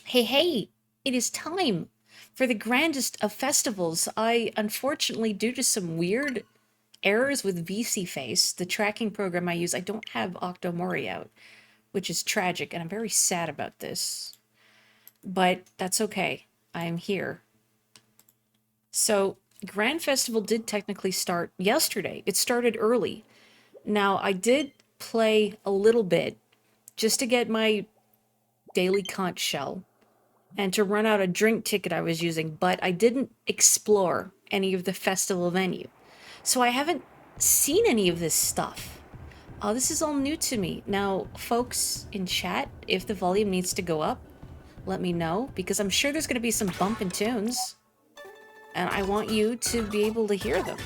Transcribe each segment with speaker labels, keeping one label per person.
Speaker 1: Hey, hey, it is time for the grandest of festivals. I, unfortunately, due to some weird errors with VC Face, the tracking program I use, I don't have Octomori out, which is tragic, and I'm very sad about this. But that's okay. I am here. So, Grand Festival did technically start yesterday. It started early. Now, I did play a little bit just to get my daily conch shell and to run out a drink ticket I was using, but I didn't explore any of the festival venue. So I haven't seen any of this stuff. This is all new to me. Now, folks in chat, if the volume needs to go up, let me know, because I'm sure there's going to be some bumpin' tunes, and I want you to be able to hear them.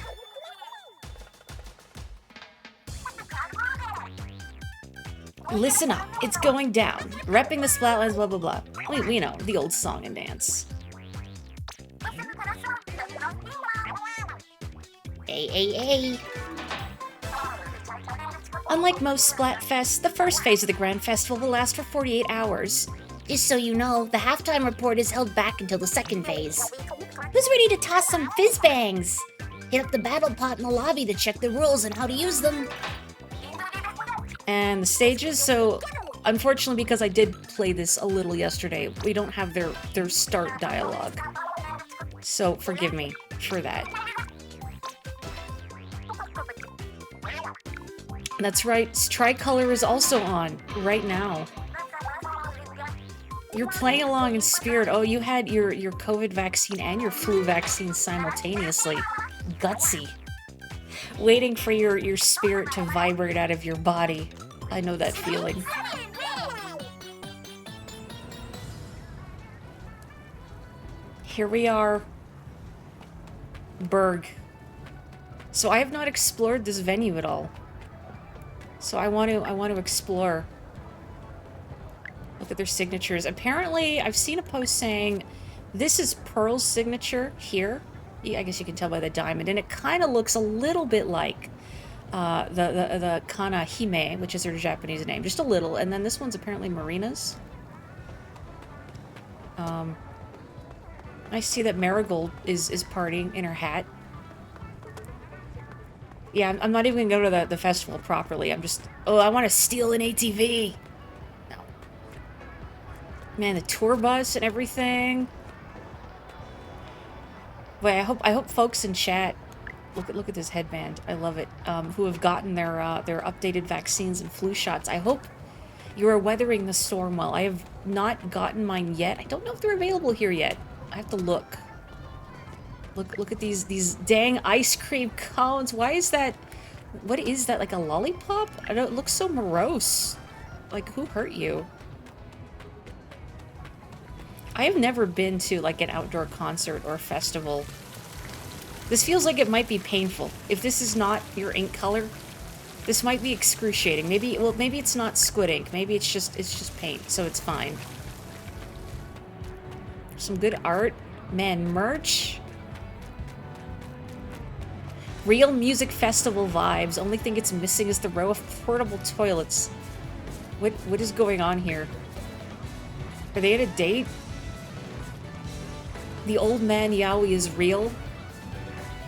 Speaker 1: Listen up, it's going down. Repping the Splatlands, blah blah blah. We know, the old song and dance. Ay. Unlike most Splatfests, the first phase of the Grand Festival will last for 48 hours. Just so you know, the halftime report is held back until the second phase. Who's ready to toss some fizz bangs? Hit up the battle pot in the lobby to check the rules and how to use them. And the stages, so unfortunately, because I did play this a little yesterday, we don't have their start dialogue. So forgive me for that. That's right, Tricolor is also on right now. You're playing along in spirit. Oh, you had your COVID vaccine and your flu vaccine simultaneously. Gutsy. Waiting for your spirit to vibrate out of your body. I know that feeling. Here we are. Berg. So I have not explored this venue at all. So I want to explore. Look at their signatures. Apparently, I've seen a post saying this is Pearl's signature here. Yeah, I guess you can tell by the diamond, and it kind of looks a little bit like the Kana Hime, which is her Japanese name, just a little. And then this one's apparently Marina's. I see that Marigold is partying in her hat. Yeah, I'm not even gonna go to the festival properly. I'm just, oh, I want to steal an ATV. No. Man, the tour bus and everything. But I hope folks in chat look at this headband. I love it. Who have gotten their updated vaccines and flu shots. I hope you are weathering the storm well. I have not gotten mine yet. I don't know if they're available here yet. I have to look. Look at these dang ice cream cones. Why is that? What is that? Like a lollipop? I don't. It looks so morose. Like, who hurt you? I have never been to like an outdoor concert or festival. This feels like it might be painful. If this is not your ink color, this might be excruciating. Maybe it's not squid ink. Maybe it's just paint, so it's fine. Some good art. Man, merch. Real music festival vibes. Only thing it's missing is the row of portable toilets. What is going on here? Are they at a date? The old man yaoi is real.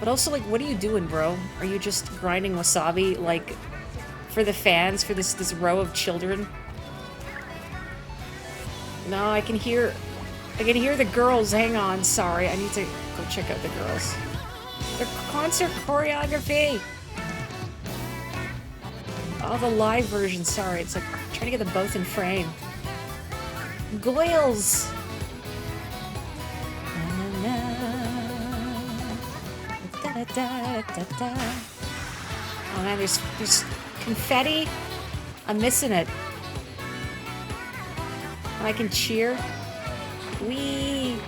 Speaker 1: But also, like, what are you doing, bro? Are you just grinding wasabi, like, for the fans, for this row of children? No, I can hear the girls. Hang on, sorry. I need to go check out the girls. Their concert choreography! Oh, the live version, sorry. It's like, trying to get them both in frame. Goyles! Oh man, there's confetti. I'm missing it. And I can cheer. Whee!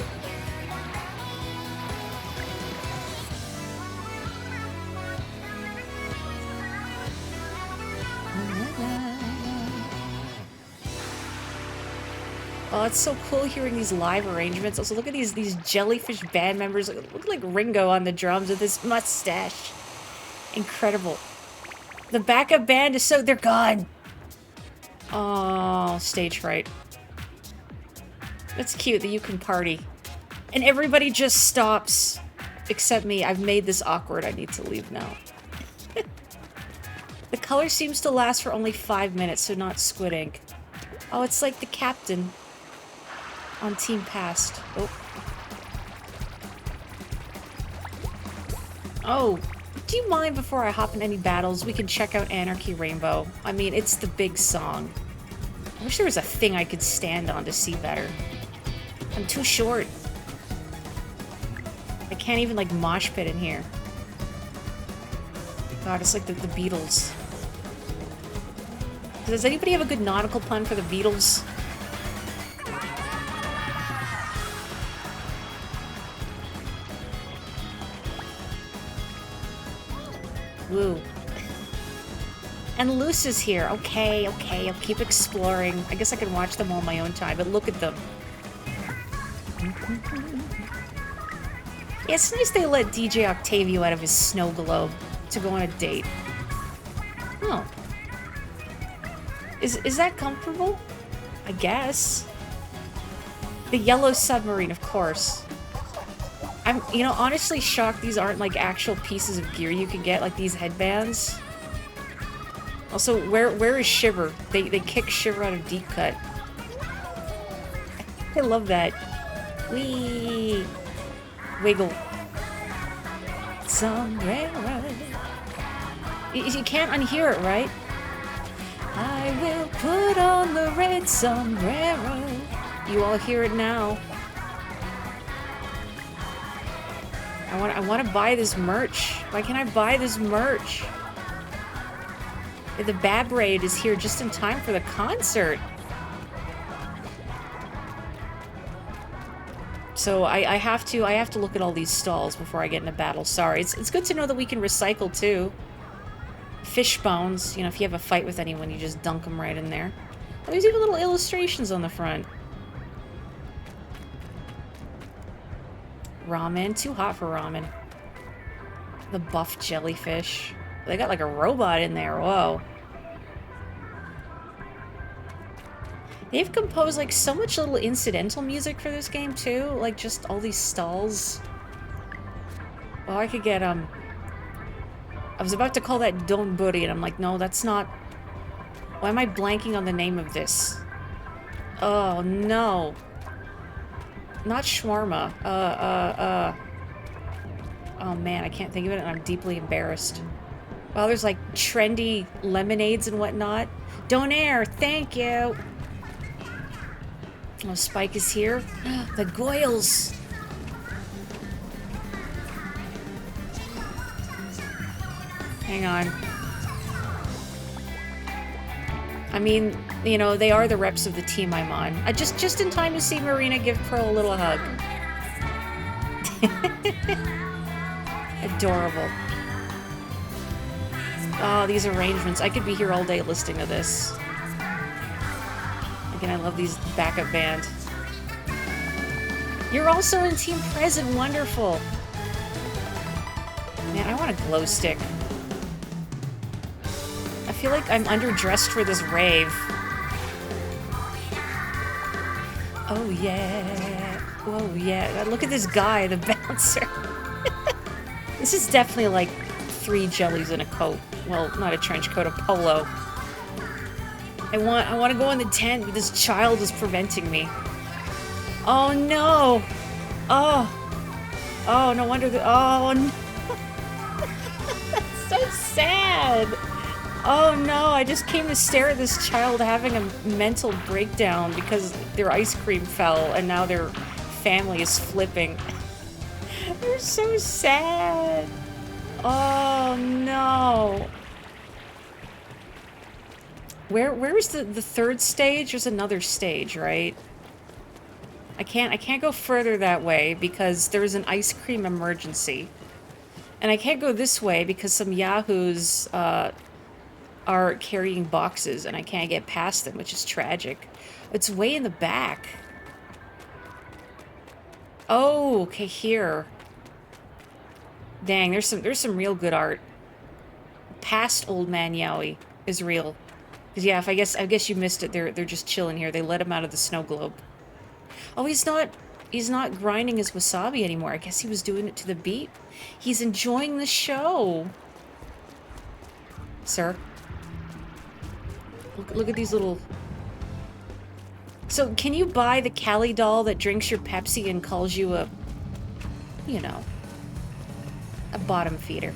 Speaker 1: Oh, it's so cool hearing these live arrangements. Also, look at these jellyfish band members. Look like Ringo on the drums with his mustache. Incredible. The backup band is so... They're gone. Oh, stage fright. That's cute that you can party. And everybody just stops. Except me. I've made this awkward. I need to leave now. The color seems to last for only 5 minutes, so not squid ink. Oh, it's like the captain on Team Past. Oh. Oh, do you mind before I hop in any battles, we can check out Anarchy Rainbow? I mean, it's the big song. I wish there was a thing I could stand on to see better. I'm too short. I can't even, like, mosh pit in here. God, it's like the Beatles. Does anybody have a good nautical pun for the Beatles? Woo. And Luce is here. Okay, okay, I'll keep exploring. I guess I can watch them all my own time, but look at them. Yeah, it's nice they let DJ Octavio out of his snow globe to go on a date. Oh. Is that comfortable? I guess. The yellow submarine, of course. I'm, you know, honestly shocked these aren't, like, actual pieces of gear you can get, like these headbands. Also, where is Shiver? They kick Shiver out of Deep Cut. I love that. Whee! Wiggle. Sombrero. You can't unhear it, right? I will put on the red sombrero. You all hear it now. I want to buy this merch. Why can't I buy this merch? The Bab Raid is here just in time for the concert. So I have to look at all these stalls before I get into battle. Sorry. It's good to know that we can recycle too. Fish bones, you know, if you have a fight with anyone, you just dunk them right in there. Oh, there's even little illustrations on the front. Ramen, too hot for ramen. The buff jellyfish. They got like a robot in there, whoa. They've composed like so much little incidental music for this game too, like just all these stalls. Oh, I could get, I was about to call that Donburi, and I'm like, no, that's not... Why am I blanking on the name of this? Oh, no. Not shawarma. Oh, man, I can't think of it, and I'm deeply embarrassed. Well, there's, like, trendy lemonades and whatnot. Donair, thank you! Oh, Spike is here. The Goyles! Hang on. I mean, you know, they are the reps of the team I'm on. Just in time to see Marina give Pearl a little hug. Adorable. Oh, these arrangements. I could be here all day listening to this. Again, I love these backup band. You're also in Team Present. Wonderful. Man, I want a glow stick. I feel like I'm underdressed for this rave. Oh yeah. Oh yeah. Look at this guy, the bouncer. This is definitely like 3 jellies in a coat. Well, not a trench coat, a polo. I want to go in the tent, but this child is preventing me. Oh no. Oh, no wonder oh no. That's so sad. Oh no, I just came to stare at this child having a mental breakdown because their ice cream fell and now their family is flipping. They're so sad. Oh no. Where is the third stage? There's another stage, right? I can't go further that way because there's an ice cream emergency. And I can't go this way because some yahoos are carrying boxes and I can't get past them, which is tragic. It's way in the back. Oh, okay, here. Dang, there's some real good art. Past Old Man Yowie is real. 'Cause yeah, I guess you missed it. They're just chilling here. They let him out of the snow globe. Oh, he's not grinding his wasabi anymore. I guess he was doing it to the beat. He's enjoying the show. Sir. Look at these little... So, can you buy the Cali doll that drinks your Pepsi and calls you a... you know... a bottom feeder?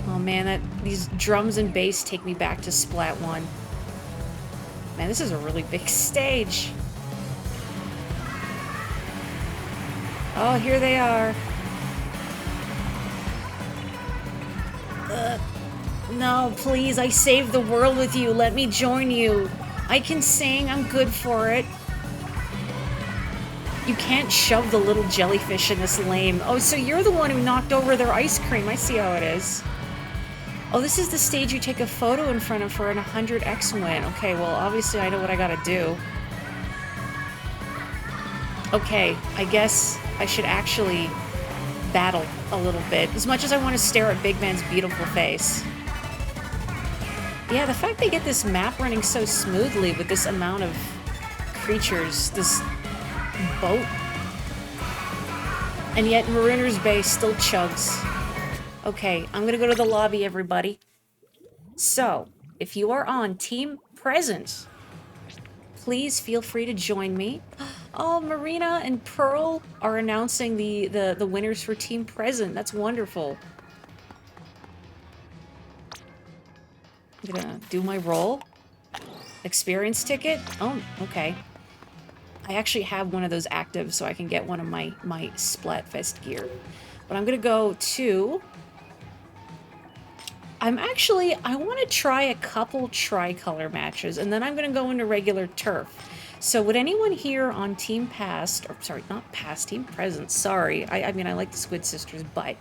Speaker 1: Oh man, these drums and bass take me back to Splat 1. Man, this is a really big stage. Oh, here they are. No, please, I saved the world with you. Let me join you. I can sing, I'm good for it. You can't shove the little jellyfish in this lame. Oh, so you're the one who knocked over their ice cream. I see how it is. Oh, this is the stage you take a photo in front of for an 100x win. Okay, well, obviously I know what I gotta do. Okay, I guess I should actually battle a little bit, as much as I want to stare at Big Man's beautiful face. Yeah, the fact they get this map running so smoothly with this amount of creatures, this boat, and yet Marooner's Bay still chugs. Okay, I'm gonna go to the lobby, everybody. So, if you are on Team Present, please feel free to join me. Oh, Marina and Pearl are announcing the winners for Team Present. That's wonderful. I'm gonna do my roll. Experience ticket? Oh, okay. I actually have one of those active, so I can get one of my Splatfest gear. But I'm gonna go to... I want to try a couple tricolor matches, and then I'm gonna go into regular turf. So would anyone here on Team Past, or sorry, not Past, Team Present, sorry. I mean, I like the Squid Sisters, but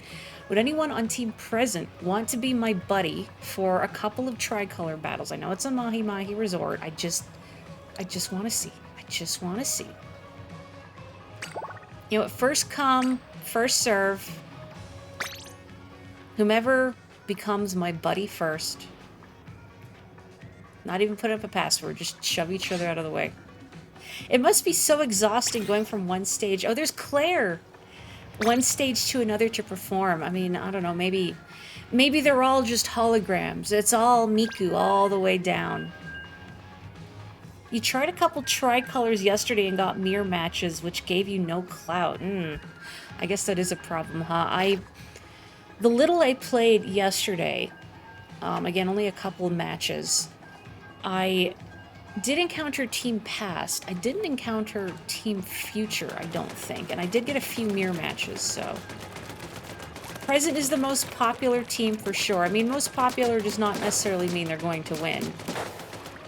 Speaker 1: would anyone on Team Present want to be my buddy for a couple of tricolor battles? I know it's a Mahi Mahi resort. I just want to see. I just want to see. You know what? First come, first serve. Whomever becomes my buddy first. Not even put up a password. Just shove each other out of the way. It must be so exhausting going from one stage. Oh, there's Claire. One stage to another to perform. I mean, I don't know. Maybe they're all just holograms. It's all Miku all the way down. You tried a couple tricolors yesterday and got mirror matches, which gave you no clout. I guess that is a problem, huh? The little I played yesterday, again, only a couple of matches, I did encounter Team Past. I didn't encounter Team Future, I don't think. And I did get a few mirror matches, so... Present is the most popular team for sure. I mean, most popular does not necessarily mean they're going to win.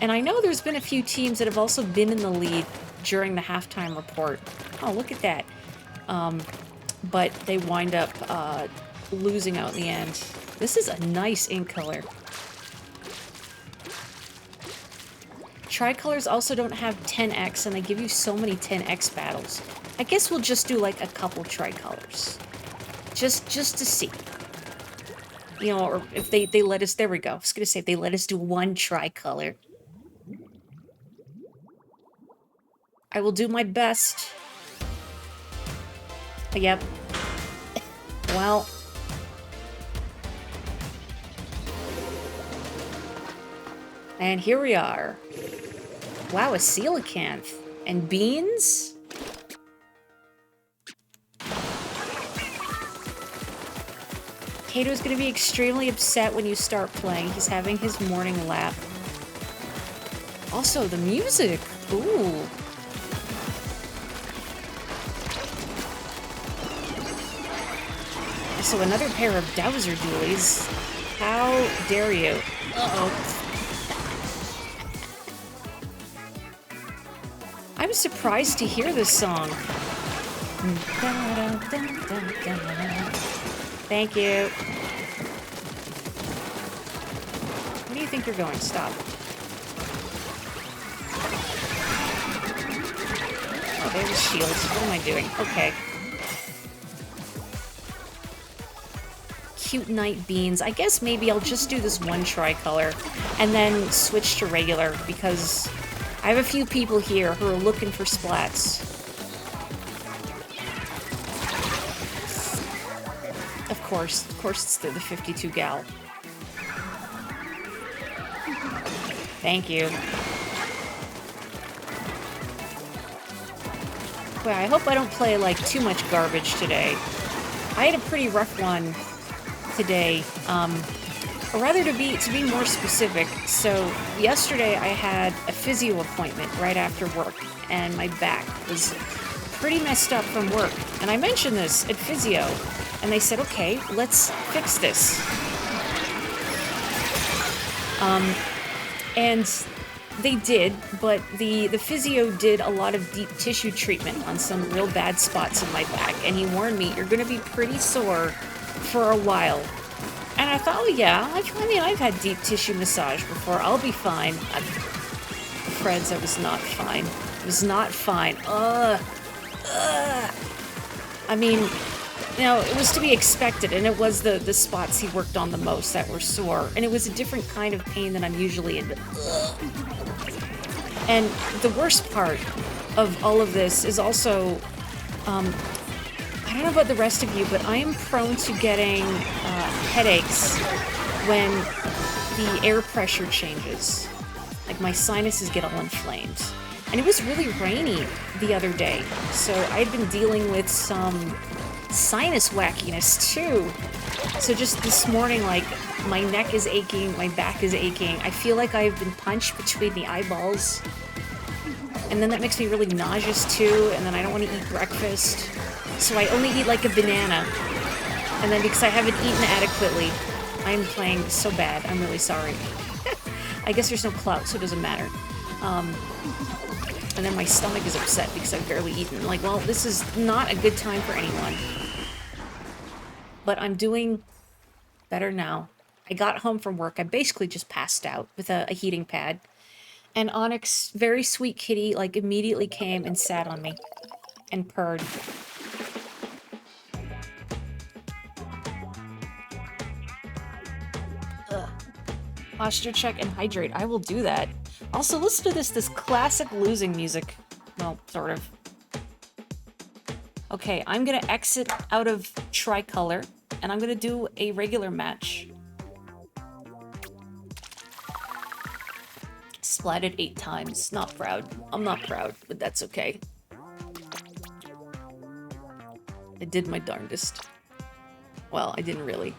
Speaker 1: And I know there's been a few teams that have also been in the lead during the halftime report. Oh, look at that. But they wind up losing out in the end. This is a nice ink color. Tricolors also don't have 10x, and they give you so many 10x battles. I guess we'll just do like a couple tricolors. Just to see. You know, or if they let us, there we go. I was gonna say, if they let us do one tricolor. I will do my best. Yep. Well. And here we are. Wow, a coelacanth. And beans? Kato's gonna be extremely upset when you start playing. He's having his morning lap. Also, the music. Ooh. So another pair of Dowser dualies. How dare you? Uh-oh. I was surprised to hear this song. Thank you. Where do you think you're going? Stop. Oh, there's a shield. What am I doing? Okay. Cute night beans. I guess maybe I'll just do this one tricolor. and then switch to regular, because I have a few people here who are looking for splats. Of course it's the 52 gal. Thank you. Well, I hope I don't play, like, too much garbage today. I had a pretty rough one today, or rather to be more specific. So, yesterday I had a physio appointment right after work, and my back was pretty messed up from work. And I mentioned this at physio, and they said, okay, let's fix this. And they did, but the physio did a lot of deep tissue treatment on some real bad spots in my back, and he warned me, you're gonna be pretty sore for a while. And I thought, oh yeah, I've had deep tissue massage before, I'll be fine. Friends, I was not fine. It was not fine. I mean, you know, it was to be expected, and it was the spots he worked on the most that were sore, and it was a different kind of pain than I'm usually into. And the worst part of all of this is also, I don't know about the rest of you, but I am prone to getting headaches when the air pressure changes. Like, my sinuses get all inflamed. And it was really rainy the other day, so I'd been dealing with some sinus wackiness too. So just this morning, like, my neck is aching, my back is aching. I feel like I've been punched between the eyeballs. And then that makes me really nauseous too, and then I don't want to eat breakfast. So I only eat like a banana. And then because I haven't eaten adequately, I'm playing so bad. I'm really sorry. I guess there's no clout, so it doesn't matter. And then my stomach is upset because I've barely eaten. Like, well, this is not a good time for anyone. But I'm doing better now. I got home from work. I basically just passed out with a heating pad. And Onyx, very sweet kitty, like, immediately came and sat on me. And purred. Ugh. Posture check and hydrate. I will do that. Also, listen to this classic losing music. Well, sort of. Okay, I'm gonna exit out of tricolor, and I'm gonna do a regular match. Splatted 8 times. Not proud. I'm not proud, but that's okay. I did my darndest. Well, I didn't really.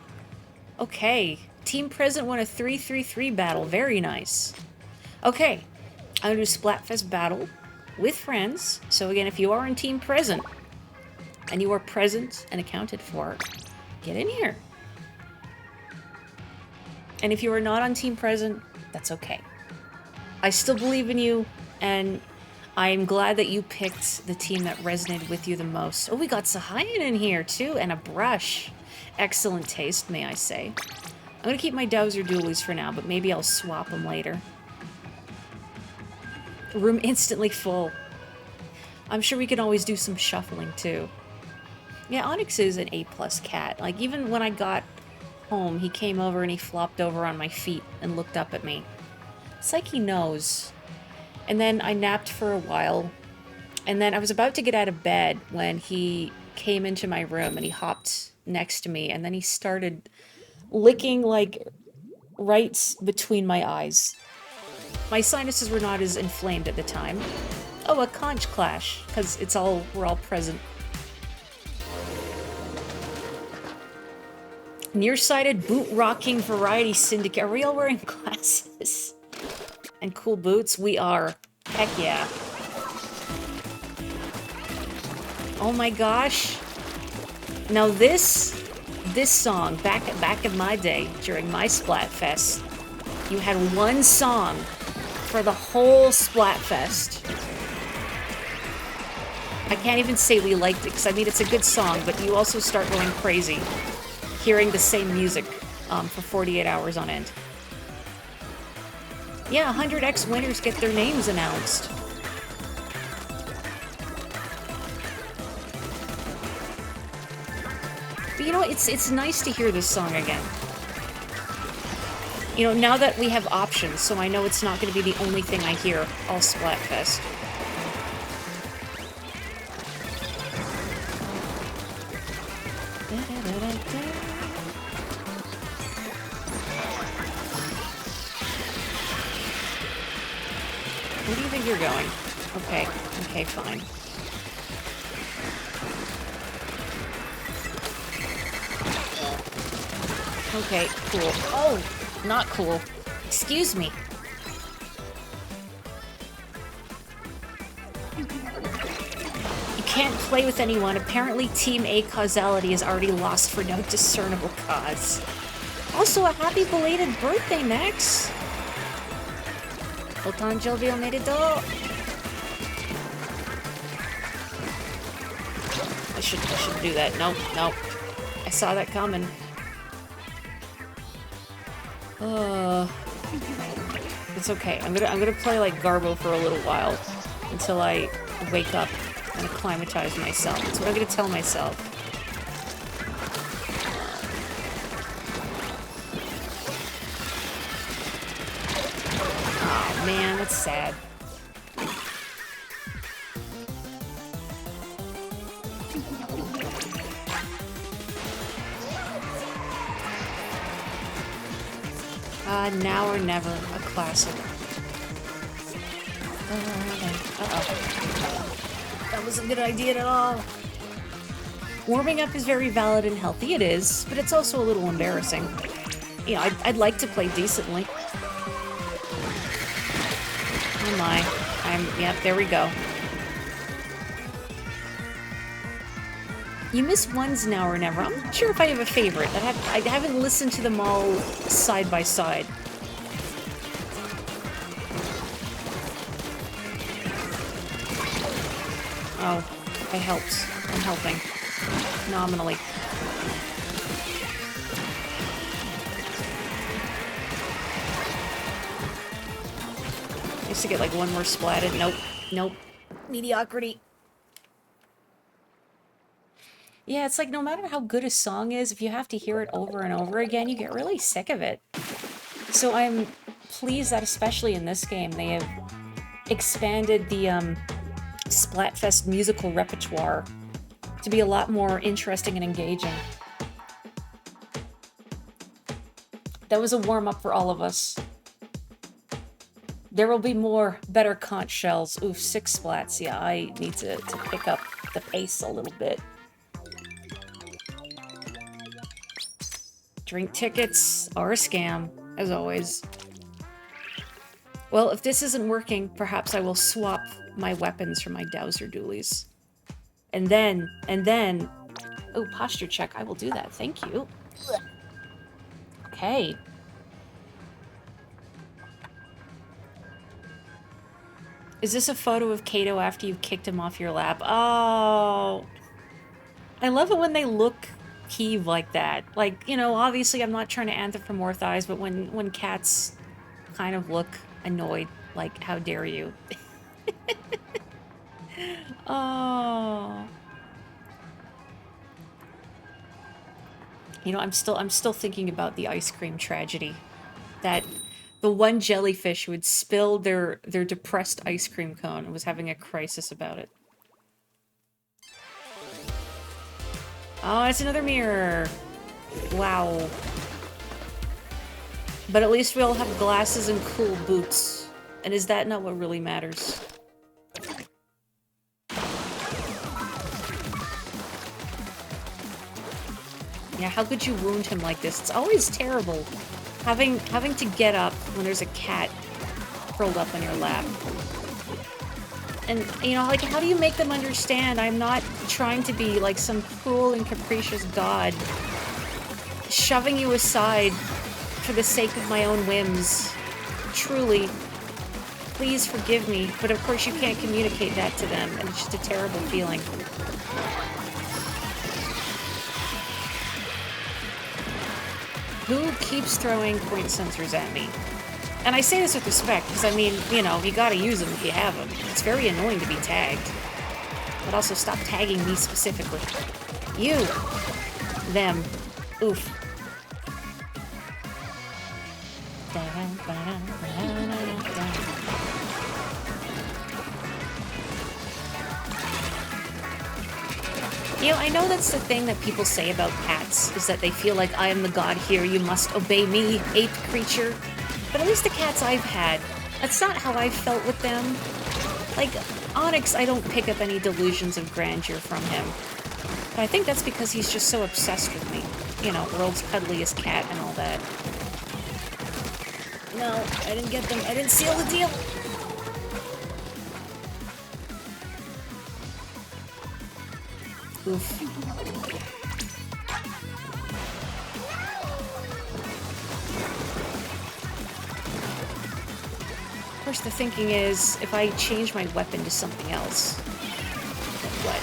Speaker 1: Okay. Team Present won a 3-3-3 battle. Very nice. Okay. I'm gonna do Splatfest battle with friends. So again, if you are in Team Present, and you are present and accounted for, get in here. And if you are not on Team Present, that's okay. I still believe in you, and I'm glad that you picked the team that resonated with you the most. Oh, we got Sahayan in here, too, and a brush. Excellent taste, may I say. I'm gonna keep my Dowser Dualies for now, but maybe I'll swap them later. Room instantly full. I'm sure we can always do some shuffling, too. Yeah, Onyx is an A+ cat. Like, even when I got home, he came over and he flopped over on my feet and looked up at me. It's like he knows. And then I napped for a while, and then I was about to get out of bed when he came into my room and he hopped next to me, and then he started licking, like, right between my eyes. My sinuses were not as inflamed at the time. Oh, a conch clash, because we're all present. Nearsighted boot-rocking variety syndicate. Are we all wearing glasses? And cool boots? We are. Heck yeah. Oh my gosh. Now this song, back in my day, during my Splatfest, you had one song for the whole Splatfest. I can't even say we liked it, because I mean, it's a good song, but you also start going crazy hearing the same music for 48 hours on end. Yeah, 100X winners get their names announced. But you know, it's nice to hear this song again. You know, now that we have options, so I know it's not going to be the only thing I hear all Splatfest. Where do you think you're going? Okay, okay, fine. Okay, cool. Oh, not cool. Excuse me. You can't play with anyone. Apparently Team A causality is already lost for no discernible cause. Also, a happy belated birthday, Max! Otanjobi omedetou! I should do that. Nope, nope. I saw that coming. It's okay. I'm gonna play like Garbo for a little while until I wake up and acclimatize myself. That's what I'm gonna tell myself. Oh man, that's sad. Now or never, a classic. Uh-oh. That wasn't a good idea at all. Warming up is very valid and healthy, it is, but it's also a little embarrassing. You know, I'd like to play decently. Oh my. Yep, there we go. You miss ones now or never. I'm not sure if I have a favorite. I haven't listened to them all side by side. Oh, I helped. I'm helping. Nominally. I used to get like one more splatted. Nope. Nope. Mediocrity. Yeah, it's like no matter how good a song is, if you have to hear it over and over again, you get really sick of it. So I'm pleased that especially in this game, they have expanded the Splatfest musical repertoire to be a lot more interesting and engaging. That was a warm-up for all of us. There will be more better conch shells. Oof, 6 splats. Yeah, I need to pick up the pace a little bit. Drink tickets are a scam, as always. Well, if this isn't working, perhaps I will swap my weapons for my Dowser Dualies. And then... Oh, posture check. I will do that. Thank you. Okay. Is this a photo of Kato after you've kicked him off your lap? Oh. I love it when they look heave like that. Like, you know, obviously I'm not trying to anthropomorphize, but when cats kind of look annoyed, like, how dare you? Oh. You know, I'm still thinking about the ice cream tragedy. That the one jellyfish who had spilled their depressed ice cream cone and was having a crisis about it. Oh, it's another mirror. Wow. But at least we all have glasses and cool boots. And is that not what really matters? Yeah, how could you wound him like this? It's always terrible. Having to get up when there's a cat curled up on your lap. And, you know, like, how do you make them understand I'm not trying to be, like, some cruel and capricious god shoving you aside for the sake of my own whims? Truly. Please forgive me. But, of course, you can't communicate that to them, and it's just a terrible feeling. Who keeps throwing point sensors at me? And I say this with respect, because, I mean, you know, you gotta use them if you have them. It's very annoying to be tagged. But also, stop tagging me specifically. You. Them. Oof. You know, I know that's the thing that people say about cats, is that they feel like I am the god here, you must obey me, ape creature. But at least the cats I've had, that's not how I felt with them. Like, Onyx, I don't pick up any delusions of grandeur from him. But I think that's because he's just so obsessed with me. You know, world's cuddliest cat and all that. No, I didn't get them. I didn't seal the deal. Oof. Of course, the thinking is, if I change my weapon to something else, then what?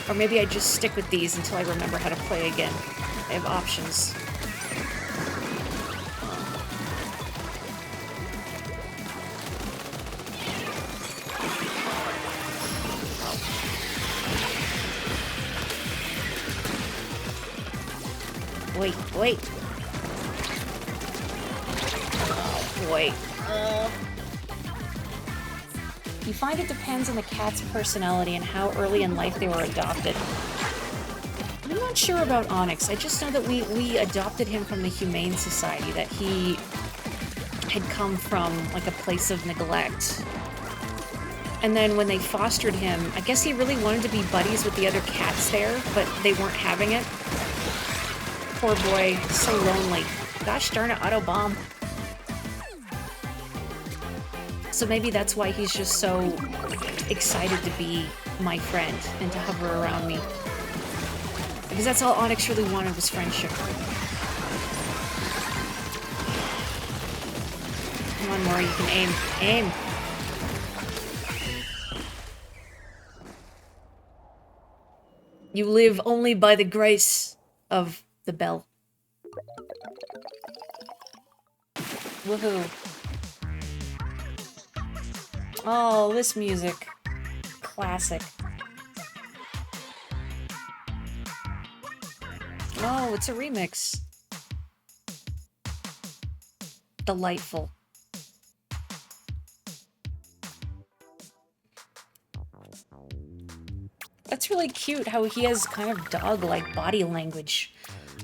Speaker 1: Or maybe I just stick with these until I remember how to play again. I have options. Wait, wait. Oh, boy. You find it depends on the cat's personality and how early in life they were adopted. I'm not sure about Onyx. I just know that we adopted him from the Humane Society, that he had come from, like, a place of neglect. And then when they fostered him, I guess he really wanted to be buddies with the other cats there, but they weren't having it. Poor boy, so lonely. Gosh darn it, Autobomb. So maybe that's why he's just so excited to be my friend and to hover around me. Because that's all Onyx really wanted, was friendship. Come on, Morri, you can aim. Aim! You live only by the grace of the bell. Woohoo. Oh, this music. Classic. Oh, it's a remix. Delightful. That's really cute how he has kind of dog-like body language.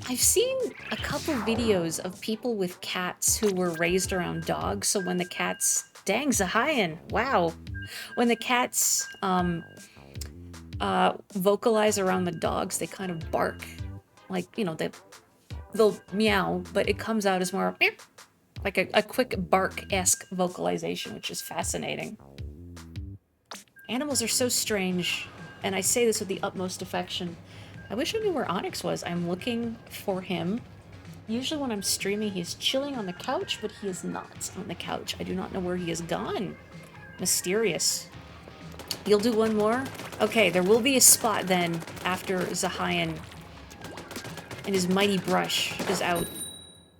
Speaker 1: I've seen a couple videos of people with cats who were raised around dogs, so when the cats... Dang, Zahian! Wow! When the cats, vocalize around the dogs, they kind of bark. Like, you know, they'll meow, but it comes out as more... like a quick bark-esque vocalization, which is fascinating. Animals are so strange, and I say this with the utmost affection. I wish I knew where Onyx was. I'm looking for him. Usually when I'm streaming, he's chilling on the couch, but he is not on the couch. I do not know where he has gone. Mysterious. You'll do one more? Okay, there will be a spot then after Zahian and his mighty brush is out.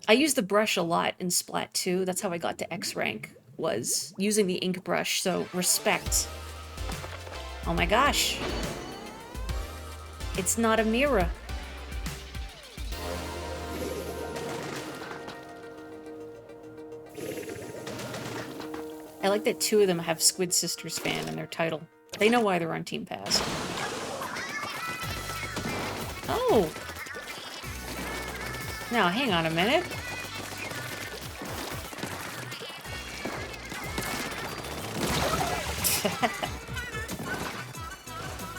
Speaker 1: I use the brush a lot in Splat 2. That's how I got to X rank, was using the ink brush, so respect. Oh my gosh. It's not a mirror. I like that two of them have Squid Sisters fan in their title. They know why they're on Team Pass. Oh! Now, hang on a minute.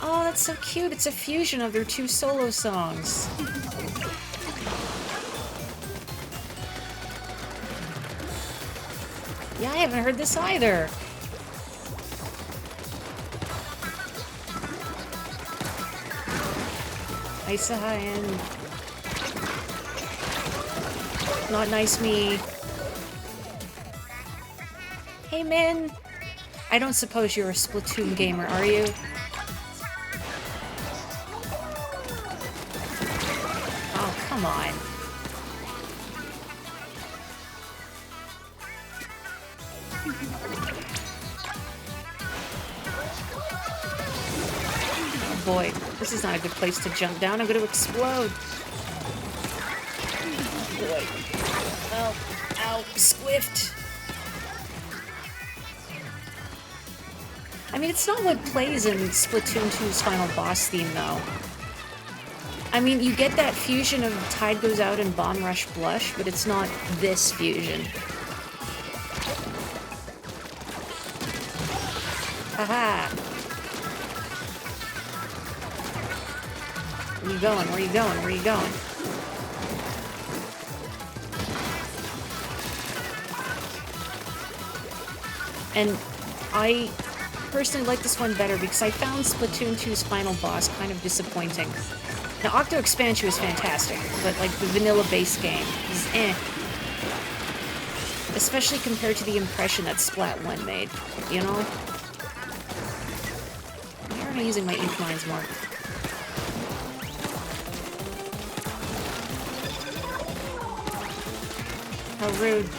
Speaker 1: Oh, that's so cute. It's a fusion of their two solo songs. Yeah, I haven't heard this either. Isahayan. Not nice me. Hey, Min. I don't suppose you're a Splatoon gamer, are you? Oh, come on. Oh boy, this is not a good place to jump down. I'm going to explode. Boy. Oh, ow, squiffed. I mean, it's not what plays in Splatoon 2's final boss theme, though. I mean, you get that fusion of Tide Goes Out and Bomb Rush Blush, but it's not this fusion. Haha! Where you going? Where you going? Where you going? And I personally like this one better because I found Splatoon 2's final boss kind of disappointing. Now, Octo Expansion is fantastic, but like the vanilla base game is eh. Especially compared to the impression that Splat 1 made, you know? Why aren't I using my ink mines more? How rude.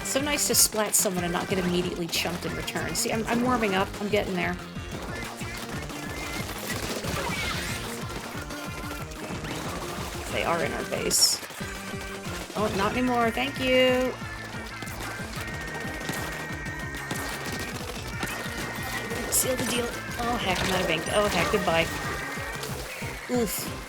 Speaker 1: So nice to splat someone and not get immediately chunked in return. See, I'm warming up. I'm getting there. They are in our base. Oh, not anymore. Thank you. Seal the deal. Oh, heck, I'm out of ink. Oh, heck, goodbye. Oof.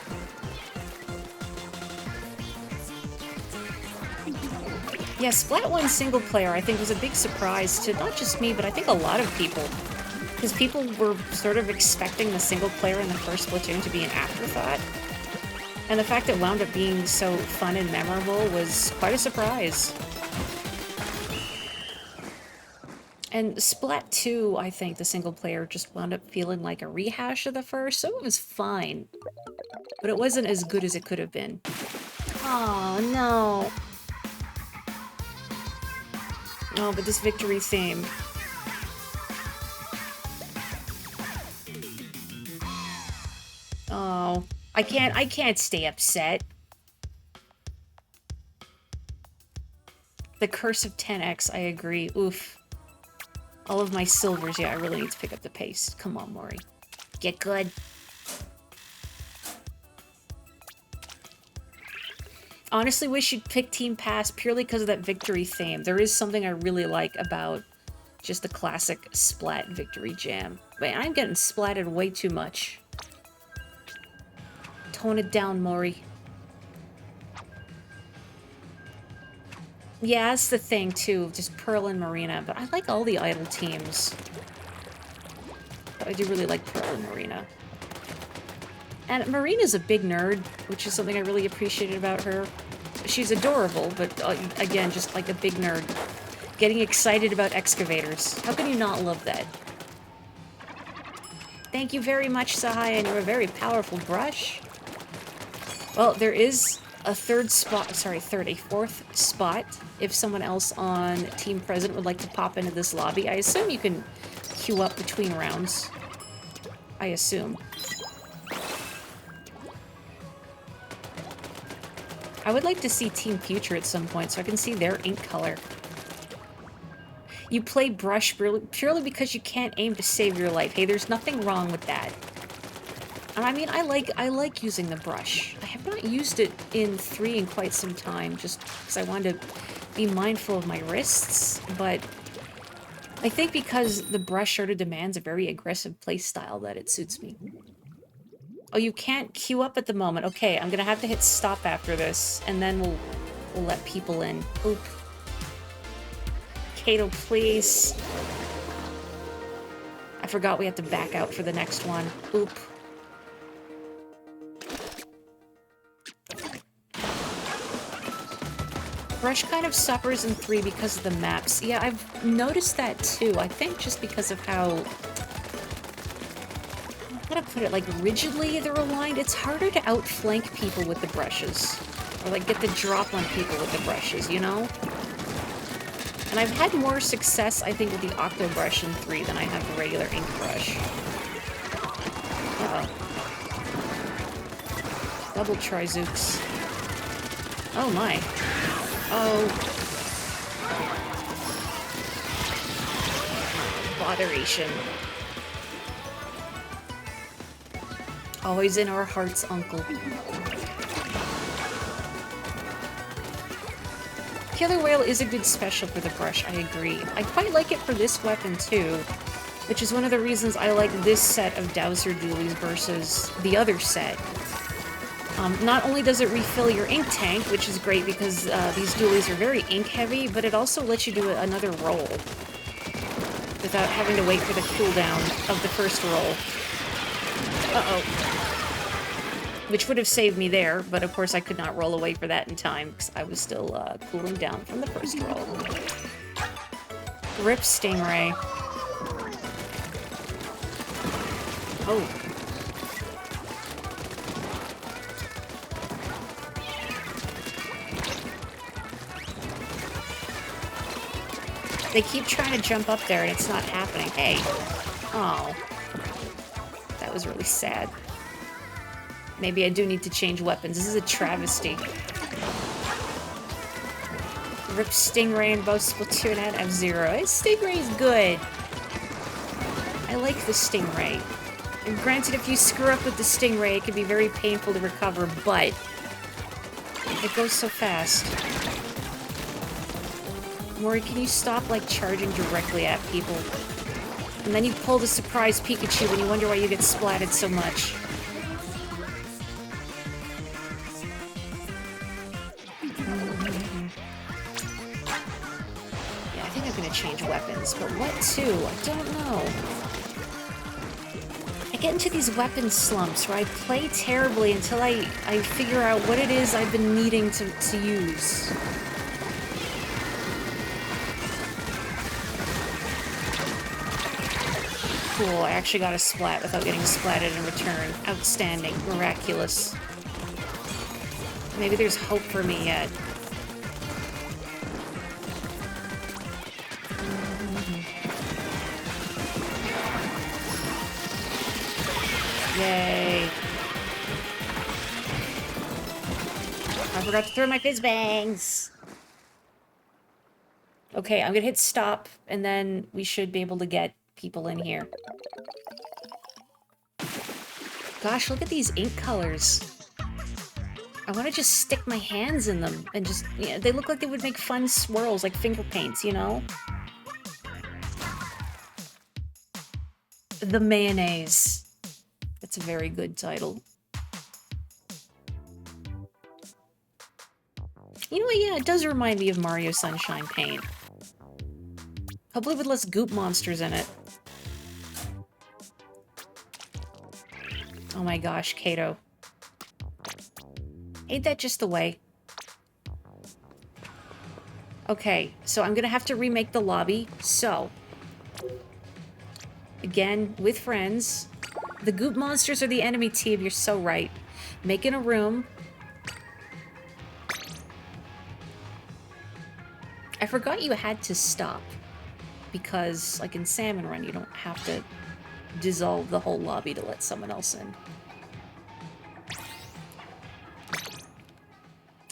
Speaker 1: Yeah, Splat 1 single player, I think, was a big surprise to not just me, but I think a lot of people. Because people were sort of expecting the single player in the first Splatoon to be an afterthought. And the fact that it wound up being so fun and memorable was quite a surprise. And Splat 2, I think, the single player just wound up feeling like a rehash of the first, so it was fine. But it wasn't as good as it could have been. Oh, no. Oh, but this victory theme. Oh, I can't stay upset. The Curse of 10x, I agree. Oof. All of my silvers, yeah, I really need to pick up the pace. Come on, Morri. Get good. Honestly wish you'd pick Team Pass purely because of that victory theme. There is something I really like about just the classic Splat victory jam. Wait, I'm getting splatted way too much. Tone it down, Morri. Yeah, that's the thing, too. Just Pearl and Marina. But I like all the idle teams. But I do really like Pearl and Marina. And Marina's a big nerd, which is something I really appreciated about her. She's adorable, but again, just like a big nerd. Getting excited about excavators. How can you not love that? Thank you very much, Sahai, and you're a very powerful brush. Well, there is a fourth spot if someone else on Team President would like to pop into this lobby. I assume you can queue up between rounds. I assume. I would like to see Team Future at some point so I can see their ink color. You play brush purely because you can't aim to save your life. Hey, there's nothing wrong with that. And I mean, I like using the brush. I have not used it in 3 in quite some time, just because I wanted to be mindful of my wrists, but I think because the brush sort of demands a very aggressive playstyle that it suits me. Oh, you can't queue up at the moment. Okay, I'm gonna have to hit stop after this, and then we'll let people in. Oop. Kato, please. I forgot we have to back out for the next one. Oop. Brush kind of suffers in 3 because of the maps. Yeah, I've noticed that too. I think just because of how... How to put it, like, rigidly they're aligned. It's harder to outflank people with the brushes. Or, like, get the drop on people with the brushes, you know? And I've had more success, I think, with the Octo Brush in 3 than I have the regular ink brush. Uh-oh. Double Trizooks. Oh, my. Oh. Botheration. Always in our hearts, Uncle. Killer Whale is a good special for the brush, I agree. I quite like it for this weapon too, which is one of the reasons I like this set of Dowser dualies versus the other set. Not only does it refill your ink tank, which is great because these dualies are very ink heavy, but it also lets you do another roll without having to wait for the cooldown of the first roll. Uh-oh. Which would have saved me there, but of course I could not roll away for that in time because I was still cooling down from the first roll. Rip Stingray. Oh. They keep trying to jump up there and it's not happening. Hey. Oh. That was really sad. Maybe I do need to change weapons. This is a travesty. Rip Stingray in both Splatoon and F-Zero. Stingray is good. I like the Stingray. And granted, if you screw up with the Stingray, it can be very painful to recover, but it goes so fast. Morri, can you stop, like, charging directly at people? And then you pull the surprise Pikachu and you wonder why you get splatted so much. Change weapons, but what to? I don't know. I get into these weapon slumps where I play terribly until I figure out what it is I've been needing to use. Cool, I actually got a splat without getting splatted in return. Outstanding. Miraculous. Maybe there's hope for me yet. Yay. I forgot to throw my fizz bangs. Okay, I'm gonna hit stop, and then we should be able to get people in here. Gosh, look at these ink colors. I want to just stick my hands in them and just, yeah, they look like they would make fun swirls, like finger paints, you know? The Mayonnaise. That's a very good title. You know what, yeah, it does remind me of Mario Sunshine Paint. Hopefully with less goop monsters in it. Oh my gosh, Kato. Ain't that just the way? Okay, so I'm gonna have to remake the lobby, so... Again, with friends. The goop monsters are the enemy team, you're so right. Making a room. I forgot you had to stop. Because, like in Salmon Run, you don't have to dissolve the whole lobby to let someone else in.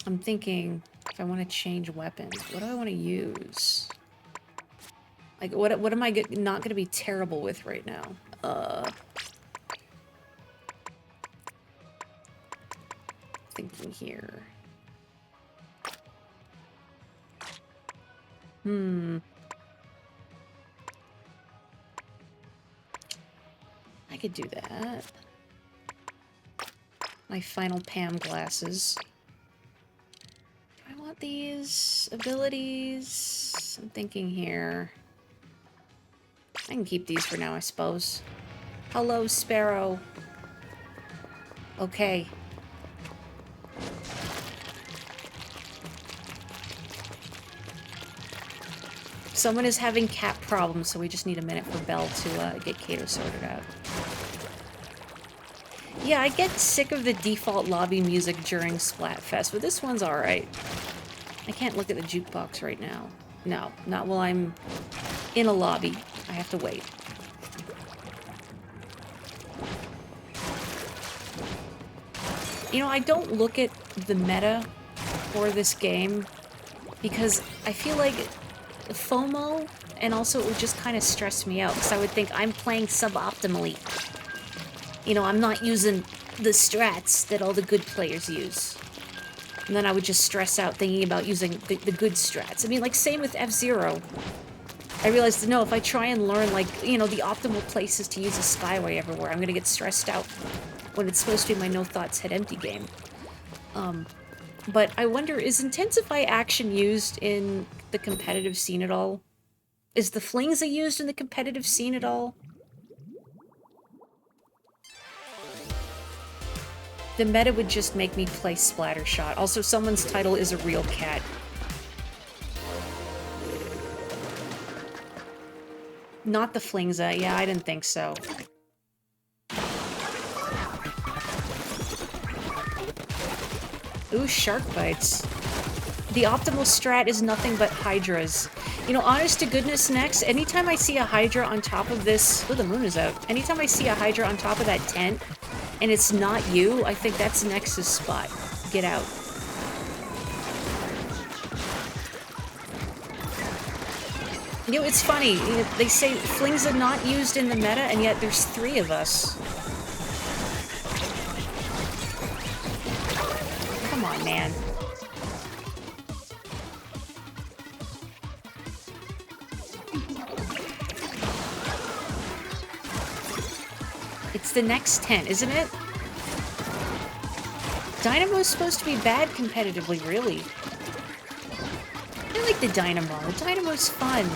Speaker 1: I'm thinking, if I want to change weapons, what do I want to use? Like, what am I not going to be terrible with right now? Thinking here. I could do that. My final Pam glasses. Do I want these abilities? I'm thinking here. I can keep these for now, I suppose. Hello, Sparrow. Okay. Someone is having cat problems, so we just need a minute for Belle to get Kato sorted out. Yeah, I get sick of the default lobby music during Splatfest, but this one's alright. I can't look at the jukebox right now. No, not while I'm in a lobby. I have to wait. You know, I don't look at the meta for this game because I feel like FOMO, and also it would just kind of stress me out because I would think I'm playing suboptimally. You know, I'm not using the strats that all the good players use. And then I would just stress out thinking about using the good strats. I mean, like, same with F-Zero. I realized, no, if I try and learn, like, you know, the optimal places to use a Skyway everywhere, I'm gonna get stressed out when it's supposed to be my no thoughts, head empty game. But I wonder, is Intensify Action used in the competitive scene at all? Is the Flingza used in the competitive scene at all? The meta would just make me play Splattershot. Also, someone's title is a real cat. Not the Flingza. Yeah, I didn't think so. Ooh, shark bites. The optimal strat is nothing but Hydras. You know, honest to goodness, Nex, anytime I see a Hydra on top of this... Oh, the moon is out. Anytime I see a Hydra on top of that tent, and it's not you, I think that's Nex's spot. Get out. You know, it's funny. You know, they say Flings are not used in the meta, and yet there's 3 of us. Come on, man. It's the next tent, isn't it? Dynamo's supposed to be bad competitively, really. I like the Dynamo. The Dynamo's fun.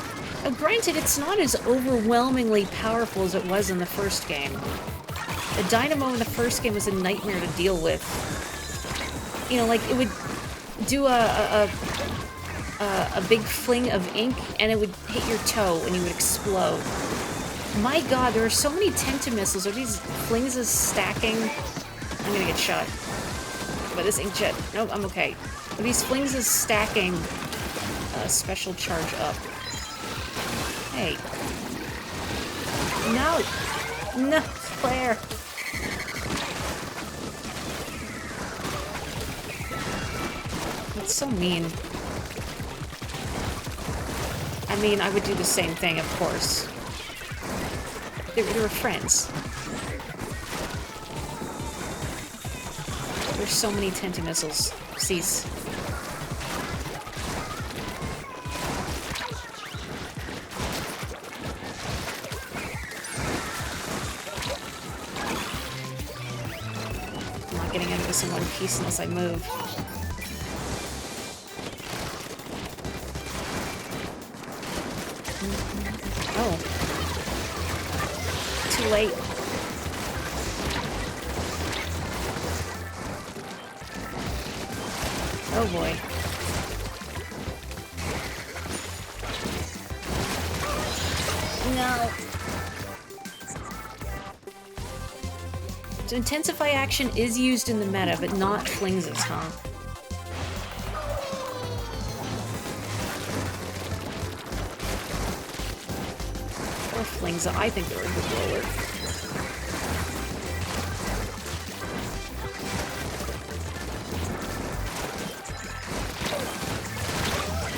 Speaker 1: Now, granted, it's not as overwhelmingly powerful as it was in the first game. The Dynamo in the first game was a nightmare to deal with. You know, like, it would do a big fling of ink, and it would hit your toe, and you would explode. My god, there are so many Tentamissiles. Are these flings stacking? I'm gonna get shot by this inkjet. Nope, I'm okay. Are these flings stacking special charge up? Hey. No! No, Claire! That's so mean. I mean, I would do the same thing, of course. They were friends. There's so many Tentamissiles. Cease. I'm not getting out of this in one piece unless I move. Oh. Too late. Oh boy. No. So Intensify Action is used in the meta, but not Flings it, huh? Or Flings, I think they're a good roller.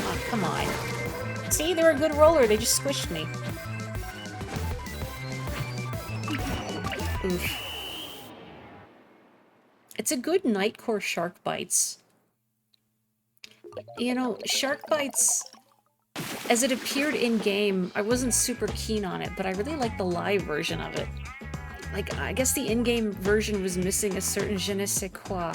Speaker 1: Oh, come on. See, they're a good roller, they just squished me. Oof. It's a good Nightcore Shark Bites. You know, Shark Bites, as it appeared in-game, I wasn't super keen on it, but I really like the live version of it. Like, I guess the in-game version was missing a certain je ne sais quoi.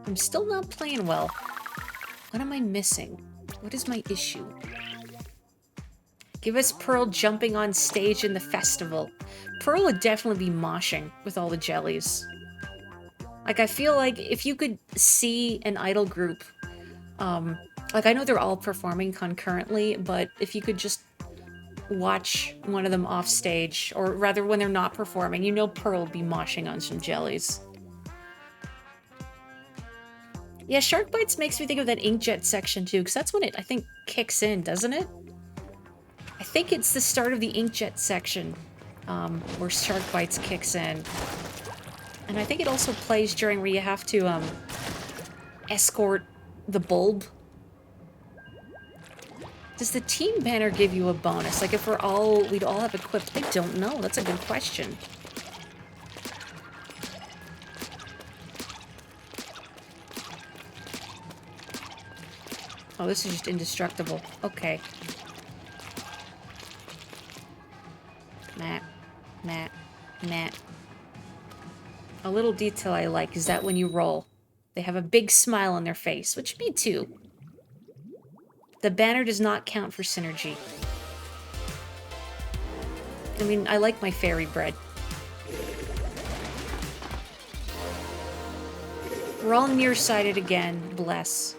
Speaker 1: I'm still not playing well. What am I missing? What is my issue? Give us Pearl jumping on stage in the festival. Pearl would definitely be moshing with all the jellies. Like, I feel like if you could see an idol group, like, I know they're all performing concurrently, but if you could just watch one of them off stage, or rather when they're not performing, you know Pearl would be moshing on some jellies. Yeah, Shark Bites makes me think of that Inkjet section too, because that's when it, I think, kicks in, doesn't it? I think it's the start of the Inkjet section, where Shark Bites kicks in. And I think it also plays during where you have to, escort the bulb. Does the team banner give you a bonus? Like if we'd all have equipped? I don't know. That's a good question. Oh, this is just indestructible. Okay. Nah. A little detail I like is that when you roll, they have a big smile on their face, which me too. The banner does not count for synergy. I mean, I like my fairy bread. We're all nearsighted again, bless.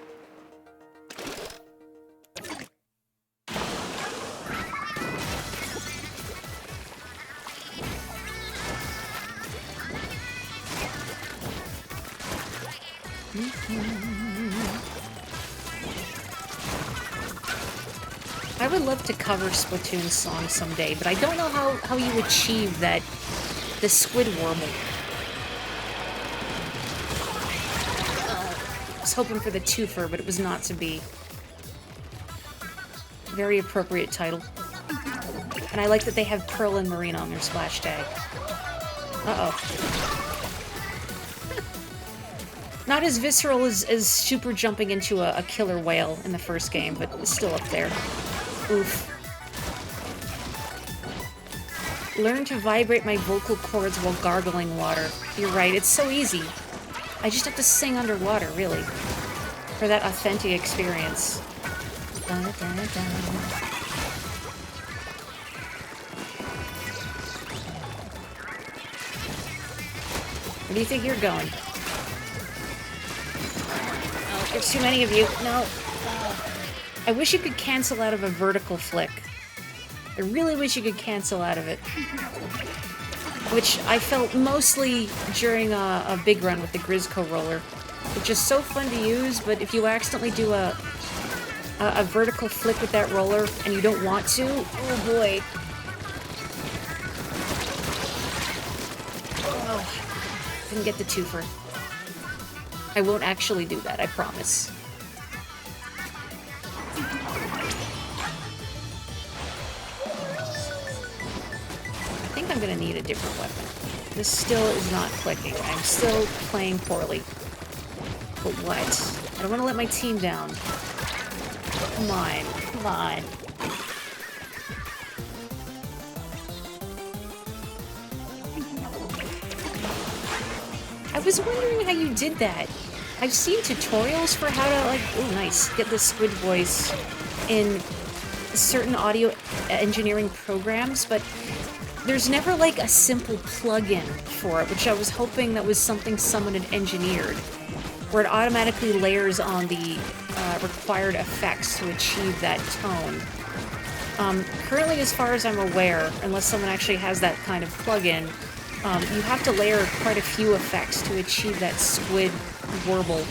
Speaker 1: I would love to cover Splatoon songs someday, but I don't know how you achieve that, the squid warble. I was hoping for the twofer, but it was not to be. Very appropriate title. And I like that they have Pearl and Marina on their splash tag. Uh-oh. Not as visceral as super jumping into a killer whale in the first game, but it's still up there. Oof. Learn to vibrate my vocal cords while gargling water. You're right, it's so easy. I just have to sing underwater, really. For that authentic experience. Da, da, da. Where do you think you're going? Oh, there's too many of you. No. I wish you could cancel out of a vertical flick. I really wish you could cancel out of it. Which I felt mostly during a big run with the Grizzco roller. Which is so fun to use, but if you accidentally do a vertical flick with that roller and you don't want to, oh boy. Oh, didn't get the twofer. I won't actually do that, I promise. I think I'm gonna need a different weapon. This still is not clicking. I'm still playing poorly. But what? I don't want to let my team down. Come on. Come on. I was wondering how you did that. I've seen tutorials for how to, like, oh nice, get the squid voice in certain audio engineering programs, but there's never, like, a simple plug-in for it, which I was hoping that was something someone had engineered, where it automatically layers on the required effects to achieve that tone. Currently, as far as I'm aware, unless someone actually has that kind of plug-in, you have to layer quite a few effects to achieve that squid warble.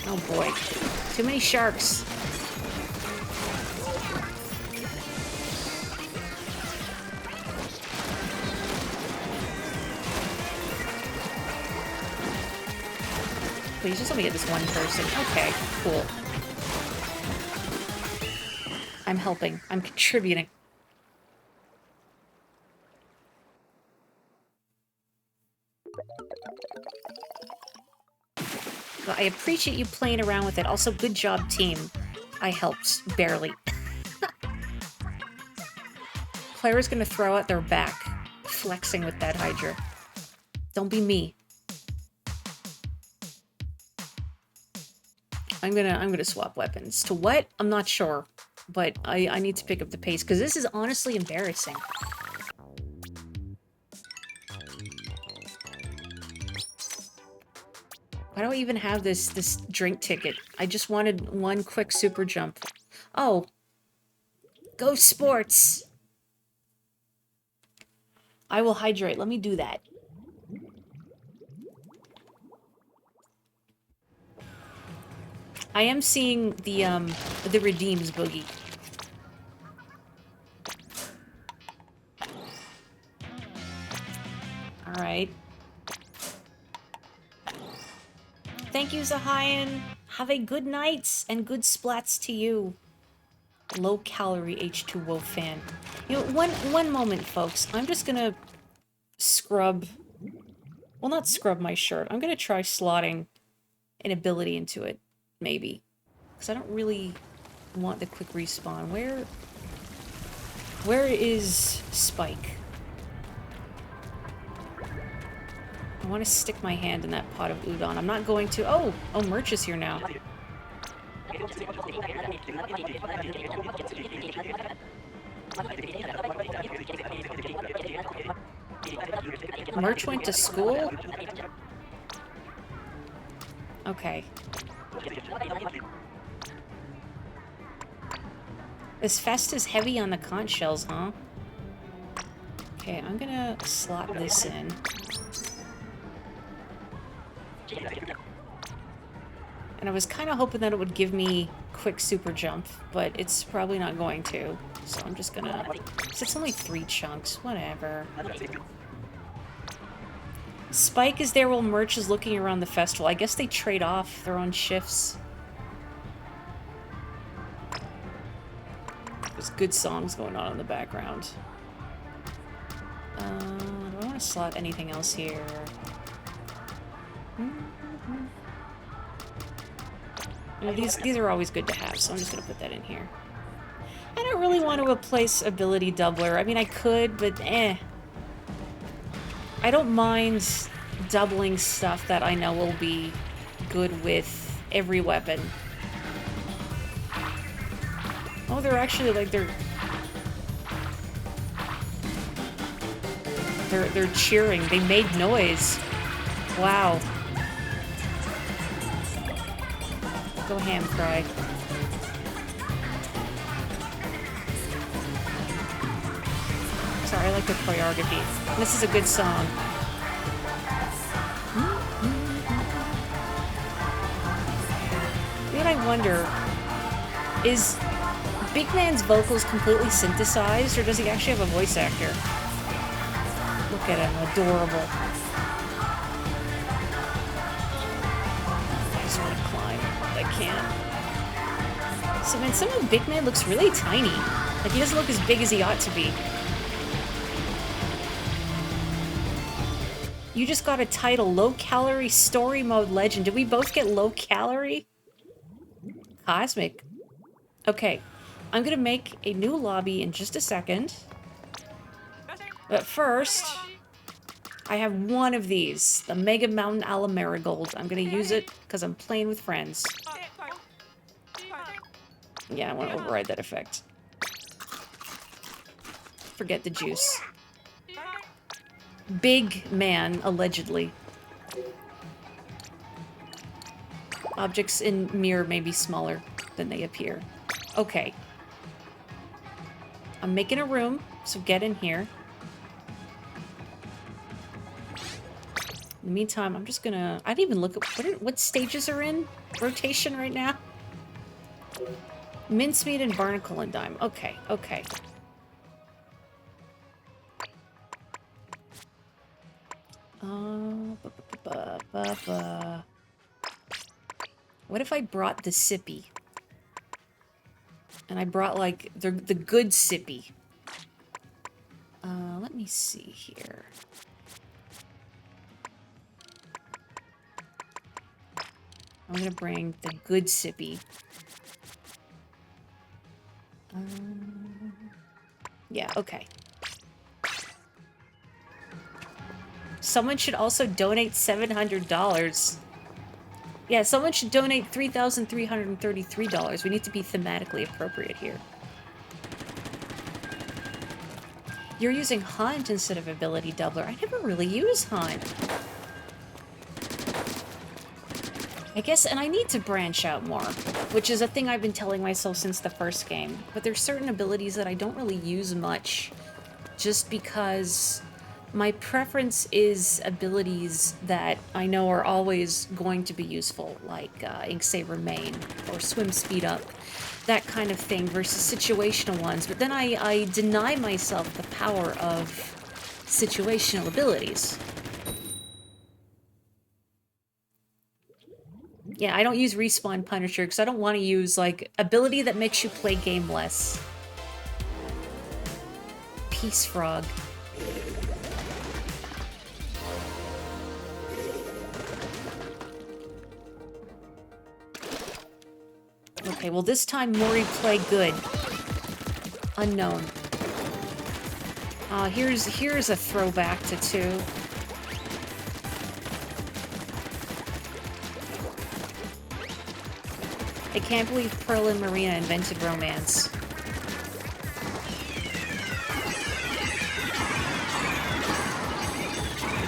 Speaker 1: Oh boy. Too many sharks. Please, just let me get this one person. Okay, cool. I'm helping. I'm contributing. Well, I appreciate you playing around with it. Also, good job, team. I helped. Barely. Claire's gonna throw out their back, flexing with that Hydra. Don't be me. I'm gonna swap weapons. To what? I'm not sure. But I need to pick up the pace, because this is honestly embarrassing. Why do I even have this drink ticket? I just wanted one quick super jump. Oh. Go sports! I will hydrate. Let me do that. I am seeing the redeems boogie. Alright. Thank you, Zahayan. Have a good night and good splats to you. Low-calorie H2O fan. You know, one moment, folks. I'm just gonna scrub... Well, not scrub my shirt. I'm gonna try slotting an ability into it, maybe. Because I don't really want the quick respawn. Where is Spike? I want to stick my hand in that pot of udon. I'm not going to... Oh, Merch is here now. Merch went to school? Okay. This fest is heavy on the conch shells, huh? Okay, I'm gonna slot this in. And I was kind of hoping that it would give me quick super jump, but it's probably not going to. So I'm just gonna... It's only 3 chunks, whatever. Spike is there while Merch is looking around the festival. I guess they trade off their own shifts. There's good songs going on in the background. Do I want to slot anything else here? You know, these are always good to have, so I'm just going to put that in here. I don't really want to replace ability doubler. I mean, I could, but eh. I don't mind doubling stuff that I know will be good with every weapon. Oh, they're actually like they're cheering. They made noise. Wow. Go ham, Cry. Sorry, I like the choreography. This is a good song. You know what I wonder is Big Man's vocals completely synthesized, or does he actually have a voice actor? Look at him, adorable. I just want to climb, but I can't. So man, some of Big Man looks really tiny. Like he doesn't look as big as he ought to be. You just got a title, Low Calorie Story Mode Legend. Did we both get low calorie? Cosmic. Okay. I'm gonna make a new lobby in just a second. But first, I have one of these, the Mega Mountain Ala Marigold. I'm gonna use it because I'm playing with friends. Yeah, I want to override that effect. Forget the juice. Big man, allegedly. Objects in mirror may be smaller than they appear. Okay. I'm making a room, so get in here. In the meantime, I'm just gonna... I didn't even look at... What stages are in rotation right now? Mincemeat and Barnacle and Dime. Okay, okay. What if I brought the sippy? And I brought, like, the good sippy. Let me see here. I'm gonna bring the good sippy. Yeah, okay. Someone should also donate $700. Yeah, someone should donate $3,333. We need to be thematically appropriate here. You're using Hunt instead of Ability Doubler. I never really use Hunt. I guess, and I need to branch out more, which is a thing I've been telling myself since the first game. But there's certain abilities that I don't really use much, just because my preference is abilities that I know are always going to be useful, like Ink Saber Main or Swim Speed Up, that kind of thing, versus situational ones. But then I deny myself the power of situational abilities. Yeah, I don't use Respawn Punisher because I don't want to use, like, ability that makes you play game less. Peace Frog. Okay, well this time Morri play good. Unknown. Here's a throwback to 2. I can't believe Pearl and Marina invented romance.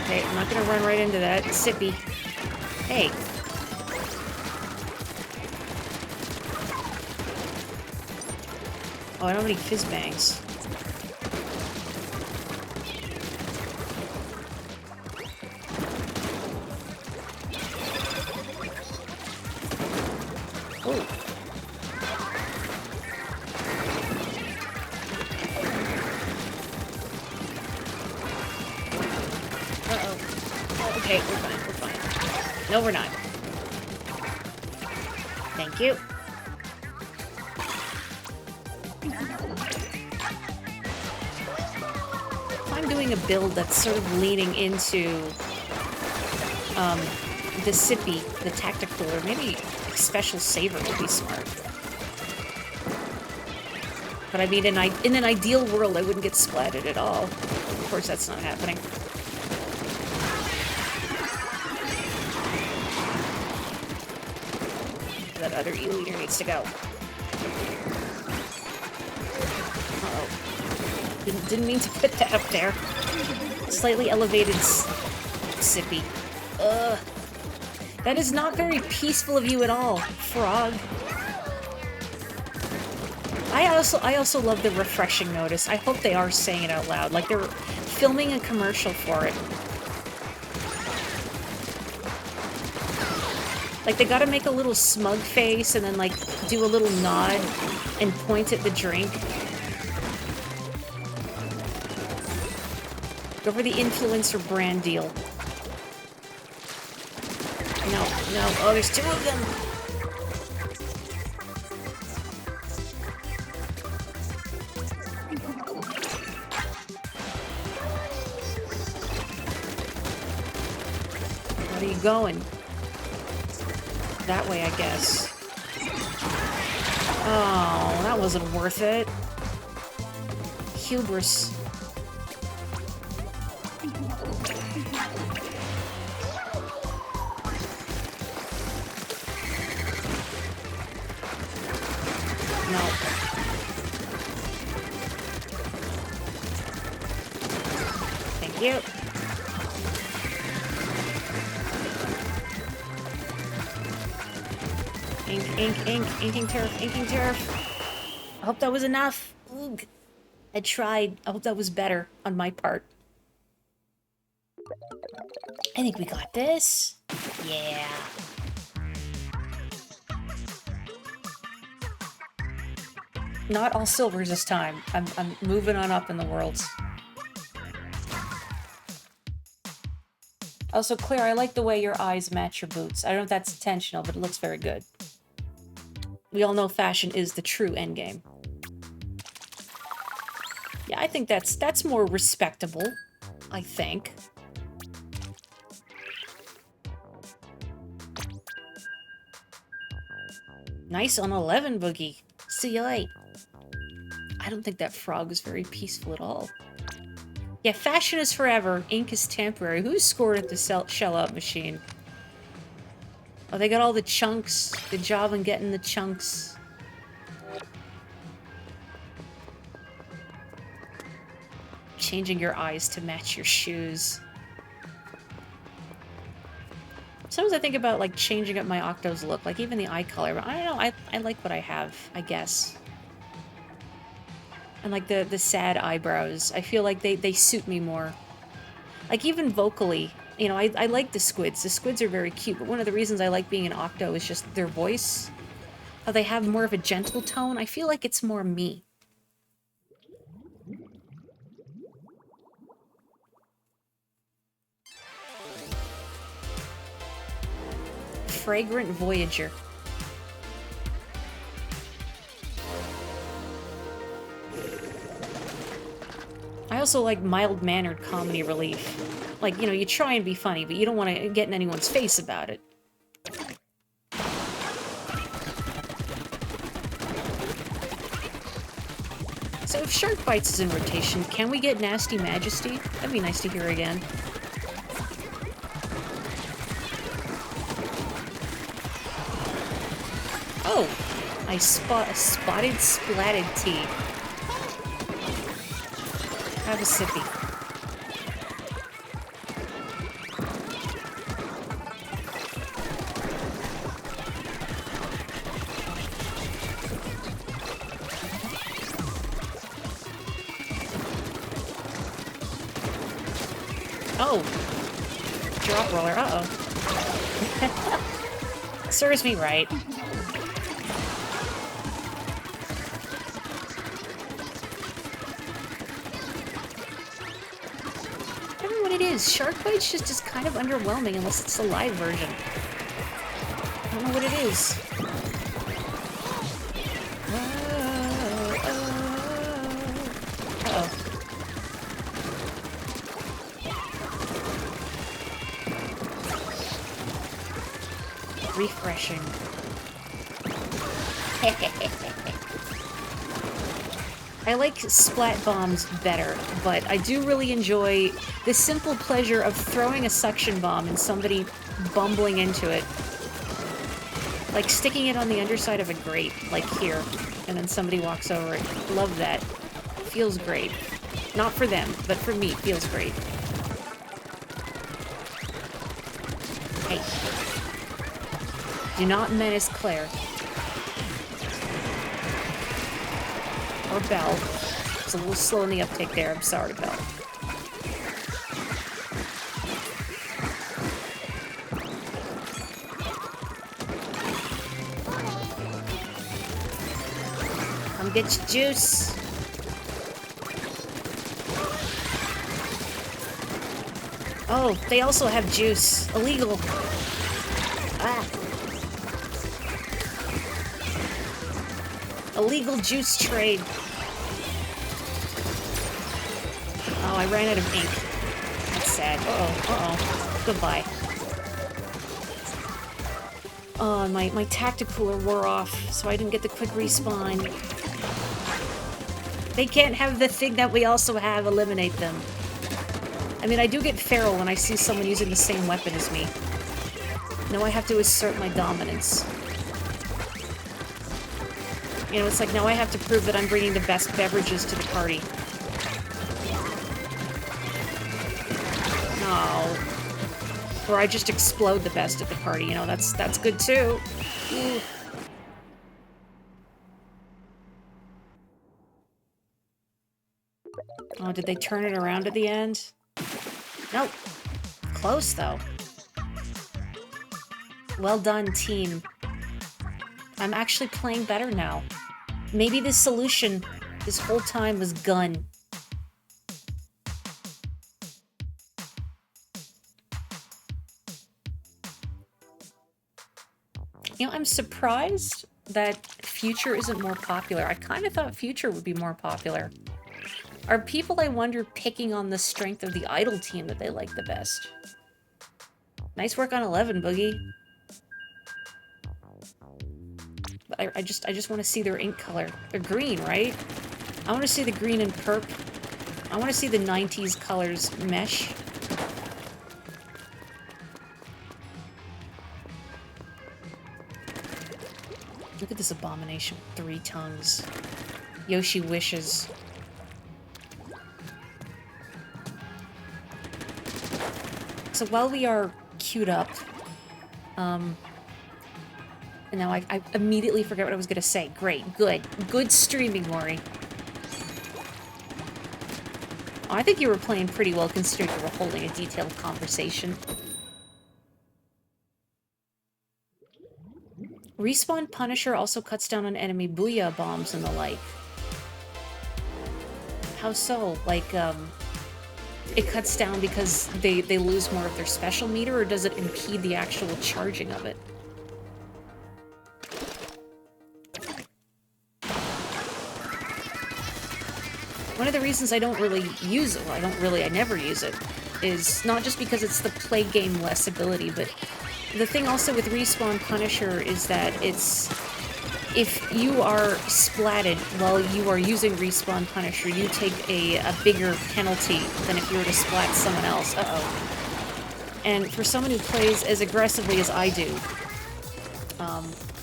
Speaker 1: Okay, I'm not gonna run right into that. Sippy. Hey. Oh, I don't have any fizz bangs. Oh. Uh-oh. Okay, we're fine. No, we're not. Thank you. If I'm doing a build that's sort of leaning into the Sippy, the tactical, or maybe Special Saver would be smart. But I mean, in an ideal world, I wouldn't get splatted at all. Of course, that's not happening. That other E-leader needs to go. Uh-oh. Didn't mean to put that up there. Slightly elevated Sippy. Ugh. That is not very peaceful of you at all, Frog. I also love the refreshing notice. I hope they are saying it out loud, like they're filming a commercial for it. Like they gotta make a little smug face and then like do a little nod and point at the drink. Go for the influencer brand deal. No. Oh, there's 2 of them. Where are you going? That way, I guess. Oh, that wasn't worth it. Hubris. No. Thank you. Inking turf. I hope that was enough. Oog. I tried. I hope that was better on my part. I think we got this. Yeah. Not all silvers this time. I'm moving on up in the worlds. Also, Claire, I like the way your eyes match your boots. I don't know if that's intentional, but it looks very good. We all know fashion is the true endgame. Yeah, I think that's more respectable, I think. Nice on 11, Boogie. See you late. I don't think that frog was very peaceful at all. Yeah, fashion is forever, ink is temporary. Who's scored at the shell-out machine? Oh, they got all the chunks. Good job on getting the chunks. Changing your eyes to match your shoes. Sometimes I think about, like, changing up my Octo's look. Like, even the eye color. But I don't know. I like what I have, I guess. And, like, the sad eyebrows. I feel like they suit me more. Like, even vocally. You know, I like the squids. The squids are very cute. But one of the reasons I like being an Octo is just their voice. How they have more of a gentle tone. I feel like it's more me. Fragrant Voyager. I also like mild-mannered comedy relief. Like, you know, you try and be funny, but you don't want to get in anyone's face about it. So if Shark Bites is in rotation, can we get Nasty Majesty? That'd be nice to hear again. Oh! I spotted splatted tea. Have a sippy. Oh! Drop roller, uh-oh. Serves me right. Shark Bites just is kind of underwhelming unless it's the live version. I don't know what it is. Uh-oh. Refreshing. I like splat bombs better, but I do really enjoy the simple pleasure of throwing a suction bomb and somebody bumbling into it. Like sticking it on the underside of a grate, like here, and then somebody walks over it. Love that. Feels great. Not for them, but for me, feels great. Hey. Do not menace Claire. Or Belle. It's a little slow in the uptake there. I'm sorry, Belle. Come get your juice. Oh, they also have juice. Illegal. Ah. Illegal juice trade. Oh, I ran out of ink. That's sad. Uh-oh, uh-oh. Goodbye. Oh, my tactic cooler wore off, so I didn't get the quick respawn. They can't have the thing that we also have. Eliminate them. I mean, I do get feral when I see someone using the same weapon as me. Now I have to assert my dominance. You know, it's like, now I have to prove that I'm bringing the best beverages to the party. No. Or I just explode the best at the party, you know, that's good too. Ooh. Oh, did they turn it around at the end? Nope. Close, though. Well done, team. I'm actually playing better now. Maybe the solution this whole time was gun. You know, I'm surprised that Future isn't more popular. I kind of thought Future would be more popular. Are people, I wonder, picking on the strength of the Idol team that they like the best? Nice work on 11, Boogie. I just want to see their ink color. They're green, right? I want to see the green and perp. I want to see the 90s colors mesh. Look at this abomination with 3 tongues. Yoshi wishes. So while we are queued up, and now I immediately forget what I was going to say. Great. Good. Good streaming, Morri. Oh, I think you were playing pretty well considering you were holding a detailed conversation. Respawn Punisher also cuts down on enemy booyah bombs and the like. How so? Like, it cuts down because they lose more of their special meter, or does it impede the actual charging of it? One of the reasons I don't really use it, well, I never use it, is not just because it's the play game less ability, but the thing also with Respawn Punisher is that it's... If you are splatted while you are using Respawn Punisher, you take a bigger penalty than if you were to splat someone else. Uh-oh. And for someone who plays as aggressively as I do,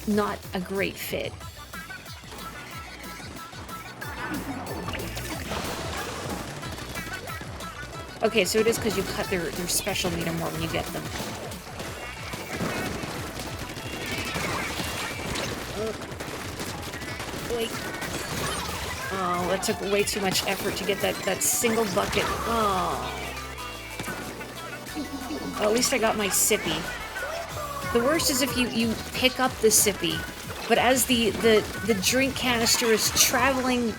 Speaker 1: not a great fit. Okay, so it is because you cut their special meter more when you get them. Wait. Oh, that took way too much effort to get that single bucket. Oh. Well, at least I got my sippy. The worst is if you pick up the sippy, but as the drink canister is traveling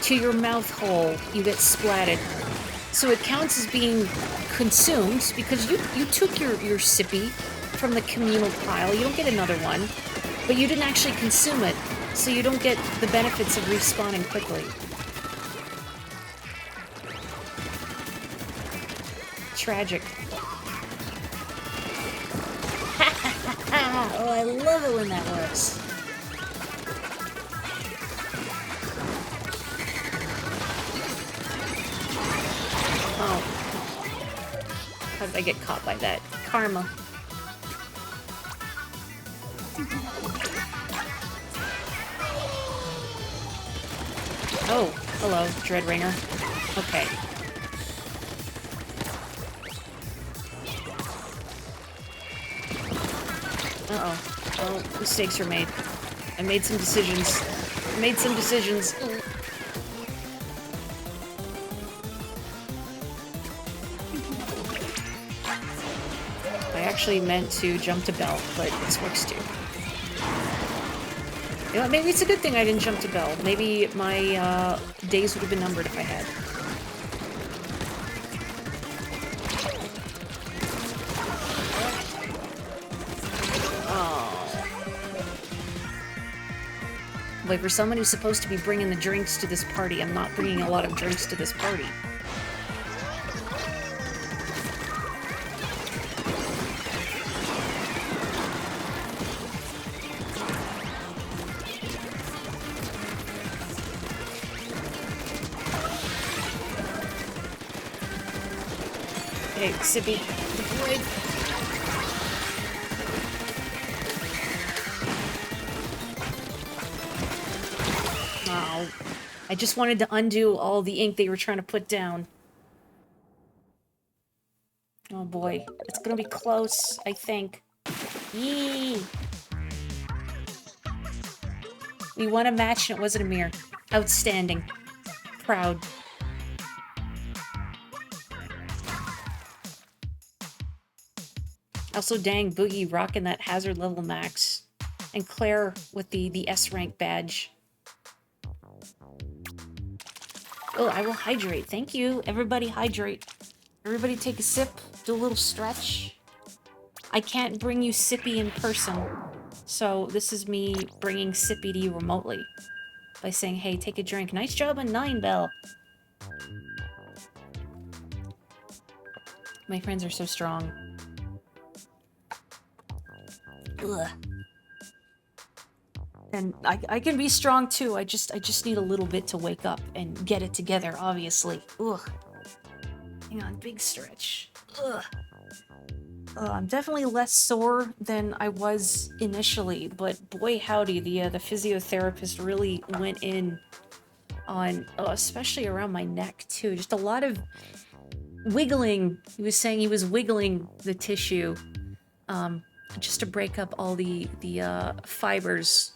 Speaker 1: to your mouth hole, you get splatted. So it counts as being consumed because you took your sippy from the communal pile. You don't get another one, but you didn't actually consume it, so you don't get the benefits of respawning quickly. Tragic. Oh, I love it when that works. Oh. How did I get caught by that? Karma. Oh, hello, Dreadringer. Okay. Uh-oh. Oh, mistakes were made. I made some decisions. I actually meant to jump to Bell, but this works too. You know, maybe it's a good thing I didn't jump to Bell. Maybe my days would have been numbered if I had. Wait, for someone who's supposed to be bringing the drinks to this party, I'm not bringing a lot of drinks to this party. Hey, Sippy, deployed. Oh, I just wanted to undo all the ink they were trying to put down. Oh boy, it's gonna be close, I think. Yee! We won a match and it wasn't a mirror. Outstanding. Proud. Also, dang, Boogie rocking that hazard level max. And Claire with the S rank badge. Oh, I will hydrate. Thank you. Everybody hydrate. Everybody take a sip. Do a little stretch. I can't bring you Sippy in person. So this is me bringing Sippy to you remotely. By saying, hey, take a drink. Nice job on 9, Bell. My friends are so strong. Ugh. And I can be strong too. I just need a little bit to wake up and get it together, obviously. Ugh. Hang on, big stretch. Ugh. I'm definitely less sore than I was initially, but boy howdy, the physiotherapist really went in on, especially around my neck too. Just a lot of wiggling. He was saying he was wiggling the tissue, just to break up all the fibers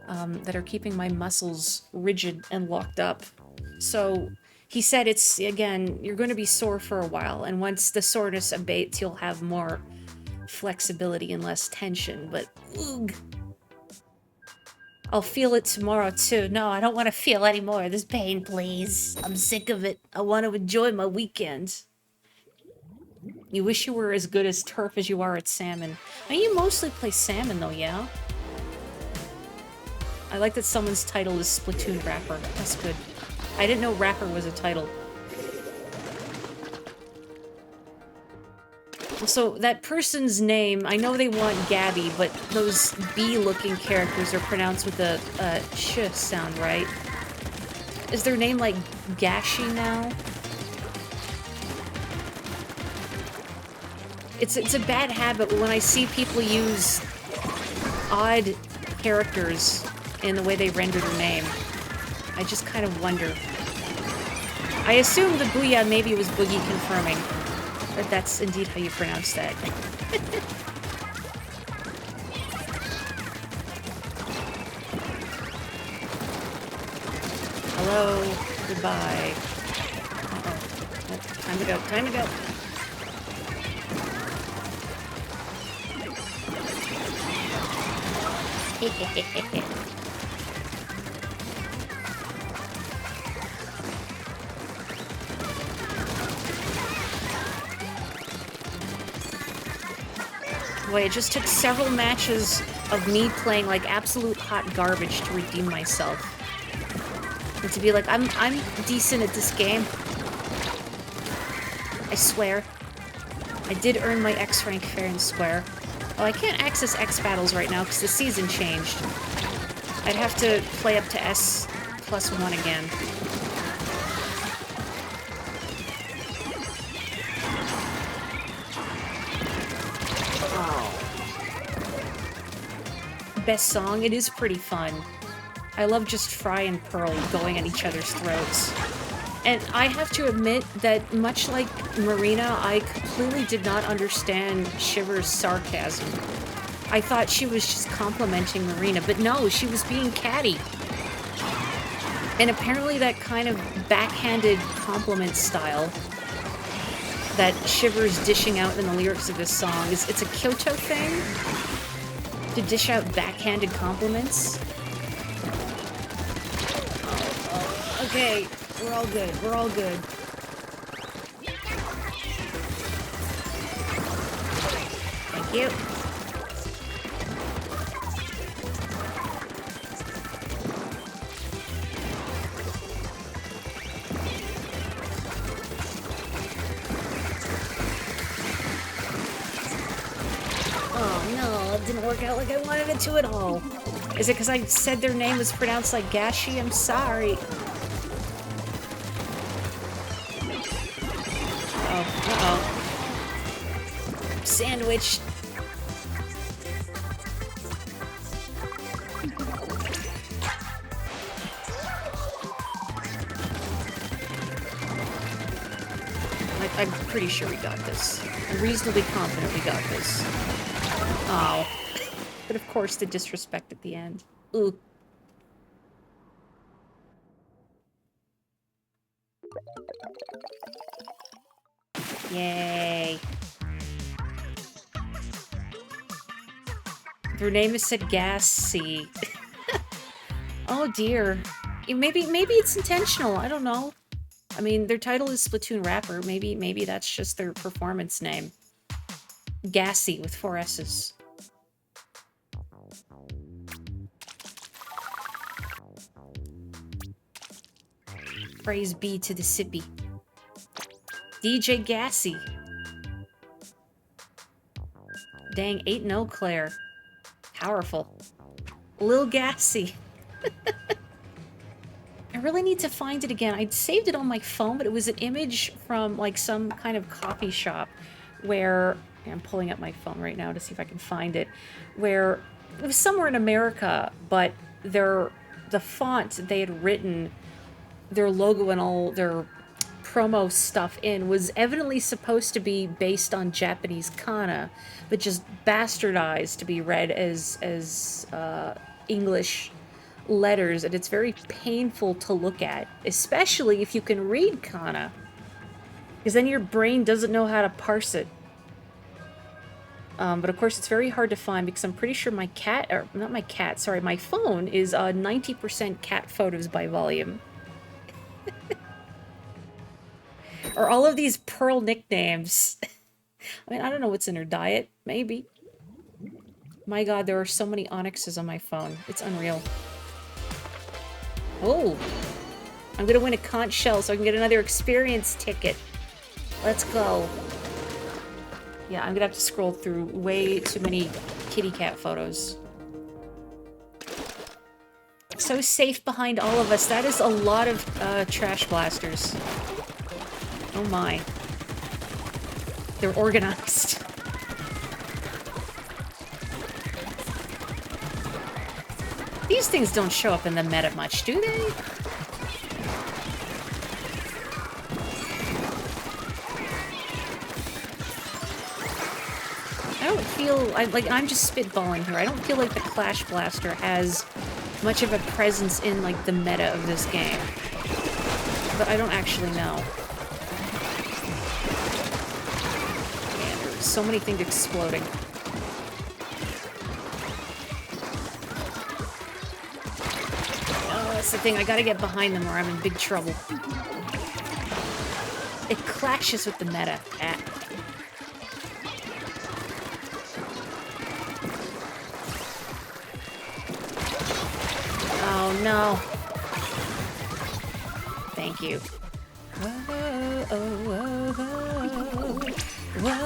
Speaker 1: that are keeping my muscles rigid and locked up. So he said it's, again, you're going to be sore for a while, and once the soreness abates, you'll have more flexibility and less tension, but ugh. I'll feel it tomorrow too. No, I don't want to feel any more of this pain, please. I'm sick of it. I want to enjoy my weekend. You wish you were as good as turf as you are at salmon. I mean, you mostly play salmon though, yeah? I like that someone's title is Splatoon rapper. That's good. I didn't know rapper was a title. So that person's name, I know they want Gabby, but those B-looking characters are pronounced with a sh sound, right? Is their name like Gashi now? It's a bad habit when I see people use odd characters in the way they render their name. I just kind of wonder. I assume the Booyah maybe was Boogie confirming. But that's indeed how you pronounce that. Hello. Goodbye. Uh-oh. Oh, time to go. Time to go. Boy, it just took several matches of me playing like absolute hot garbage to redeem myself. And to be like, I'm decent at this game. I swear. I did earn my X rank fair and square. Oh, I can't access X battles right now because the season changed. I'd have to play up to S+1 again. Best song, it is pretty fun. I love just Fry and Pearl going at each other's throats. And I have to admit that much like Marina, I completely did not understand Shiver's sarcasm. I thought she was just complimenting Marina, but no, she was being catty. And apparently that kind of backhanded compliment style that Shiver's dishing out in the lyrics of his song it's a Kyoto thing? To dish out backhanded compliments? Oh, okay. We're all good. We're all good. Thank you. Oh no, it didn't work out like I wanted it to at all. Is it because I said their name was pronounced like Gashi? I'm sorry. Uh-oh. Sandwich. I'm pretty sure we got this. I'm reasonably confident we got this. Oh. But of course the disrespect at the end. Ooh. Yay. Their name is said Gassy. Oh dear. Maybe it's intentional, I don't know. I mean, their title is Splatoon Rapper. Maybe that's just their performance name. Gassy with 4 S's. Praise be to the sippy. DJ Gassy. Dang, 8-0 Claire. Powerful. Lil Gassy. I really need to find it again. I'd saved it on my phone, but it was an image from like some kind of coffee shop where... I'm pulling up my phone right now to see if I can find it. Where it was somewhere in America, but the font they had written their logo and all their promo stuff in was evidently supposed to be based on Japanese kana, but just bastardized to be read as English letters, and it's very painful to look at, especially if you can read kana, because then your brain doesn't know how to parse it. But of course it's very hard to find because I'm pretty sure my cat, or not my cat, sorry, my phone is 90% cat photos by volume. Or all of these Pearl nicknames. I mean, I don't know what's in her diet. Maybe. My god, there are so many onyxes on my phone. It's unreal. Oh. I'm gonna win a conch shell so I can get another experience ticket. Let's go. Yeah, I'm gonna have to scroll through way too many kitty cat photos. So safe behind all of us. That is a lot of trash blasters. Oh my. They're organized. These things don't show up in the meta much, do they? I don't feel... I'm just spitballing here. I don't feel like the Clash Blaster has much of a presence in, like, the meta of this game. But I don't actually know. Man, there's so many things exploding. Oh, that's the thing. I gotta get behind them or I'm in big trouble. It clashes with the meta. Ah. Oh, no. Thank you. Whoa, whoa, whoa, whoa.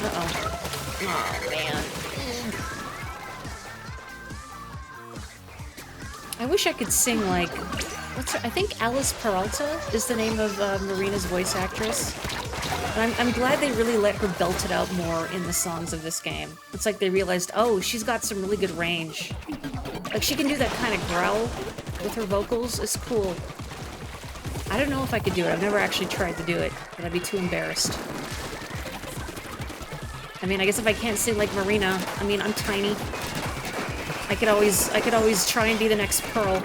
Speaker 1: Uh-oh. Oh, man. I wish I could sing, like... I think Alice Peralta is the name of Marina's voice actress. And I'm glad they really let her belt it out more in the songs of this game. It's like they realized, oh, she's got some really good range. Like, she can do that kind of growl with her vocals. It's cool. I don't know if I could do it. I've never actually tried to do it, but I'd be too embarrassed. I mean, I guess if I can't sing like Marina, I mean, I'm tiny. I could always try and be the next Pearl.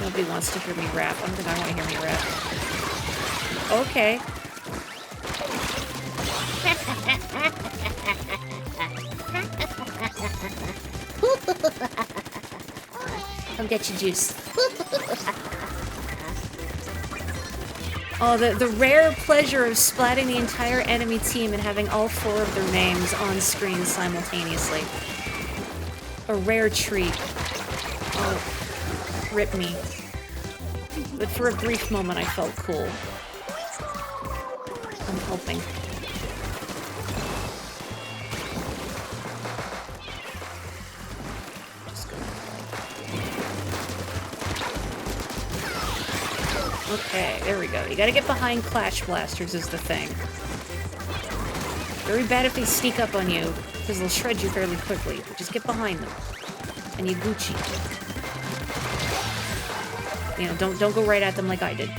Speaker 1: Nobody wants to hear me rap. I don't think I want to hear me rap. Okay. Come get your juice. Oh, the rare pleasure of splatting the entire enemy team and having all 4 of their names on screen simultaneously. A rare treat. Oh. Rip me. But for a brief moment, I felt cool. I'm hoping. Okay, there we go. You gotta get behind Clash Blasters is the thing. Very bad if they sneak up on you, because they'll shred you fairly quickly. Just get behind them. And you Gucci. You know, don't go right at them like I did.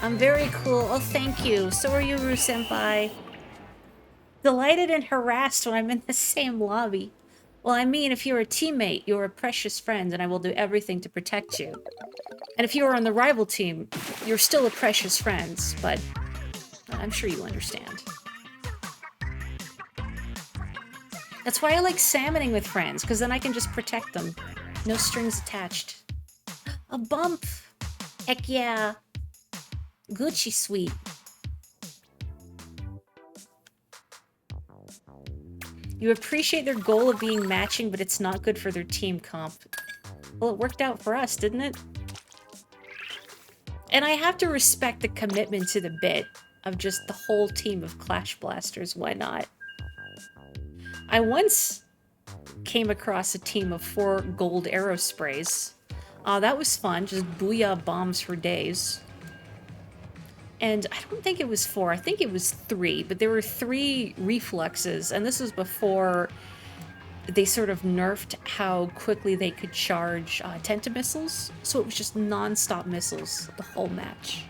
Speaker 1: I'm very cool. Oh, thank you. So are you, Ru-senpai. Delighted and harassed when I'm in the same lobby. Well, I mean, if you're a teammate, you're a precious friend, and I will do everything to protect you. And if you are on the rival team, you're still a precious friend, but I'm sure you understand. That's why I like salmoning with friends, because then I can just protect them. No strings attached. A bump! Heck yeah! Gucci sweet. You appreciate their goal of being matching, but it's not good for their team comp. Well, it worked out for us, didn't it? And I have to respect the commitment to the bit of just the whole team of Clash Blasters. Why not? I once came across a team of 4 gold arrow sprays. That was fun, just booyah bombs for days. And I don't think it was 4, I think it was 3, but there were 3 refluxes, and this was before they sort of nerfed how quickly they could charge Tenta-missiles, so it was just non-stop missiles the whole match.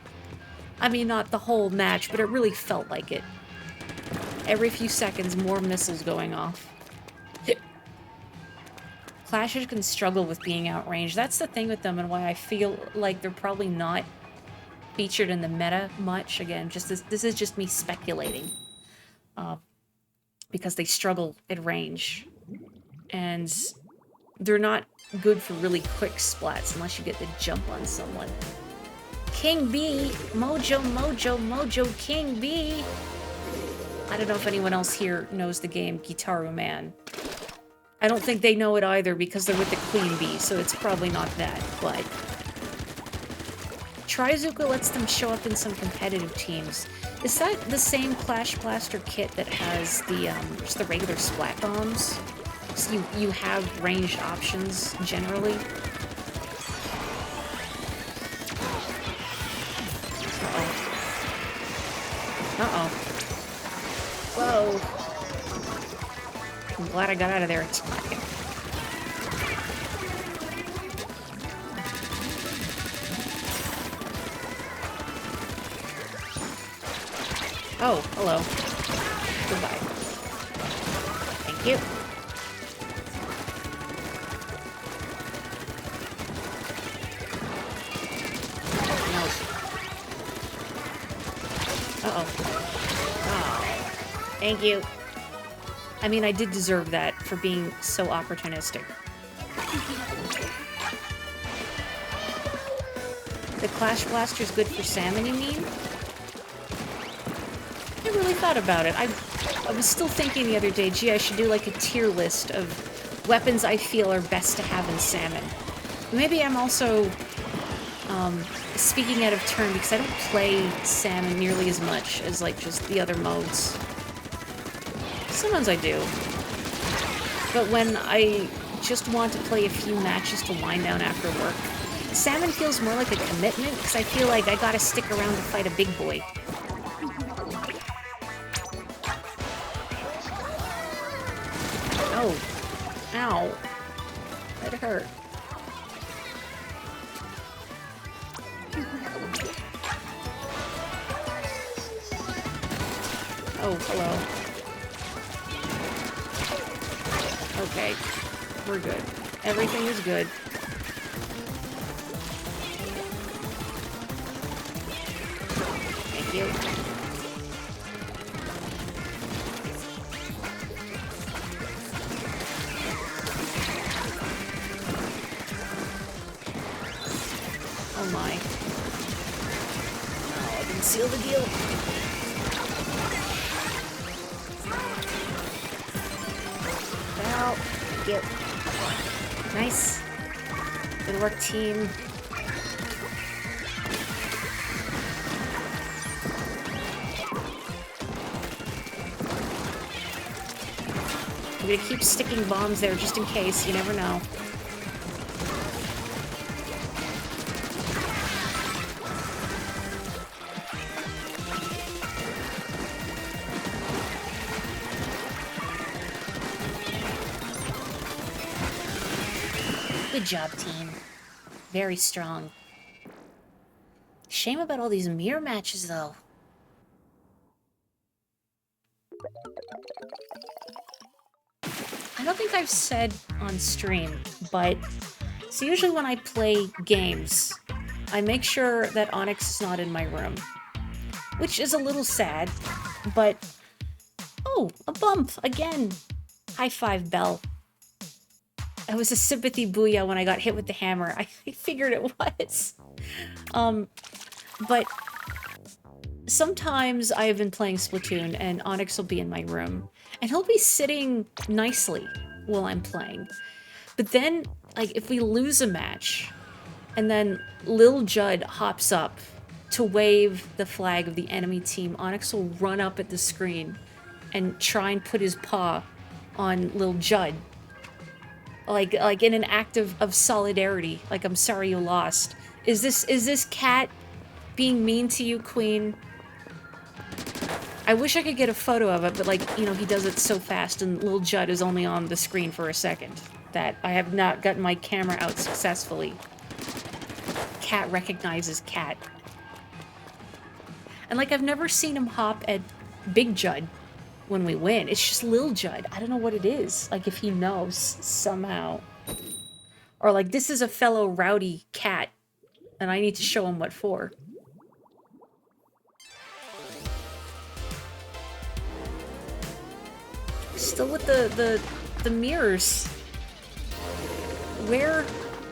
Speaker 1: I mean, not the whole match, but it really felt like it. Every few seconds, more missiles going off. Clashers can struggle with being outranged. That's the thing with them and why I feel like they're probably not featured in the meta much. Again, just this is just me speculating. Because they struggle at range. And they're not good for really quick splats unless you get the jump on someone. King B! Mojo, Mojo, Mojo, King B! I don't know if anyone else here knows the game Gitaru Man. I don't think they know it either because they're with the Queen Bee, so it's probably not that, but... Trizuka lets them show up in some competitive teams. Is that the same Clash Blaster kit that has the, just the regular splat bombs? So you have ranged options, generally? Uh-oh. Whoa. I'm glad I got out of there in time. Oh, hello. Goodbye. Thank you. No. Uh-oh. Oh. Thank you. I mean, I did deserve that for being so opportunistic. The Clash Blaster's good for salmon, you mean? I really thought about it. I was still thinking the other day, gee, I should do like a tier list of weapons I feel are best to have in salmon. Maybe I'm also speaking out of turn because I don't play salmon nearly as much as like just the other modes. Sometimes I do. But when I just want to play a few matches to wind down after work, salmon feels more like a commitment because I feel like I gotta stick around to fight a big boy. Oh. Ow. That hurt. Oh, hello. Okay. We're good. Everything is good. Thank you. Oh my. Oh, I didn't seal the deal. Well, thank you. Nice. Good work, team. I'm gonna keep sticking bombs there just in case, you never know. Good job, team. Very strong. Shame about all these mirror matches, though. I don't think I've said on stream, but... So usually when I play games, I make sure that Onyx is not in my room. Which is a little sad, but... Oh, a bump! Again! High five, Belle. It was a sympathy booyah when I got hit with the hammer. I figured it was. But sometimes I have been playing Splatoon and Onyx will be in my room. And he'll be sitting nicely while I'm playing. But then, like, if we lose a match, and then Lil Judd hops up to wave the flag of the enemy team, Onyx will run up at the screen and try and put his paw on Lil Judd. Like in an act of solidarity. Like, I'm sorry you lost. Is this cat being mean to you, Queen? I wish I could get a photo of it, but like, you know, he does it so fast and Lil Judd is only on the screen for a second that I have not gotten my camera out successfully. Cat recognizes cat. And like, I've never seen him hop at Big Judd when we win. It's just Lil Judd. I don't know what it is. Like, if he knows somehow. Or like, this is a fellow rowdy cat and I need to show him what for. Still with the mirrors. Where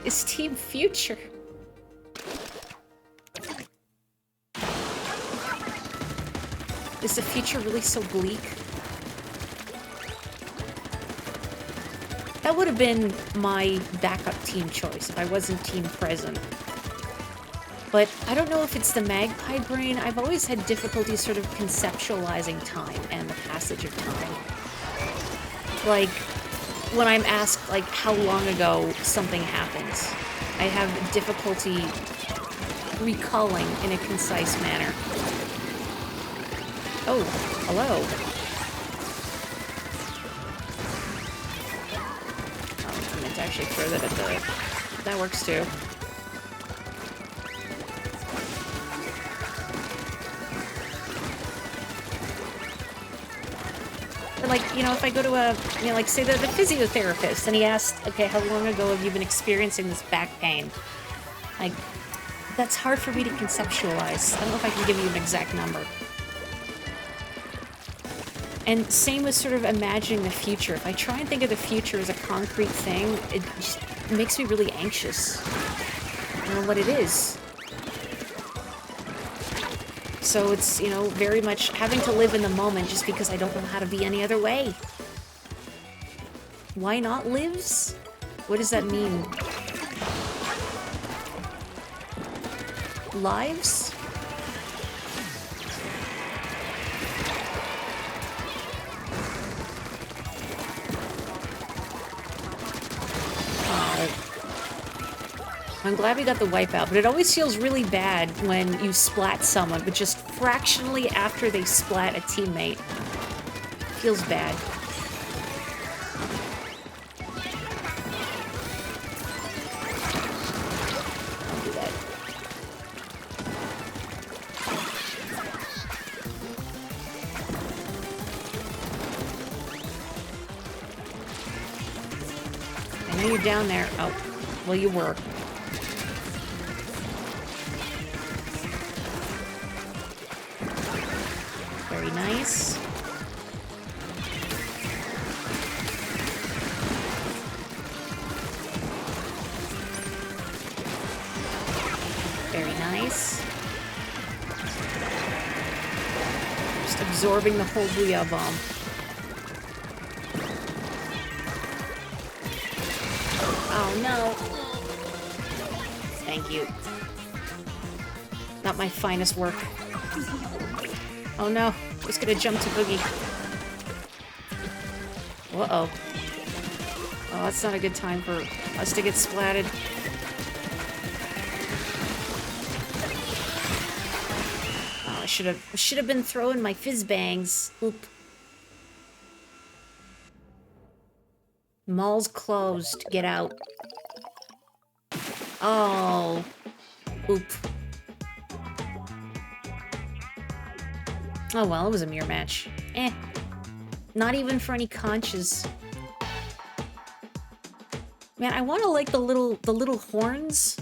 Speaker 1: is Team Future? Is the future really so bleak? That would have been my backup team choice if I wasn't team present. But I don't know if it's the magpie brain. I've always had difficulty sort of conceptualizing time and the passage of time. Like, when I'm asked, like, how long ago something happened, I have difficulty recalling in a concise manner. Oh, hello. Oh, I meant to actually throw that at the... That works too. But like, you know, if I go to a, you know, like, say the physiotherapist, and he asked, okay, how long ago have you been experiencing this back pain? Like, that's hard for me to conceptualize. I don't know if I can give you an exact number. And same with sort of imagining the future. If I try and think of the future as a concrete thing, it just makes me really anxious. I don't know what it is. So it's, you know, very much having to live in the moment just because I don't know how to be any other way. Why not lives? What does that mean? Lives? I'm glad we got the wipeout, but it always feels really bad when you splat someone, but just fractionally after they splat a teammate. Feels bad. Don't do that. I know you're down there. Oh, well, you were. Very nice. Very nice. Just absorbing the whole Booyah Bomb. Oh no. Thank you. Not my finest work. Oh no, just gonna jump to Boogie. Uh-oh. Oh, that's not a good time for us to get splatted. Oh, I should have been throwing my fizz bangs. Oop. Mall's closed. Get out. Oh. Oop. Oh well, it was a mirror match. Eh. Not even for any conches. Man, I want to like the little horns.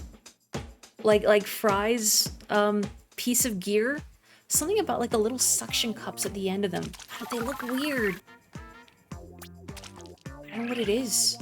Speaker 1: Like Fry's piece of gear. Something about like the little suction cups at the end of them. God, they look weird. I don't know what it is.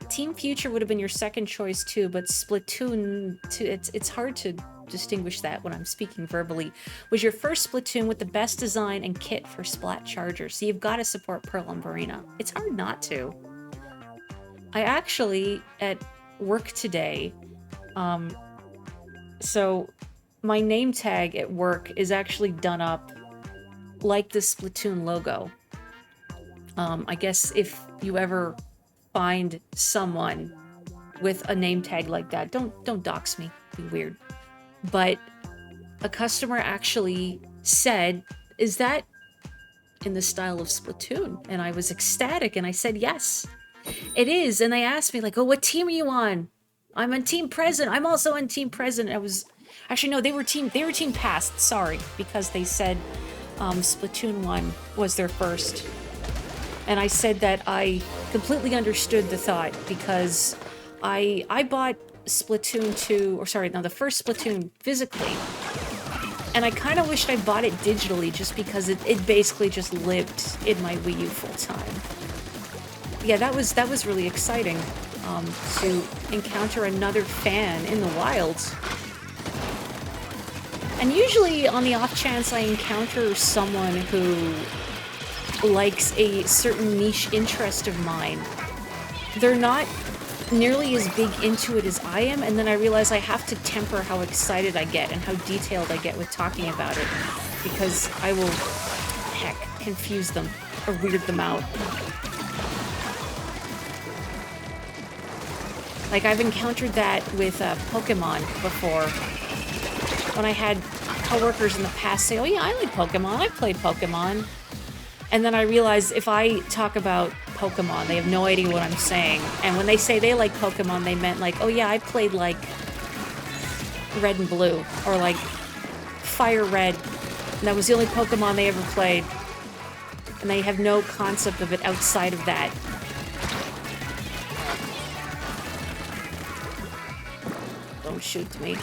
Speaker 1: Team Future would have been your second choice too, but Splatoon, it's hard to distinguish that when I'm speaking verbally, was your first Splatoon with the best design and kit for Splat Charger, so you've got to support Pearl and Barina. It's hard not to. I actually, at work today, so my name tag at work is actually done up like the Splatoon logo. I guess if you ever find someone with a name tag like that, don't dox me, be weird. But a customer actually said, is that in the style of Splatoon? And I was ecstatic and I said yes, it is. And they asked me like, oh, what team are you on? I'm on Team Present. I'm also on Team Present. I was actually, no, they were team Past, sorry, because they said Splatoon 1 was their first. And I said that I completely understood the thought because I bought Splatoon 2, or sorry, no, the first Splatoon physically. And I kind of wished I bought it digitally just because it basically just lived in my Wii U full time. yeah, that was really exciting, to encounter another fan in the wilds. And usually, on the off chance I encounter someone who likes a certain niche interest of mine, they're not nearly as big into it as I am, and then I realize I have to temper how excited I get and how detailed I get with talking about it, because I will, heck, confuse them or weird them out. Like, I've encountered that with Pokemon before. When I had coworkers in the past say, oh yeah, I like Pokemon, I played Pokemon. And then I realized if I talk about Pokemon, they have no idea what I'm saying. And when they say they like Pokemon, they meant like, oh yeah, I played like Red and Blue, or like Fire Red. And that was the only Pokemon they ever played. And they have no concept of it outside of that. Don't shoot me.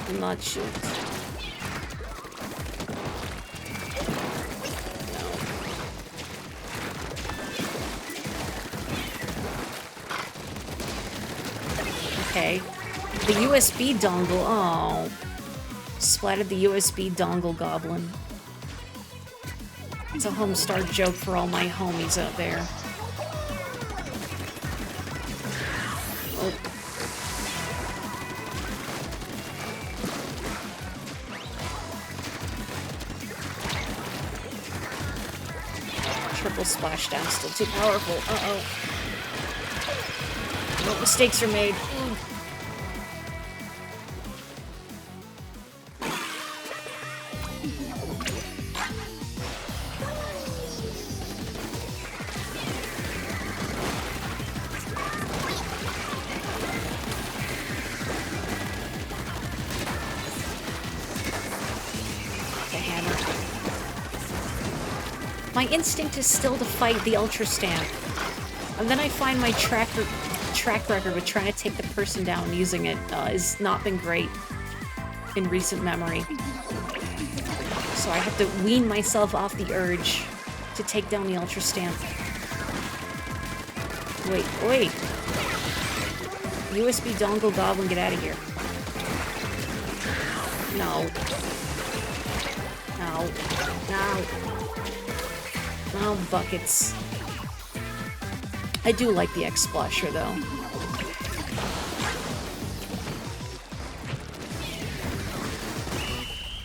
Speaker 1: Do not shoot. Okay. The USB dongle. Oh. Splatted the USB dongle goblin. It's a Homestar joke for all my homies out there. Oh. Triple splashdown, still too powerful. Uh-oh. No mistakes are made. Ooh. My instinct is still to fight the Ultra Stamp. And then I find my track record with trying to take the person down using it has not been great in recent memory. So I have to wean myself off the urge to take down the Ultra Stamp. Wait, wait. USB dongle goblin, get out of here. No. No. No. Oh, buckets. I do like the X-Splasher, though.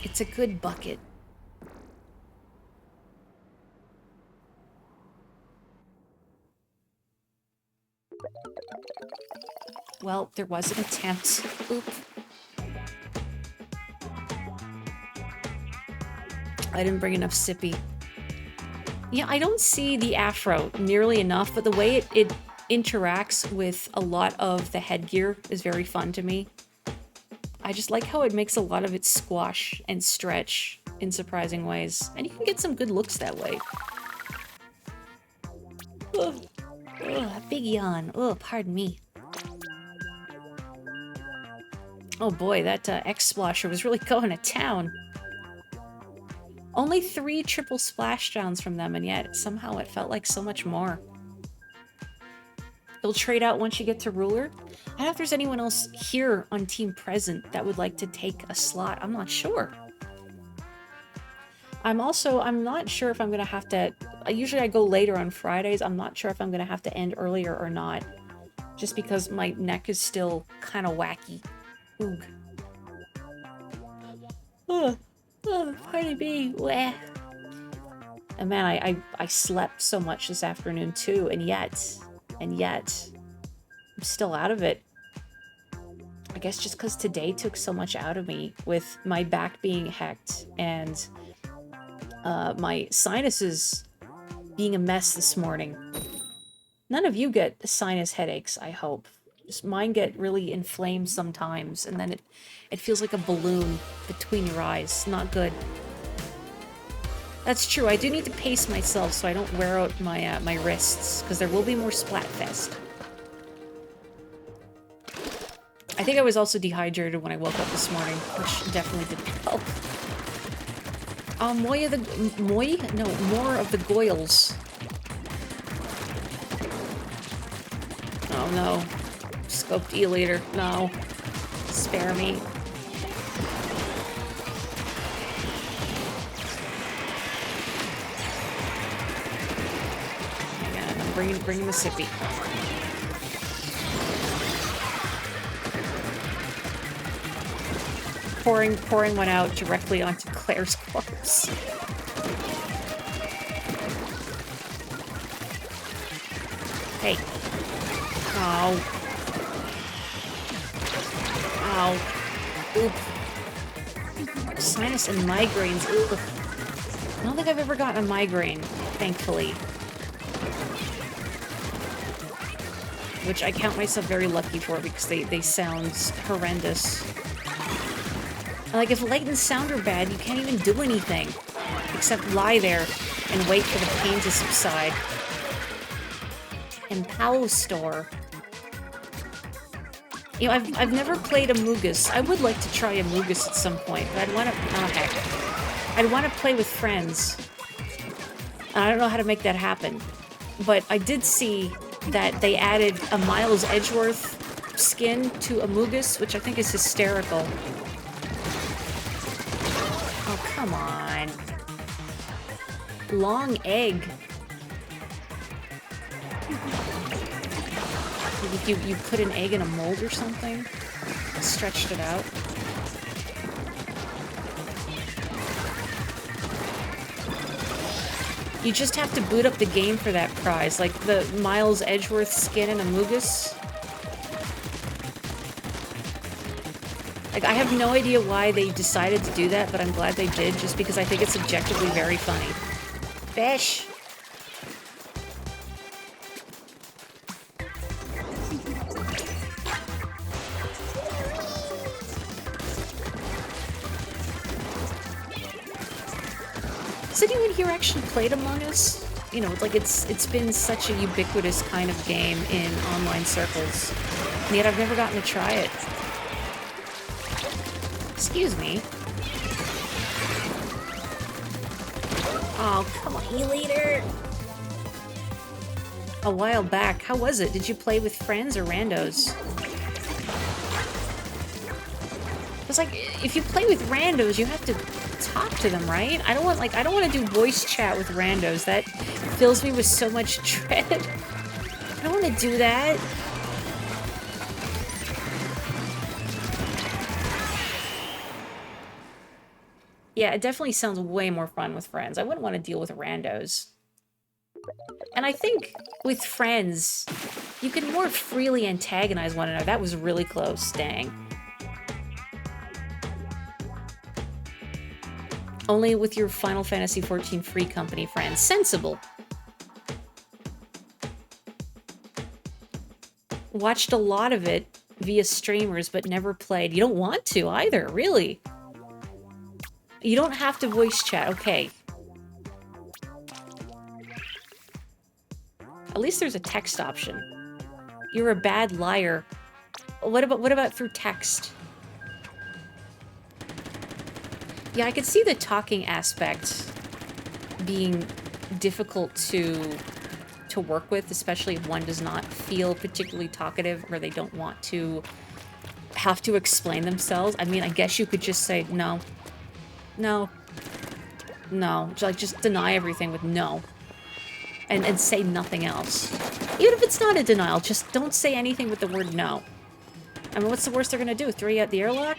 Speaker 1: It's a good bucket. Well, there was an attempt. Oop. I didn't bring enough sippy. Yeah, I don't see the afro nearly enough, but the way it interacts with a lot of the headgear is very fun to me. I just like how it makes a lot of it squash and stretch in surprising ways. And you can get some good looks that way. Ugh. Ugh, big yawn. Oh, pardon me. Oh boy, that X-Splasher was really going to town. Only 3 triple splashdowns from them, and yet somehow it felt like so much more. You'll trade out once you get to Ruler? I don't know if there's anyone else here on Team Present that would like to take a slot. I'm not sure. I'm not sure if I'm going to have to... Usually I go later on Fridays. I'm not sure if I'm going to have to end earlier or not. Just because my neck is still kind of wacky. Oog. Ugh. Oh, party bee, wah. And man, I slept so much this afternoon too, and yet, I'm still out of it. I guess just because today took so much out of me with my back being hecked and my sinuses being a mess this morning. None of you get sinus headaches, I hope. Just mine get really inflamed sometimes, and then it feels like a balloon between your eyes. Not good. That's true. I do need to pace myself so I don't wear out my my wrists, because there will be more Splatfest. I think I was also dehydrated when I woke up this morning, which definitely didn't help. More of the Goyles. Oh no. Scoped E-leader. No. Spare me. Hang on, I'm bringing the sippy. Pouring one out directly onto Claire's corpse. Hey. Oh. Ow. Oop. Sinus and migraines. Oop. I don't think I've ever gotten a migraine, thankfully. Which I count myself very lucky for because they sound horrendous. And like, if light and sound are bad, you can't even do anything. Except lie there and wait for the pain to subside. And Pow Store. You know, I've never played Amogus. I would like to try Amogus at some point, but I'd want to... Oh, heck. I'd want to play with friends. And I don't know how to make that happen. But I did see that they added a Miles Edgeworth skin to Amogus, which I think is hysterical. Oh, come on. Long egg. You put an egg in a mold or something? Stretched it out. You just have to boot up the game for that prize, like the Miles Edgeworth skin in Amogus. Like, I have no idea why they decided to do that, but I'm glad they did, just because I think it's objectively very funny. Fish! Has anyone here actually played Among Us? You know, like it's been such a ubiquitous kind of game in online circles, and yet I've never gotten to try it. Excuse me. Oh, come on, E-leader! A while back. How was it? Did you play with friends or randos? It's like, if you play with randos, you have to talk to them, right? I don't want to do voice chat with randos. That fills me with so much dread. I don't want to do that. Yeah, it definitely sounds way more fun with friends. I wouldn't want to deal with randos. And I think with friends, you can more freely antagonize one another. That was really close, dang. Only with your Final Fantasy XIV free company friends. Sensible. Watched a lot of it via streamers, but never played. You don't want to either, really. You don't have to voice chat, okay. At least there's a text option. You're a bad liar. What about through text? Yeah, I could see the talking aspect being difficult to work with, especially if one does not feel particularly talkative or they don't want to have to explain themselves. I mean, I guess you could just say no. No. No. Like, just deny everything with no. And say nothing else. Even if it's not a denial, just don't say anything with the word no. I mean, what's the worst they're gonna do? Throw you out the airlock?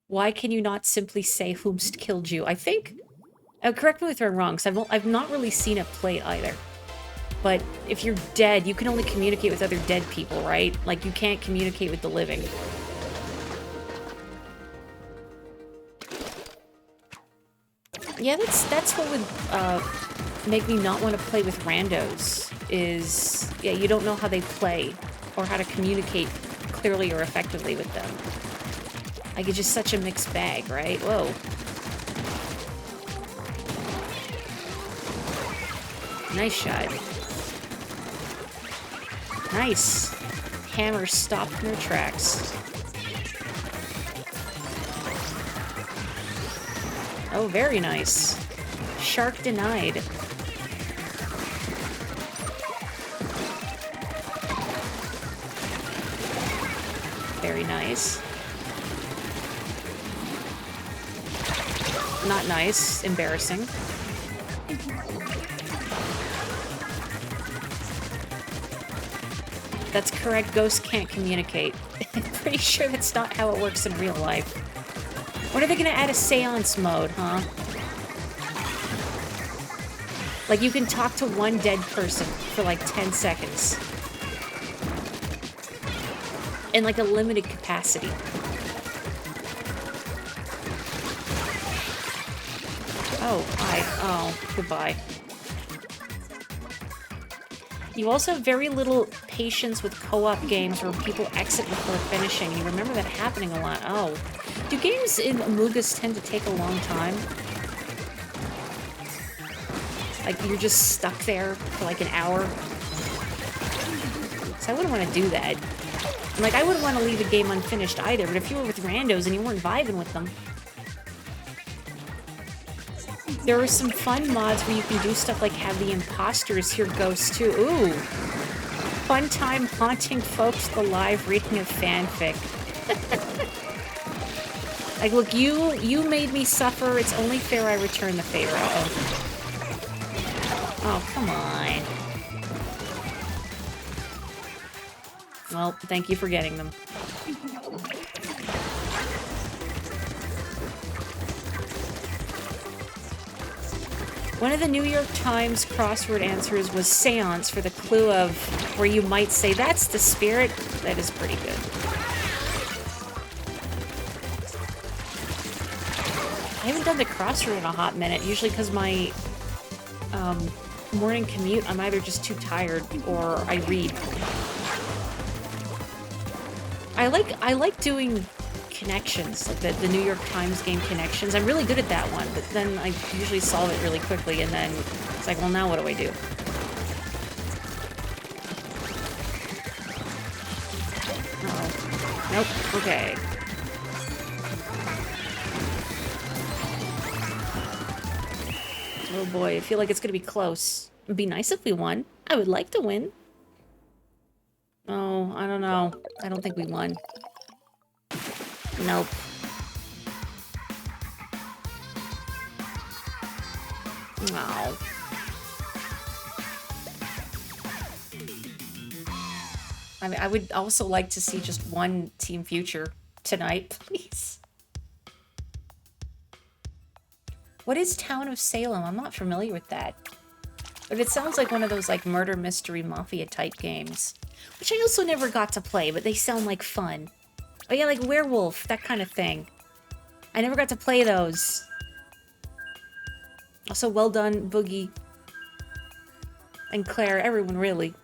Speaker 1: Why can you not simply say whomst killed you? I think... correct me if I'm wrong, because I've not really seen it played either. But if you're dead, you can only communicate with other dead people, right? Like, you can't communicate with the living. Yeah, that's what would make me not want to play with randos, is... Yeah, you don't know how they play, or how to communicate clearly or effectively with them. Like, it's just such a mixed bag, right? Whoa. Nice shot. Nice. Hammer stopped in their tracks. Oh, very nice. Sharp Shark denied. Very nice. Not nice. Embarrassing. That's correct. Ghosts can't communicate. I'm pretty sure that's not how it works in real life. When are they gonna add a seance mode, huh? Like, you can talk to one dead person for like 10 seconds. In like a limited capacity. Oh, hi. Oh, goodbye. You also have very little patience with co-op games where people exit before finishing. You remember that happening a lot. Oh. Do games in Amogus tend to take a long time? Like, you're just stuck there for like an hour? So I wouldn't want to do that. And like, I wouldn't want to leave a game unfinished either, but if you were with randos and you weren't vibing with them... There are some fun mods where you can do stuff like have the imposters hear ghosts too. Ooh. Fun time haunting folks alive reading a fanfic. Like, look, you made me suffer. It's only fair I return the favor. Oh, come on. Well, thank you for getting them. One of the New York Times crossword answers was seance for the clue of where you might say, that's the spirit. That is pretty good. I haven't done the crossword in a hot minute, usually because my morning commute, I'm either just too tired or I read. I like doing connections, like the New York Times game connections. I'm really good at that one, but then I usually solve it really quickly, and then it's like, well, now what do I do? Uh-oh. Nope. Okay. Oh boy, I feel like it's gonna be close. It'd be nice if we won. I would like to win. Oh, I don't know. I don't think we won. Nope. Oh. I mean, I would also like to see just one Team Future tonight, please. What is Town of Salem? I'm not familiar with that. But it sounds like one of those, like, murder mystery mafia type games. Which I also never got to play, but they sound like fun. Oh yeah, like Werewolf, that kind of thing. I never got to play those. Also, well done, Boogie. And Claire, everyone really.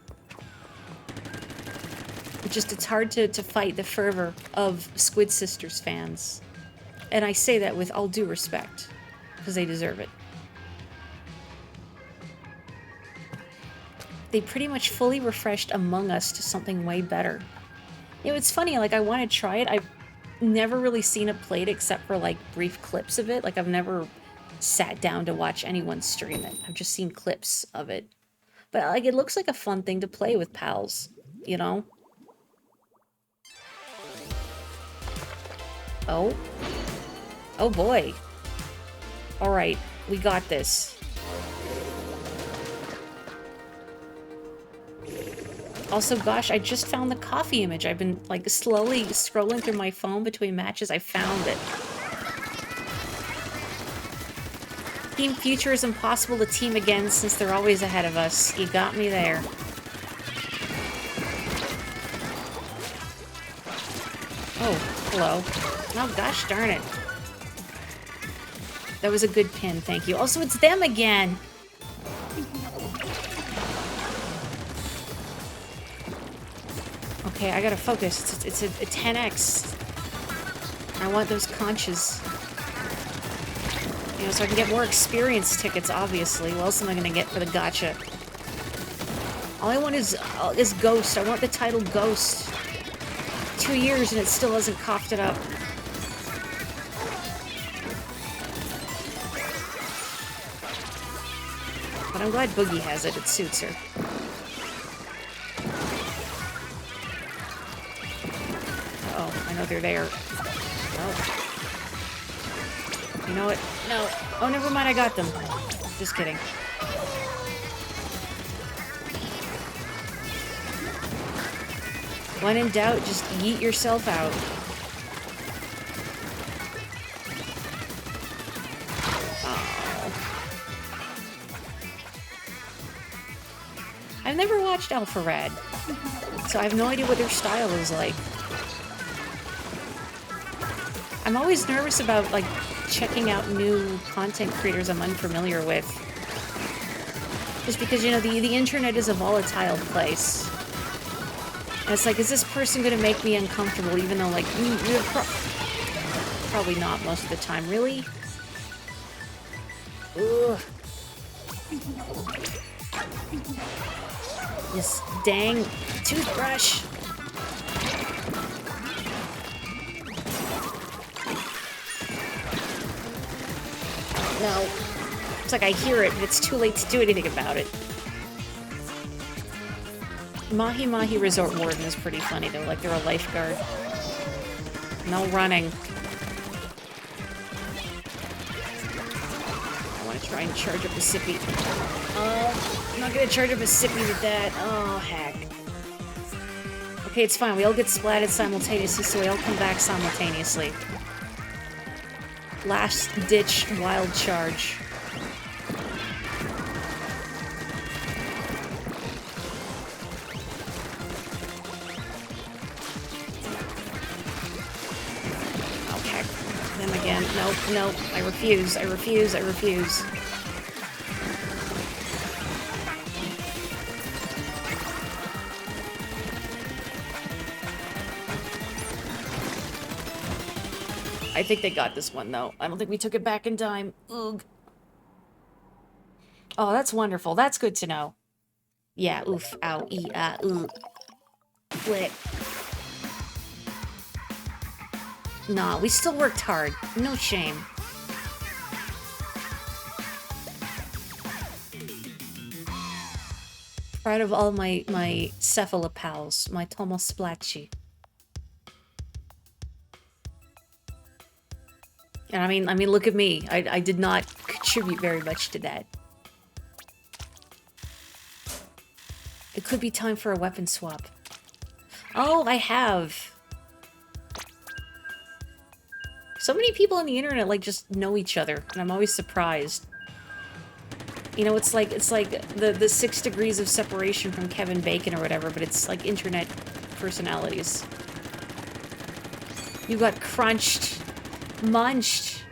Speaker 1: It's hard to fight the fervor of Squid Sisters fans. And I say that with all due respect. Because they deserve it. They pretty much fully refreshed Among Us to something way better. You know, it's funny, like, I want to try it. I've never really seen it played except for, like, brief clips of it. Like, I've never sat down to watch anyone stream it. I've just seen clips of it. But, like, it looks like a fun thing to play with pals, you know? Oh. Oh, boy. Alright, we got this. Also, gosh, I just found the coffee image. I've been, like, slowly scrolling through my phone between matches. I found it. Team Future is impossible to team again since they're always ahead of us. You got me there. Oh, hello. Oh, gosh darn it. That was a good pin, thank you. Also, it's them again! Okay, I gotta focus. It's a 10x. I want those conches. You know, so I can get more experience tickets, obviously. What else am I gonna get for the gacha? All I want is Ghost. I want the title Ghost. 2 years and it still hasn't coughed it up. But I'm glad Boogie has it. It suits her. Uh-oh, I know they're there. Oh. You know what? No. Oh, never mind, I got them. Just kidding. When in doubt, just yeet yourself out. I've never watched Alpha Rad, so I have no idea what their style is like. I'm always nervous about, like, checking out new content creators I'm unfamiliar with. Just because, you know, the internet is a volatile place. And it's like, is this person gonna make me uncomfortable, even though, like, probably not most of the time. Really? Ugh. This dang toothbrush. No. It's like I hear it, but it's too late to do anything about it. Mahi Mahi Resort Warden is pretty funny, though. Like, they're a lifeguard. No running. I want to try and charge up a sippy. Oh, I'm not gonna charge up a sippy with that. Oh, heck. Okay, it's fine. We all get splatted simultaneously, so we all come back simultaneously. Last ditch wild charge. Oh, heck. Them again. Nope, nope. I refuse. I refuse. I refuse. I think they got this one, though. I don't think we took it back in time. Ugh. Oh, that's wonderful. That's good to know. Yeah, oof, ow, ee, ah, ooh. Flick. Nah, we still worked hard. No shame. Proud of all my cephalopals, my Tomosplachi. And I mean, look at me. I did not contribute very much to that. It could be time for a weapon swap. Oh, I have. So many people on the internet, like, just know each other, and I'm always surprised. You know, it's like the 6 degrees of separation from Kevin Bacon or whatever, but it's like internet personalities. You got crunched. Munched.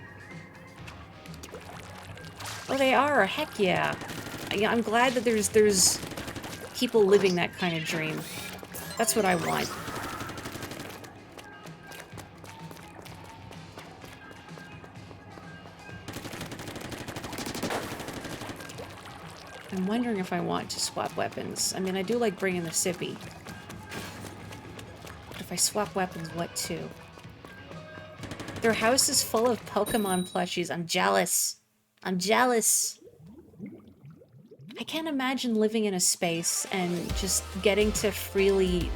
Speaker 1: Oh, they are. Heck yeah. I'm glad that there's people living that kind of dream. That's what I want. I'm wondering if I want to swap weapons. I mean, I do like bringing the sippy. But if I swap weapons, what to? Their house is full of Pokemon plushies. I'm jealous. I'm jealous. I can't imagine living in a space and just getting to freely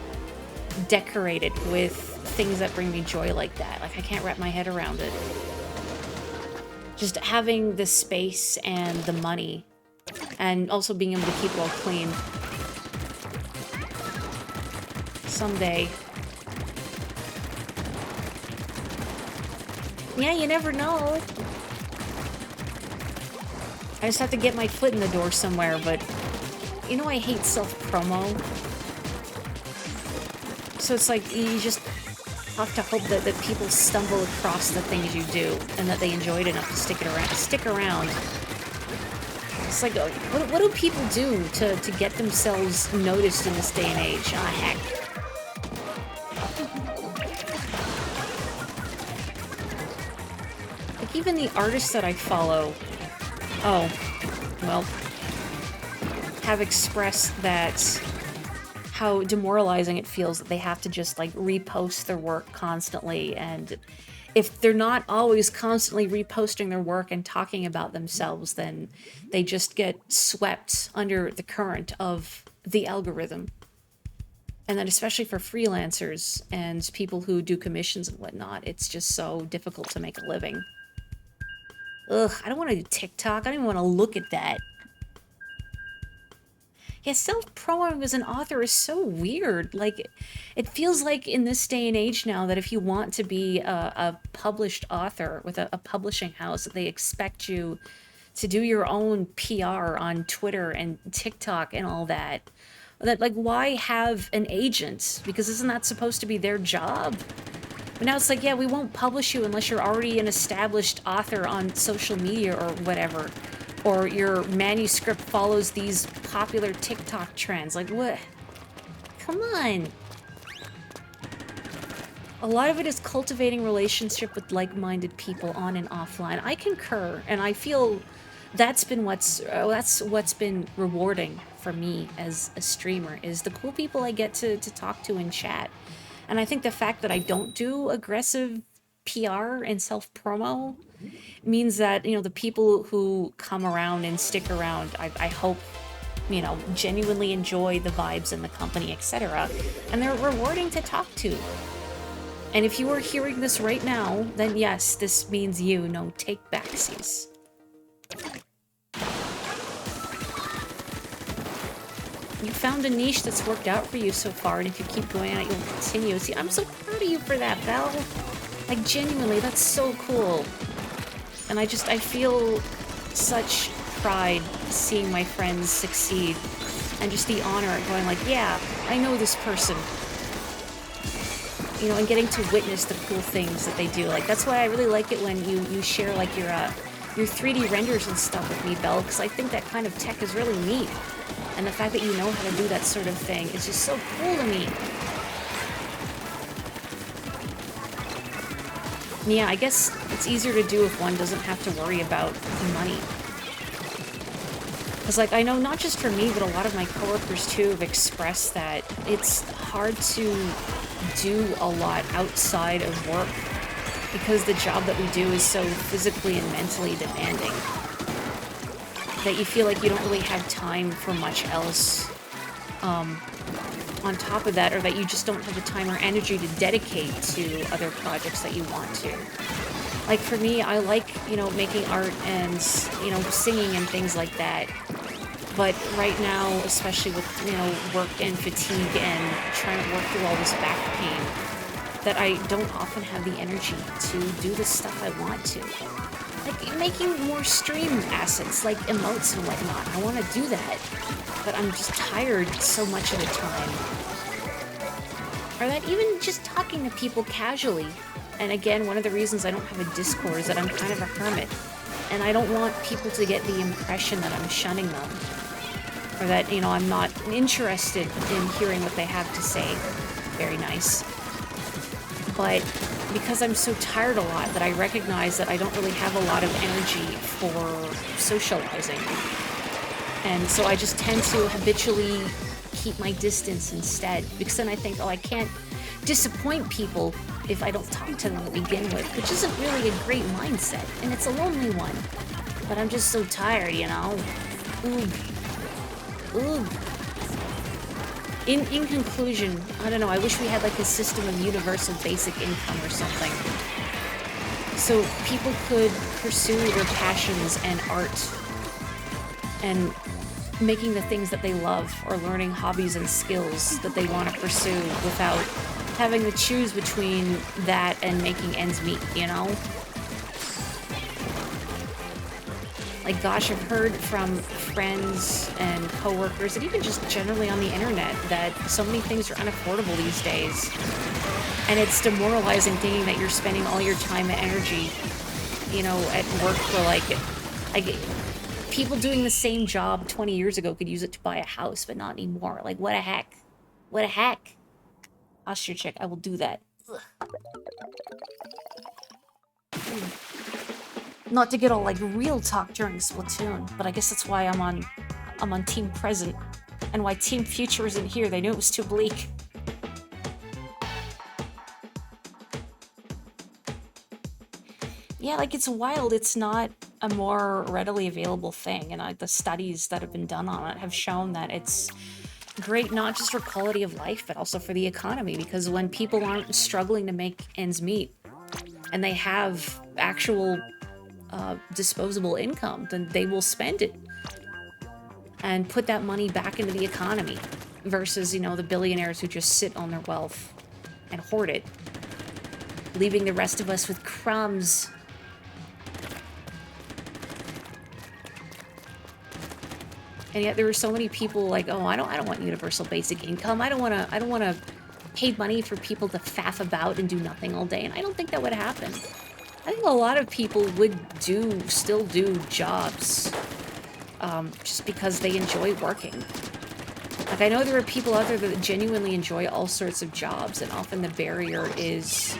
Speaker 1: decorate it with things that bring me joy like that. Like, I can't wrap my head around it. Just having the space and the money, and also being able to keep it all clean. Someday. Yeah, you never know. I just have to get my foot in the door somewhere, but... You know I hate self-promo. So it's like, you just have to hope that people stumble across the things you do, and that they enjoy it enough to stick around. It's like, what do people do to get themselves noticed in this day and age? Ah, heck. Even the artists that I follow, have expressed that how demoralizing it feels that they have to just, like, repost their work constantly, and if they're not always constantly reposting their work and talking about themselves, then they just get swept under the current of the algorithm. And then especially for freelancers and people who do commissions and whatnot, it's just so difficult to make a living. Ugh, I don't want to do TikTok. I don't even want to look at that. Yeah, self-promoting as an author is so weird. Like, it feels like in this day and age now that if you want to be a published author with a publishing house, they expect you to do your own PR on Twitter and TikTok and all that. That, like, why have an agent? Because isn't that supposed to be their job? But now it's like, yeah, we won't publish you unless you're already an established author on social media or whatever. Or your manuscript follows these popular TikTok trends. Like, what? Come on. A lot of it is cultivating relationship with like-minded people on and offline. I concur, and I feel that's what's been rewarding for me as a streamer, is the cool people I get to talk to in chat. And I think the fact that I don't do aggressive PR and self-promo means that, you know, the people who come around and stick around, I hope, you know, genuinely enjoy the vibes and the company, etc. And they're rewarding to talk to. And if you are hearing this right now, then yes, this means you. No take backsies. You found a niche that's worked out for you so far, and if you keep going at it, you'll continue. See, I'm so proud of you for that, Val. Like, genuinely, that's so cool. And I feel such pride seeing my friends succeed, and just the honor at going like, yeah, I know this person. You know, and getting to witness the cool things that they do. Like, that's why I really like it when you share, like, your 3D renders and stuff with me, Belle, because I think that kind of tech is really neat. And the fact that you know how to do that sort of thing is just so cool to me. Yeah, I guess it's easier to do if one doesn't have to worry about money. Because, like, I know not just for me, but a lot of my coworkers, too, have expressed that it's hard to do a lot outside of work because the job that we do is so physically and mentally demanding that you feel like you don't really have time for much else on top of that, or that you just don't have the time or energy to dedicate to other projects that you want to. Like, for me, I like, you know, making art and, you know, singing and things like that. But right now, especially with, you know, work and fatigue and trying to work through all this back pain, that I don't often have the energy to do the stuff I want to. Like, making more stream assets, like emotes and whatnot. I want to do that, but I'm just tired so much of the time. Or that even just talking to people casually. And again, one of the reasons I don't have a Discord is that I'm kind of a hermit. And I don't want people to get the impression that I'm shunning them. Or that, you know, I'm not interested in hearing what they have to say. Very nice. But because I'm so tired a lot, that I recognize that I don't really have a lot of energy for socializing. And so I just tend to habitually keep my distance instead. Because then I think, oh, I can't disappoint people if I don't talk to them to begin with, which isn't really a great mindset, and it's a lonely one. But I'm just so tired, you know? Ooh. In conclusion, I don't know, I wish we had like a system of universal basic income or something. So people could pursue their passions and art and making the things that they love, or learning hobbies and skills that they want to pursue without having to choose between that and making ends meet, you know? Like, gosh, I've heard from friends and coworkers, and even just generally on the internet, that so many things are unaffordable these days. And it's demoralizing thinking that you're spending all your time and energy, you know, at work for like people doing the same job 20 years ago could use it to buy a house, but not anymore. Like, what a heck. What a heck. Posture check, I will do that. Not to get all, like, real talk during Splatoon, but I guess that's why I'm on Team Present, and why Team Future isn't here. They knew it was too bleak. Yeah, like it's wild. It's not a more readily available thing. And the studies that have been done on it have shown that it's great not just for quality of life, but also for the economy. Because when people aren't struggling to make ends meet and they have actual disposable income, then they will spend it and put that money back into the economy versus, you know, the billionaires who just sit on their wealth and hoard it, leaving the rest of us with crumbs. And yet there are so many people like, oh, I don't want universal basic income. I don't want to pay money for people to faff about and do nothing all day. And I don't think that would happen. I think a lot of people would still do jobs just because they enjoy working. Like, I know there are people out there that genuinely enjoy all sorts of jobs, and often the barrier is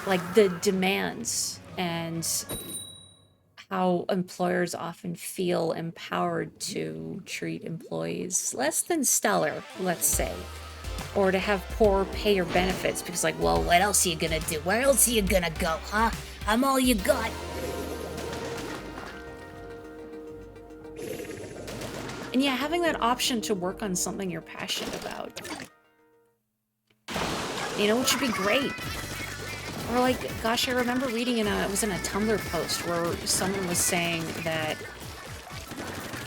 Speaker 1: like the demands and how employers often feel empowered to treat employees less than stellar, let's say, or to have poor pay or benefits because, like, well, what else are you gonna do? Where else are you gonna go, huh? I'm all you got. And yeah, having that option to work on something you're passionate about, you know, which would be great. Or like, gosh, I remember reading it was in a Tumblr post where someone was saying that,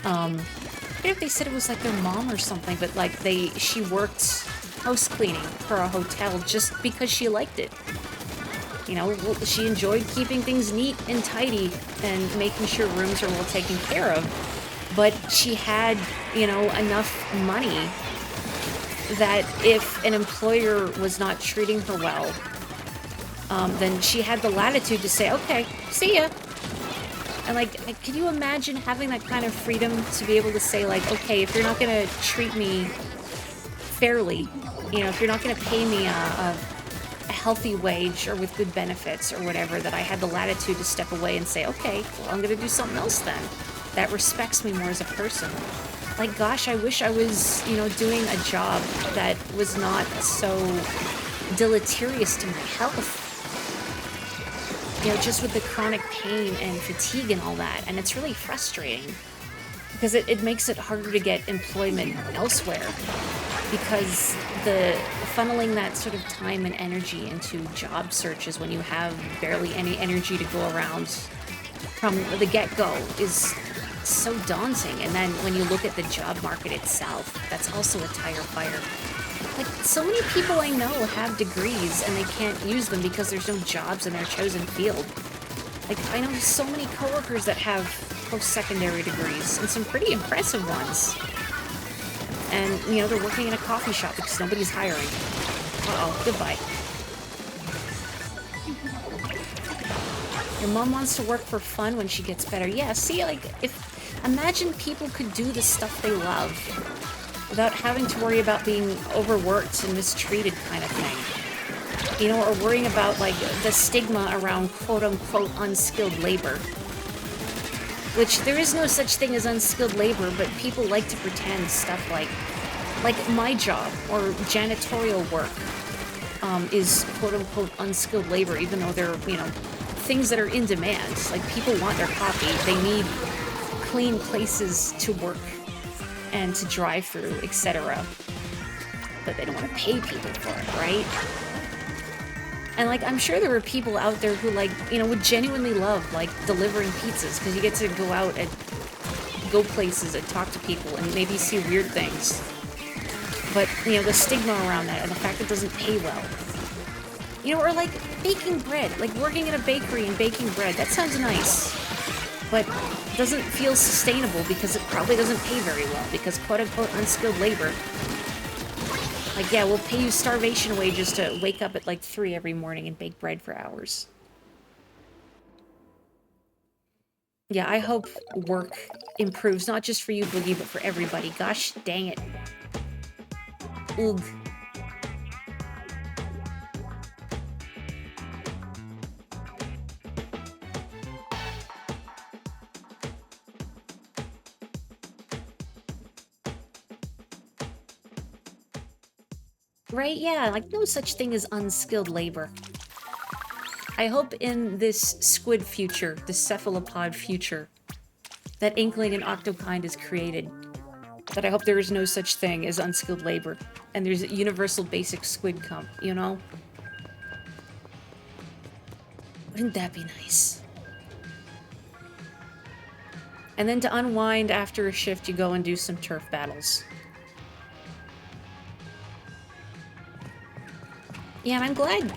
Speaker 1: I forget if they said it was like their mom or something, but like she worked house cleaning for a hotel just because she liked it. You know, she enjoyed keeping things neat and tidy and making sure rooms are well taken care of. But she had, you know, enough money that if an employer was not treating her well, then she had the latitude to say, okay, see ya. And like, can you imagine having that kind of freedom to be able to say, like, okay, if you're not gonna treat me fairly, you know, if you're not gonna pay me a healthy wage or with good benefits or whatever, that I had the latitude to step away and say, okay, well, I'm gonna do something else then that respects me more as a person. Like, gosh, I wish I was, you know, doing a job that was not so deleterious to my health. You know, just with the chronic pain and fatigue and all that. And it's really frustrating because it makes it harder to get employment elsewhere, because the funneling that sort of time and energy into job searches when you have barely any energy to go around from the get-go is so daunting. And then when you look at the job market itself, that's also a tire fire. Like, so many people I know have degrees and they can't use them because there's no jobs in their chosen field. Like, I know so many coworkers that have post-secondary degrees, and some pretty impressive ones. And, you know, they're working in a coffee shop because nobody's hiring. Uh-oh, goodbye. Your mom wants to work for fun when she gets better. Yeah, see, like, imagine people could do the stuff they love without having to worry about being overworked and mistreated kind of thing. You know, or worrying about, like, the stigma around quote-unquote unskilled labor. Which, there is no such thing as unskilled labor, but people like to pretend stuff like my job or janitorial work is quote-unquote unskilled labor, even though they're, you know, things that are in demand. Like, people want their coffee, they need clean places to work and to drive through, etc. But they don't want to pay people for it, right? And, like, I'm sure there are people out there who, like, you know, would genuinely love, like, delivering pizzas, because you get to go out and go places and talk to people and maybe see weird things. But, you know, the stigma around that and the fact it doesn't pay well. You know, or, like, baking bread. Like, working in a bakery and baking bread. That sounds nice. But doesn't feel sustainable because it probably doesn't pay very well, because quote-unquote unskilled labor. Like, yeah, we'll pay you starvation wages to wake up at like 3 every morning and bake bread for hours. Yeah, I hope work improves, not just for you, Boogie, but for everybody. Gosh dang it. Ugh. Right? Yeah, like, no such thing as unskilled labor. I hope in this squid future, this cephalopod future, that Inkling and Octokind is created. That I hope there is no such thing as unskilled labor. And there's a universal basic squid comp, you know? Wouldn't that be nice? And then to unwind after a shift, you go and do some turf battles. Yeah, and I'm glad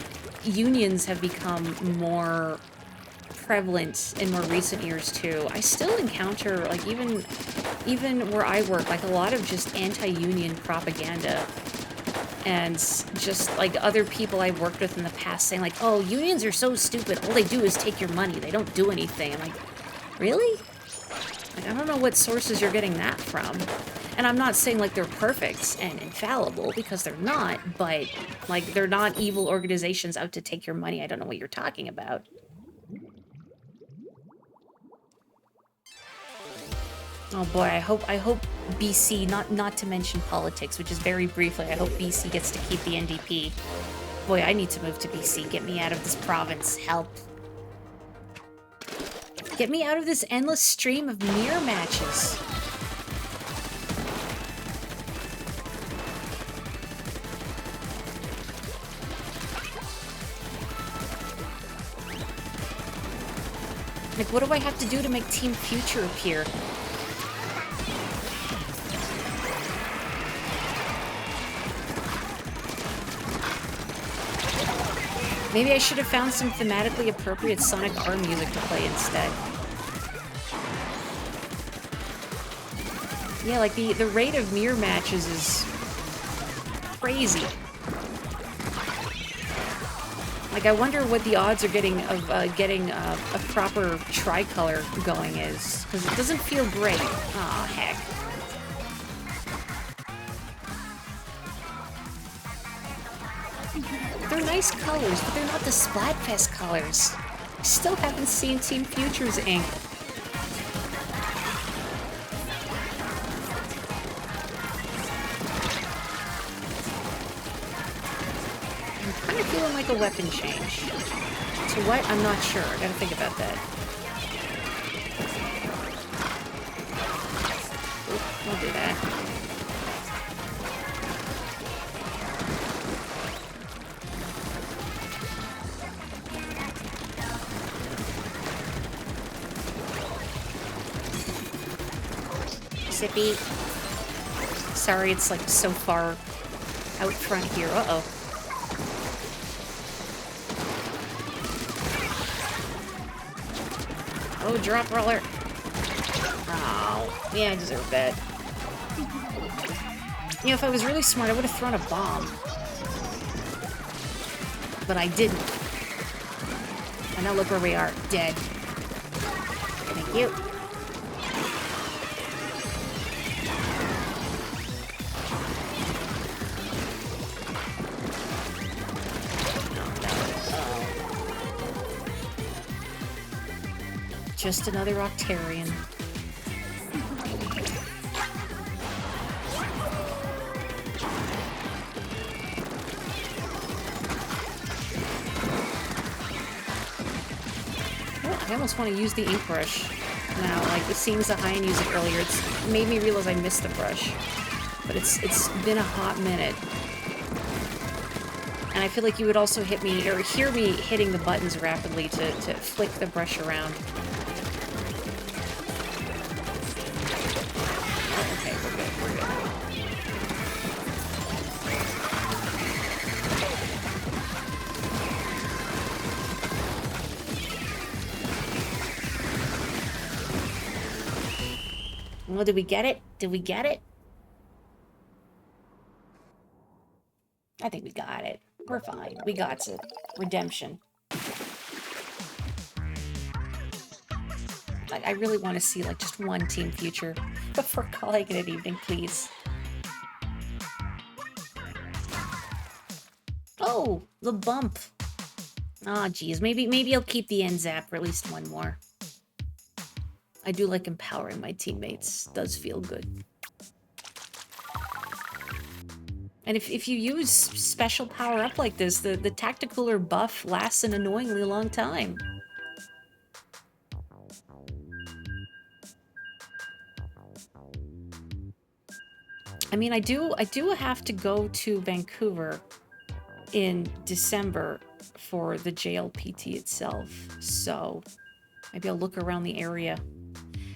Speaker 1: unions have become more prevalent in more recent years, too. I still encounter, like, even where I work, like, a lot of just anti-union propaganda. And just, like, other people I've worked with in the past saying, like, oh, unions are so stupid. All they do is take your money. They don't do anything. I'm like, really? Like, I don't know what sources you're getting that from. And I'm not saying, like, they're perfect and infallible, because they're not, but, like, they're not evil organizations out to take your money. I don't know what you're talking about. Oh boy, I hope BC, not to mention politics, which is very briefly, I hope BC gets to keep the NDP. Boy, I need to move to BC. Get me out of this province. Help. Get me out of this endless stream of mirror matches. Like, what do I have to do to make Team Future appear? Maybe I should have found some thematically appropriate Sonic R music to play instead. Yeah, like, the rate of mirror matches is crazy. Like, I wonder what the odds are getting of getting a proper tricolor going is. Because it doesn't feel great. Aw, heck. They're nice colors, but they're not the Splatfest colors. I still haven't seen Team Future's ink. I'm kind of feeling like a weapon change. To what? I'm not sure. I gotta think about that. Oop, I'll do that. Sippy. Sorry, it's like so far out front here. Uh-oh. Oh, drop roller. Oh, yeah, I deserve that. You know, if I was really smart, I would have thrown a bomb. But I didn't. And now look where we are. Dead. Thank you. Just another Octarian. Oh, I almost want to use the ink brush now. Like, seeing the high-end music earlier, it's made me realize I missed the brush. But it's been a hot minute. And I feel like you would also hit me, or hear me hitting the buttons rapidly to flick the brush around. Okay, we're good, we're good. Well, did we get it? Did we get it? I think we got it. We're fine. We got it. Redemption. Like, I really want to see, like, just one Team Future before calling it an evening, please. Oh, the bump. Aw, geez. Maybe I'll keep the end zap for at least one more. I do like empowering my teammates. Does feel good. And if you use special power-up like this, the tacticooler buff lasts an annoyingly long time. I mean, I do have to go to Vancouver in December for the JLPT itself, so maybe I'll look around the area.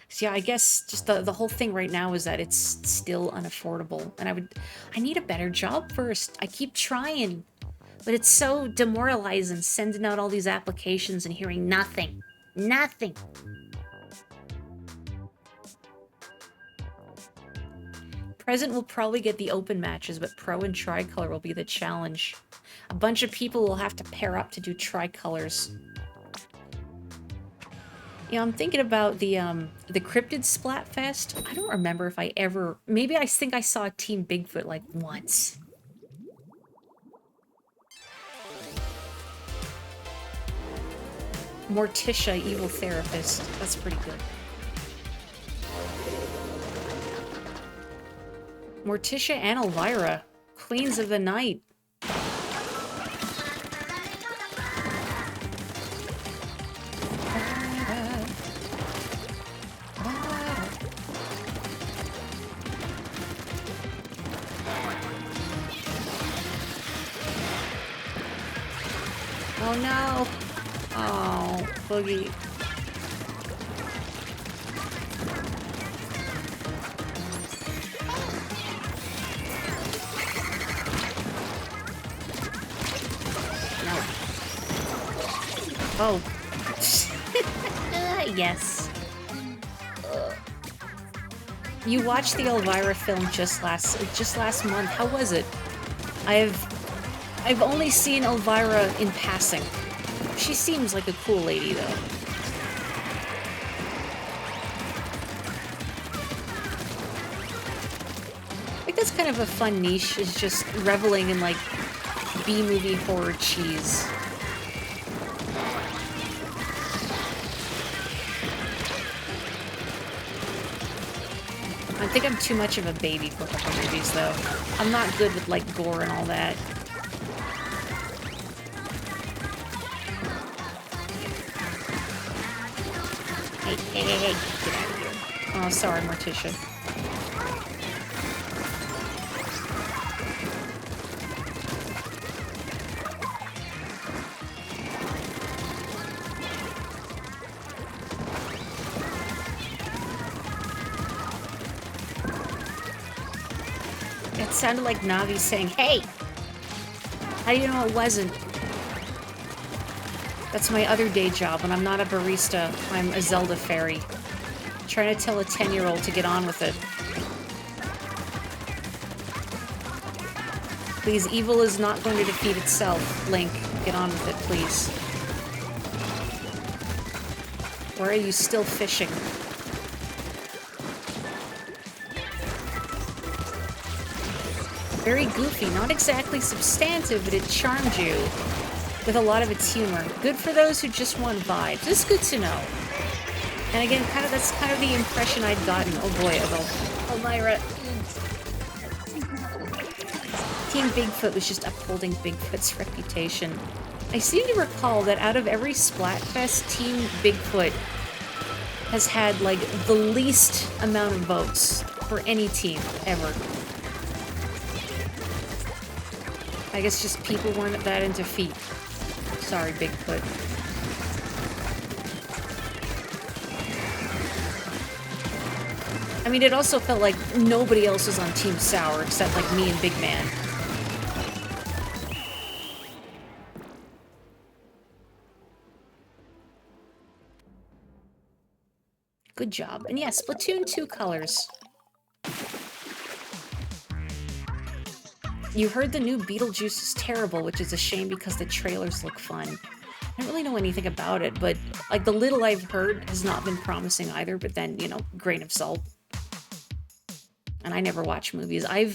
Speaker 1: So yeah, I guess just the whole thing right now is that it's still unaffordable, and I need a better job first. I keep trying, but it's so demoralizing sending out all these applications and hearing nothing. Nothing. Present will probably get the open matches, but Pro and Tricolor will be the challenge. A bunch of people will have to pair up to do Tricolors. You know, I'm thinking about the Cryptid Splatfest. I don't remember if I ever... Maybe I think I saw Team Bigfoot, like, once. Morticia, Evil Therapist. That's pretty good. Morticia and Elvira, Queens of the Night. Oh no! Oh, Boogie. Oh. Yes. You watched the Elvira film just last month. How was it? I've only seen Elvira in passing. She seems like a cool lady, though. I think that's kind of a fun niche, is just reveling in, like, B-movie horror cheese. I think I'm too much of a baby for horror movies, though. I'm not good with, like, gore and all that. Hey, get out of here. Oh, sorry, Morticia. It sounded like Navi saying, hey! How do you know it wasn't? That's my other day job. When I'm not a barista, I'm a Zelda fairy. Trying to tell a 10-year-old to get on with it. Please, evil is not going to defeat itself. Link, get on with it, please. Or are you still fishing? Very goofy, not exactly substantive, but it charmed you with a lot of its humor. Good for those who just want vibes. It's good to know. And again, that's kind of the impression I'd gotten. Oh boy, Elvira. Team Bigfoot was just upholding Bigfoot's reputation. I seem to recall that out of every Splatfest, Team Bigfoot has had, like, the least amount of votes for any team ever. I guess just people weren't that into feet. Sorry, Bigfoot. I mean, it also felt like nobody else was on Team Sour except, like, me and Big Man. Good job. And yeah, Splatoon 2 colors. You heard the new Beetlejuice is terrible, which is a shame because the trailers look fun. I don't really know anything about it, but, like, the little I've heard has not been promising either, but then, you know, grain of salt. And I never watch movies. I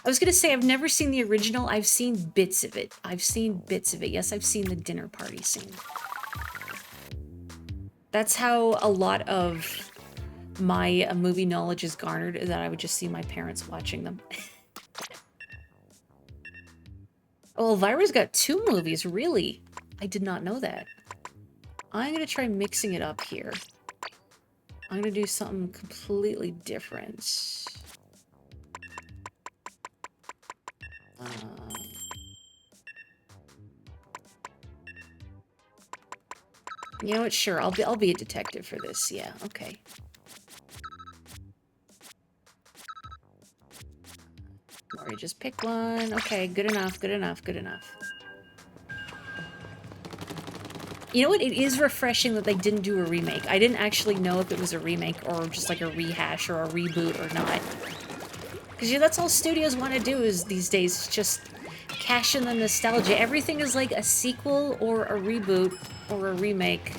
Speaker 1: was gonna say I've never seen the original. I've seen bits of it. Yes, I've seen the dinner party scene. That's how a lot of my movie knowledge is garnered, is that I would just see my parents watching them. Oh, Elvira's got 2 movies, really? I did not know that. I'm gonna try mixing it up here. I'm gonna do something completely different. You know what? Sure, I'll be a detective for this. Yeah, okay. Or just pick one. Okay, good enough, good enough, good enough. You know what? It is refreshing that they didn't do a remake. I didn't actually know if it was a remake or just like a rehash or a reboot or not. Because yeah, that's all studios want to do is these days, just cash in the nostalgia. Everything is like a sequel or a reboot or a remake.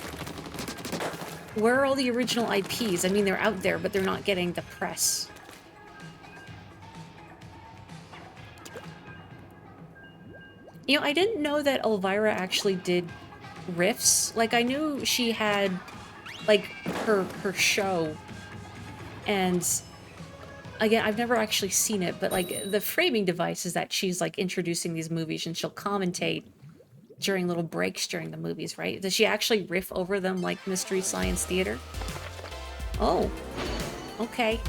Speaker 1: Where are all the original IPs? I mean, they're out there, but they're not getting the press. You know, I didn't know that Elvira actually did riffs. Like, I knew she had, like, her show. And, again, I've never actually seen it, but, like, the framing device is that she's, like, introducing these movies and she'll commentate during little breaks during the movies, right? Does she actually riff over them like Mystery Science Theater? Oh. Okay.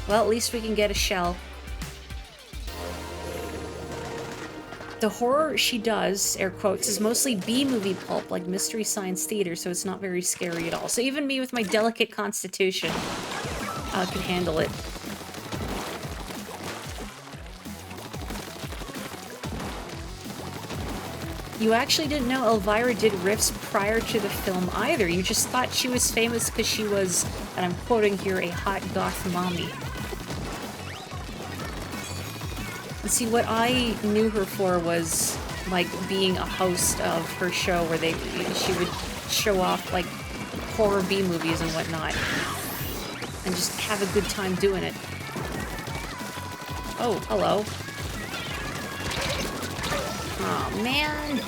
Speaker 1: Well, at least we can get a shell. The horror she does, air quotes, is mostly B-movie pulp, like Mystery Science Theater, so it's not very scary at all. So even me with my delicate constitution can handle it. You actually didn't know Elvira did riffs prior to the film either. You just thought she was famous because she was, and I'm quoting here, a hot goth mommy. And see, what I knew her for was, like, being a host of her show where she would show off, like, horror B-movies and whatnot. And just have a good time doing it. Oh, hello. Oh man.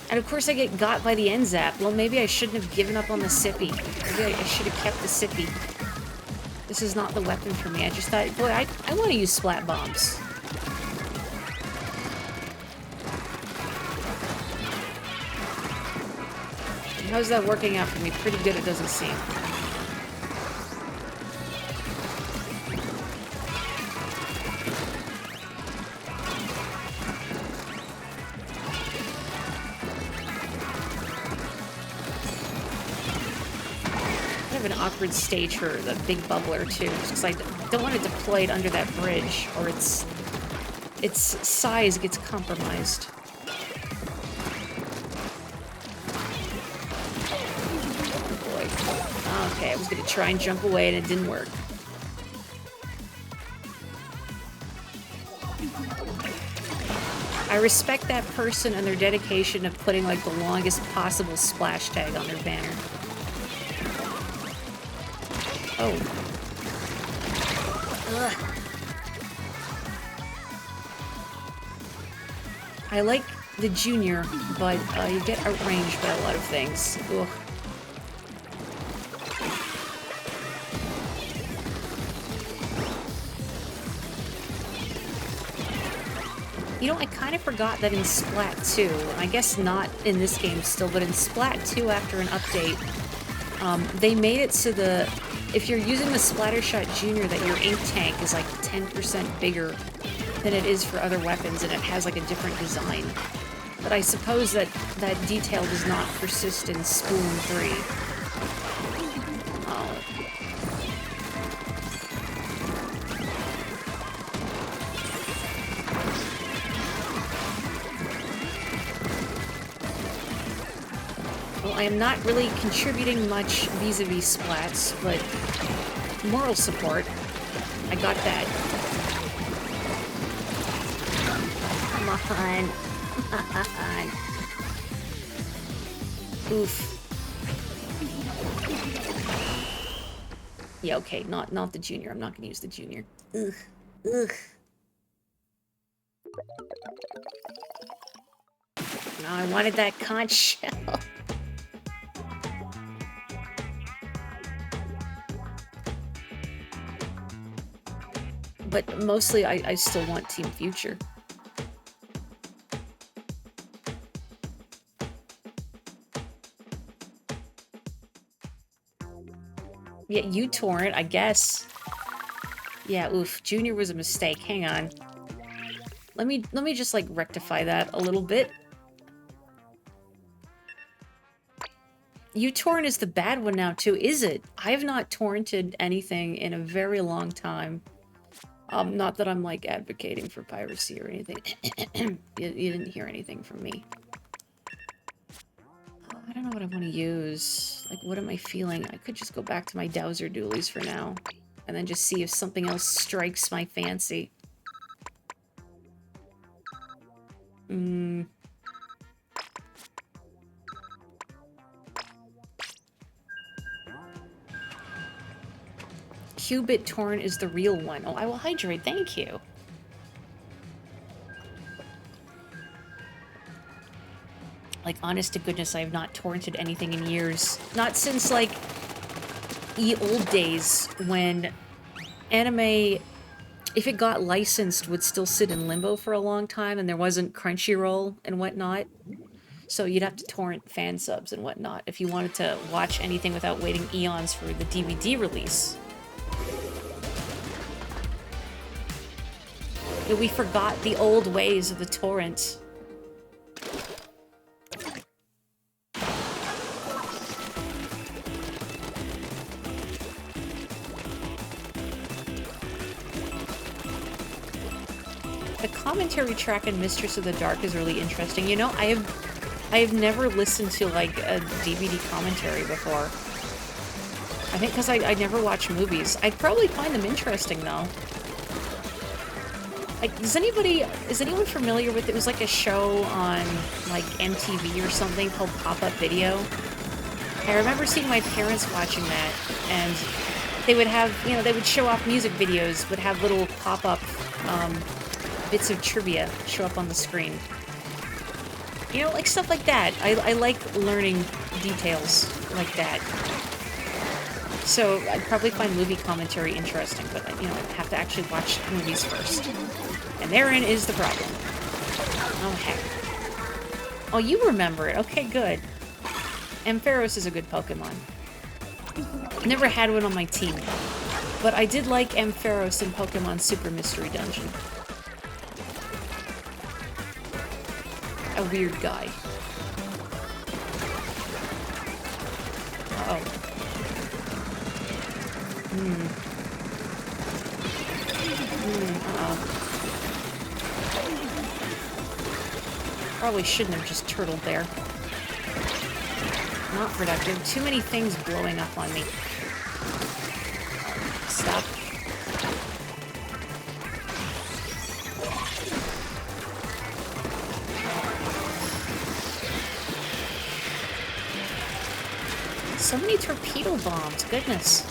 Speaker 1: And of course I get got by the end zap. Well, maybe I shouldn't have given up on the sippy. Maybe I should have kept the sippy. This is not the weapon for me. I just thought, boy, I want to use splat bombs. How's that working out for me? Pretty good, it doesn't seem. An awkward stage for the big bubbler too, because I don't want to deploy it under that bridge, or its size gets compromised. Oh boy. Okay, I was gonna try and jump away and it didn't work. I respect that person and their dedication of putting like the longest possible splash tag on their banner. Oh. Ugh. I like the junior, but you get outranged by a lot of things. Ugh. You know, I kind of forgot that in Splat 2, I guess not in this game still, but in Splat 2 after an update, they made it so if you're using the Splattershot Junior, that your ink tank is like 10% bigger than it is for other weapons, and it has like a different design. But I suppose that detail does not persist in Splatoon 3. Oh. Well, I am not really contributing much vis-a-vis splats, but moral support. I got that. Come on. Come on. Oof. Yeah, okay, not the junior. I'm not gonna use the junior. Ugh. Ugh. No, I wanted that conch shell. But mostly, I still want Team Future. Yeah, uTorrent, I guess. Yeah, oof. Junior was a mistake. Hang on. Let me just, like, rectify that a little bit. uTorrent is the bad one now, too, is it? I have not torrented anything in a very long time. Not that I'm, like, advocating for piracy or anything. You didn't hear anything from me. I don't know what I want to use. Like, what am I feeling? I could just go back to my Dowser Dualies for now. And then just see if something else strikes my fancy. Qubit Torrent is the real one. Oh, I will hydrate. Thank you. Like, honest to goodness, I have not torrented anything in years. Not since, like, ye old days when anime, if it got licensed, would still sit in limbo for a long time and there wasn't Crunchyroll and whatnot. So you'd have to torrent fan subs and whatnot if you wanted to watch anything without waiting eons for the DVD release. Yeah, we forgot the old ways of the torrent. The commentary track in Mistress of the Dark is really interesting. You know, I have never listened to, like, a DVD commentary before. I think because I never watch movies. I'd probably find them interesting, though. Like, is anyone familiar with it? It was like a show on, like, MTV or something called Pop-Up Video. I remember seeing my parents watching that, and they would have, you know, they would show off music videos, would have little pop-up, bits of trivia show up on the screen. You know, like stuff like that. I like learning details like that. So I'd probably find movie commentary interesting, but, you know, I'd have to actually watch movies first. And therein is the problem. Oh, heck. Oh, you remember it. Okay, good. Ampharos is a good Pokemon. Never had one on my team, but I did like Ampharos in Pokemon Super Mystery Dungeon. A weird guy. Uh-oh. Uh-oh. Probably shouldn't have just turtled there. Not productive. Too many things blowing up on me. Stop. So many torpedo bombs, goodness.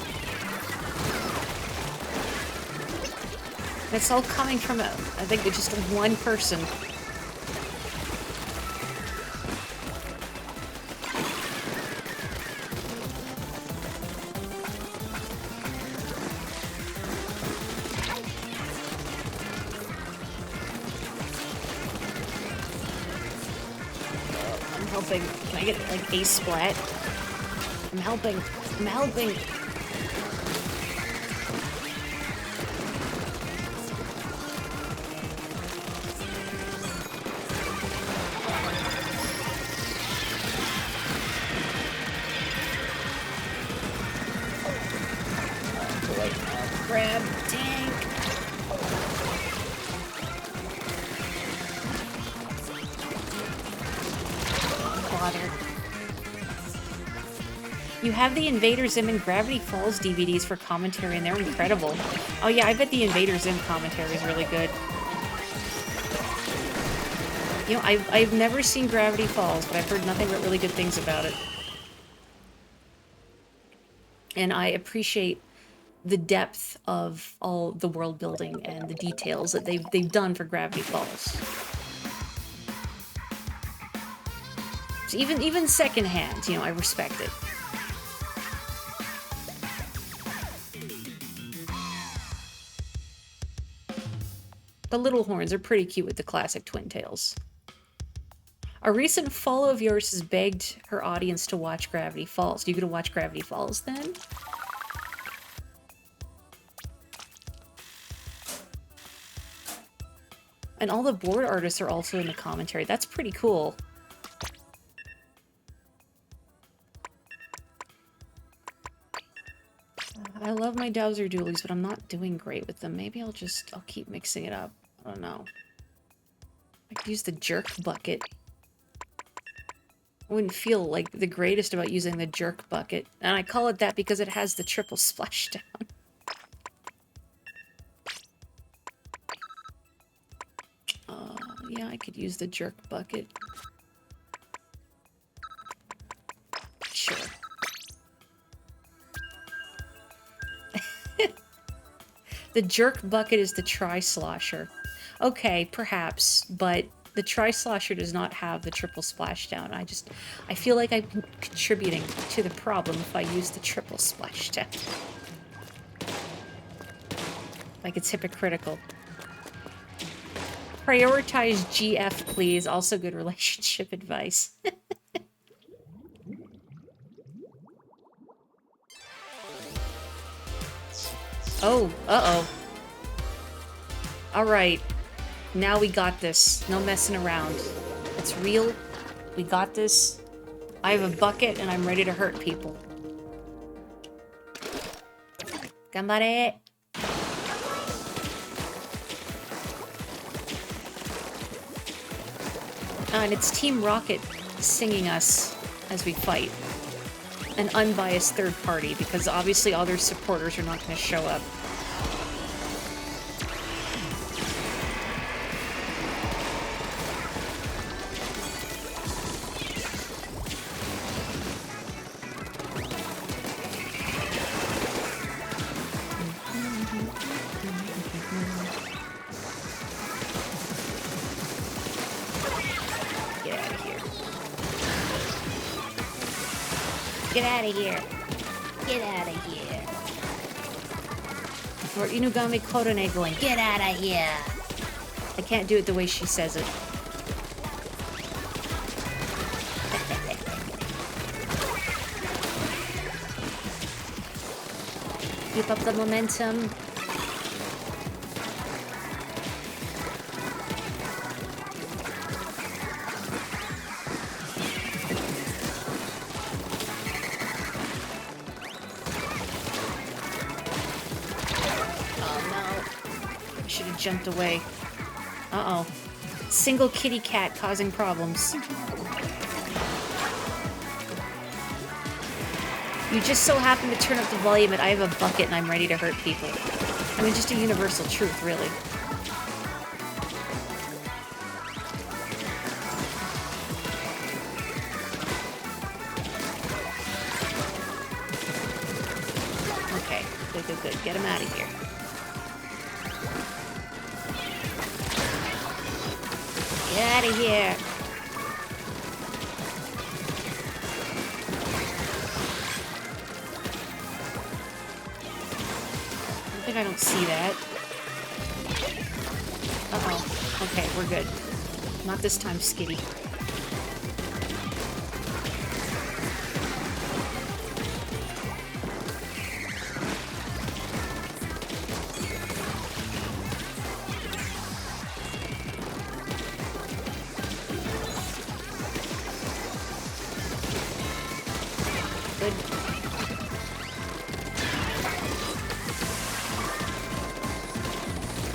Speaker 1: It's all coming from, I think, just one person. I'm helping. Can I get, like, a splat? I'm helping. I'm helping. Grab tank. Water. You have the Invader Zim and Gravity Falls DVDs for commentary, and they're incredible. Oh yeah, I bet the Invader Zim commentary is really good. You know, I've never seen Gravity Falls, but I've heard nothing but really good things about it. And I appreciate the depth of all the world building and the details that they've done for Gravity Falls. So even secondhand, you know, I respect it. The little horns are pretty cute with the classic twin tails. A recent follow of yours has begged her audience to watch Gravity Falls. You gonna watch Gravity Falls then? And all the board artists are also in the commentary. That's pretty cool. I love my Dowser Dualies, but I'm not doing great with them. Maybe I'll keep mixing it up. I don't know. I could use the jerk bucket. I wouldn't feel like the greatest about using the jerk bucket. And I call it that because it has the triple splashdown. Yeah, I could use the jerk bucket. Sure. The jerk bucket is the tri-slosher. Okay, perhaps, but the tri-slosher does not have the triple splashdown. I feel like I'm contributing to the problem if I use the triple splashdown. Like it's hypocritical. Prioritize GF, please. Also good relationship advice. Oh, uh-oh. Alright. Now we got this. No messing around. It's real. We got this. I have a bucket and I'm ready to hurt people. Gambare! And it's Team Rocket singing us as we fight. An unbiased third party, because obviously other supporters are not going to show up. Get out of here. Get out of here. Or Inugami Korone going, get out of here. I can't do it the way she says it. Keep up the momentum. Jumped away. Uh-oh. Single kitty cat causing problems. You just so happen to turn up the volume and I have a bucket and I'm ready to hurt people. I mean, just a universal truth, really. Okay. Good, good, good. Get him out of here. Get out of here. I think I don't see that. Uh-oh. Okay, we're good. Not this time, Skitty.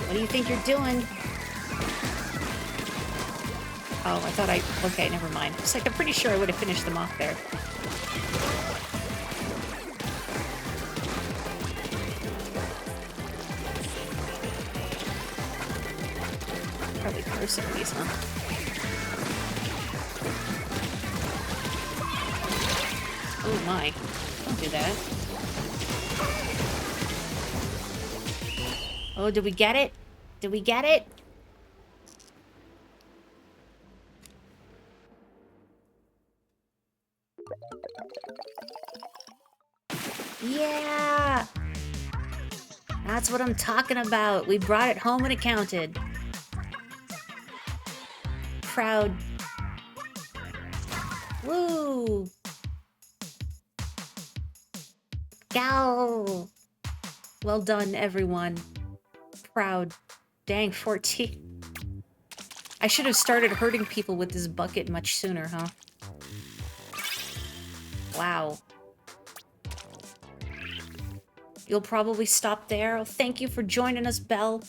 Speaker 1: What do you think you're doing? Oh, I thought okay, never mind. It's like, I'm pretty sure I would have finished them off there. Probably cursing these, huh? Oh my. Don't do that. Oh, did we get it? Did we get it? Yeah! That's what I'm talking about. We brought it home and it counted. Proud. Woo! Go! Well done, everyone. Proud. Dang, 14. I should have started hurting people with this bucket much sooner, huh? Wow. You'll probably stop there. Oh, thank you for joining us, Belle.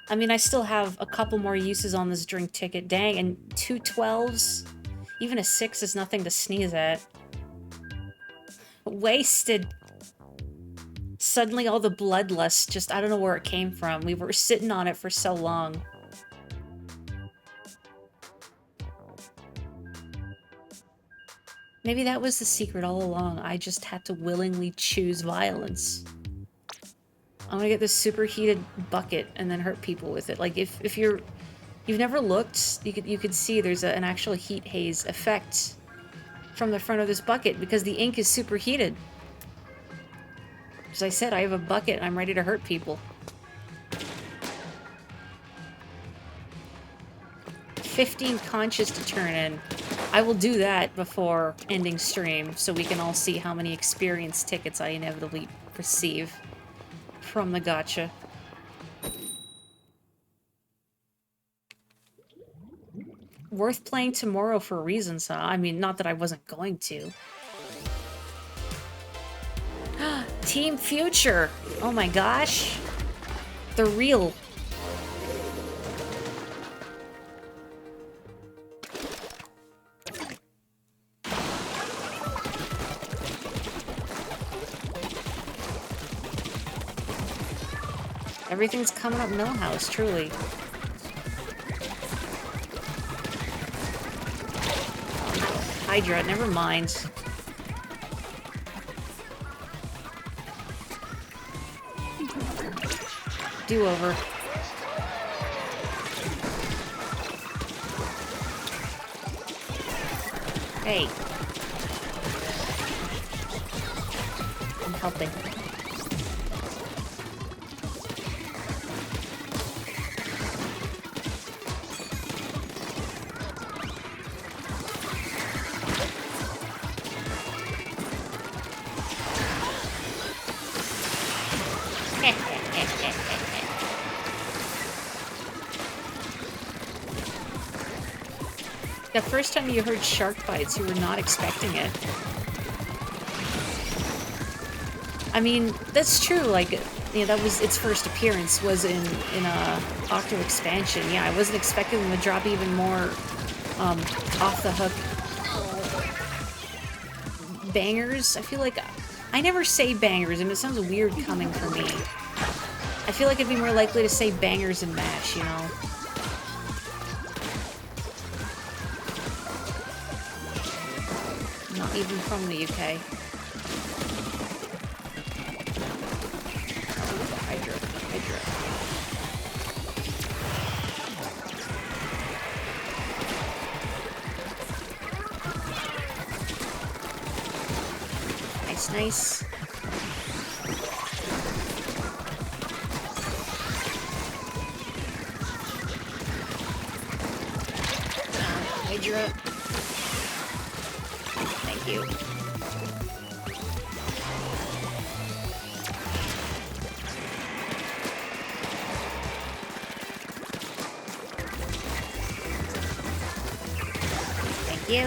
Speaker 1: I mean, I still have a couple more uses on this drink ticket. Dang, and 2 12s? Even a 6 is nothing to sneeze at. Wasted. Suddenly all the bloodlust, just, I don't know where it came from. We were sitting on it for so long. Maybe that was the secret all along. I just had to willingly choose violence. I'm gonna get this superheated bucket and then hurt people with it. Like, if you've never looked, you could see there's an actual heat haze effect from the front of this bucket because the ink is superheated. As I said, I have a bucket and I'm ready to hurt people. 15 conches to turn in. I will do that before ending stream so we can all see how many experience tickets I inevitably receive from the gacha. Worth playing tomorrow for reasons, huh? I mean, not that I wasn't going to. Team Future! Oh my gosh. The real. Everything's coming up Millhouse, truly. Hydra, never mind. Do-over. Hey. I'm helping. The first time you heard shark bites, you were not expecting it. I mean, that's true, like, you know, that was its first appearance, was in Octo Expansion. Yeah, I wasn't expecting them to drop even more, off-the-hook bangers. I feel like, I never say bangers, and it sounds weird coming from me. I feel like I'd be more likely to say bangers and mash, you know? Not even from the UK. Hydra. Nice. Hydra. Thank you. Thank you.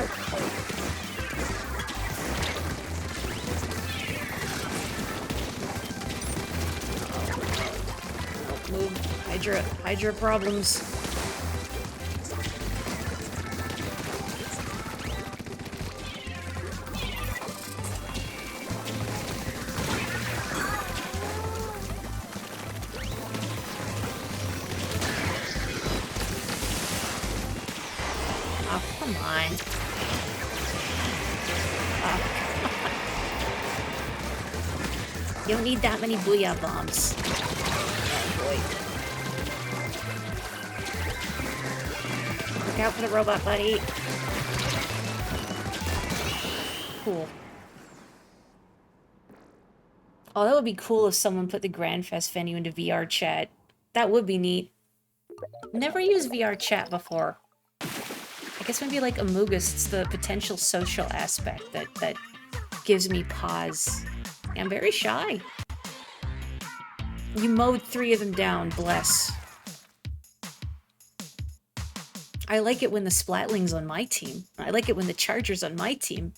Speaker 1: Move. Hydra problems. Oh, come on. Oh. You don't need that many booyah bombs. Look out for the robot, buddy. Cool. Oh, that would be cool if someone put the Grand Fest venue into VR chat. That would be neat. Never used VR chat before. I guess maybe like Amogus, it's the potential social aspect that gives me pause. I'm very shy. You mowed 3 of them down, bless. I like it when the Splatling's on my team. I like it when the Charger's on my team.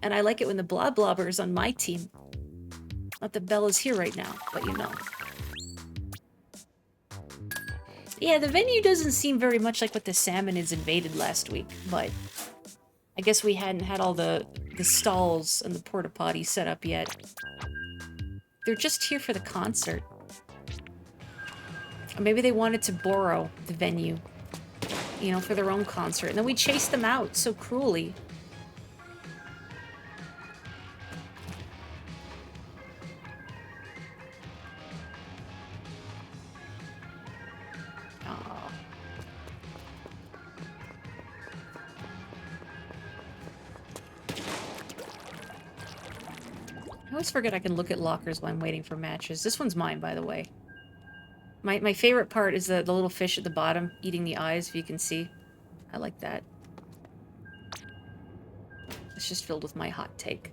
Speaker 1: And I like it when the Blobber's on my team. Not that Bella's here right now, but you know. Yeah, the venue doesn't seem very much like what the Salmonids invaded last week, but I guess we hadn't had all the stalls and the porta potty set up yet. They're just here for the concert. Or maybe they wanted to borrow the venue, you know, for their own concert. And then we chased them out so cruelly. Oh. I always forget I can look at lockers while I'm waiting for matches. This one's mine, by the way. My favorite part is the little fish at the bottom eating the eyes, if you can see. I like that. It's just filled with my hot take.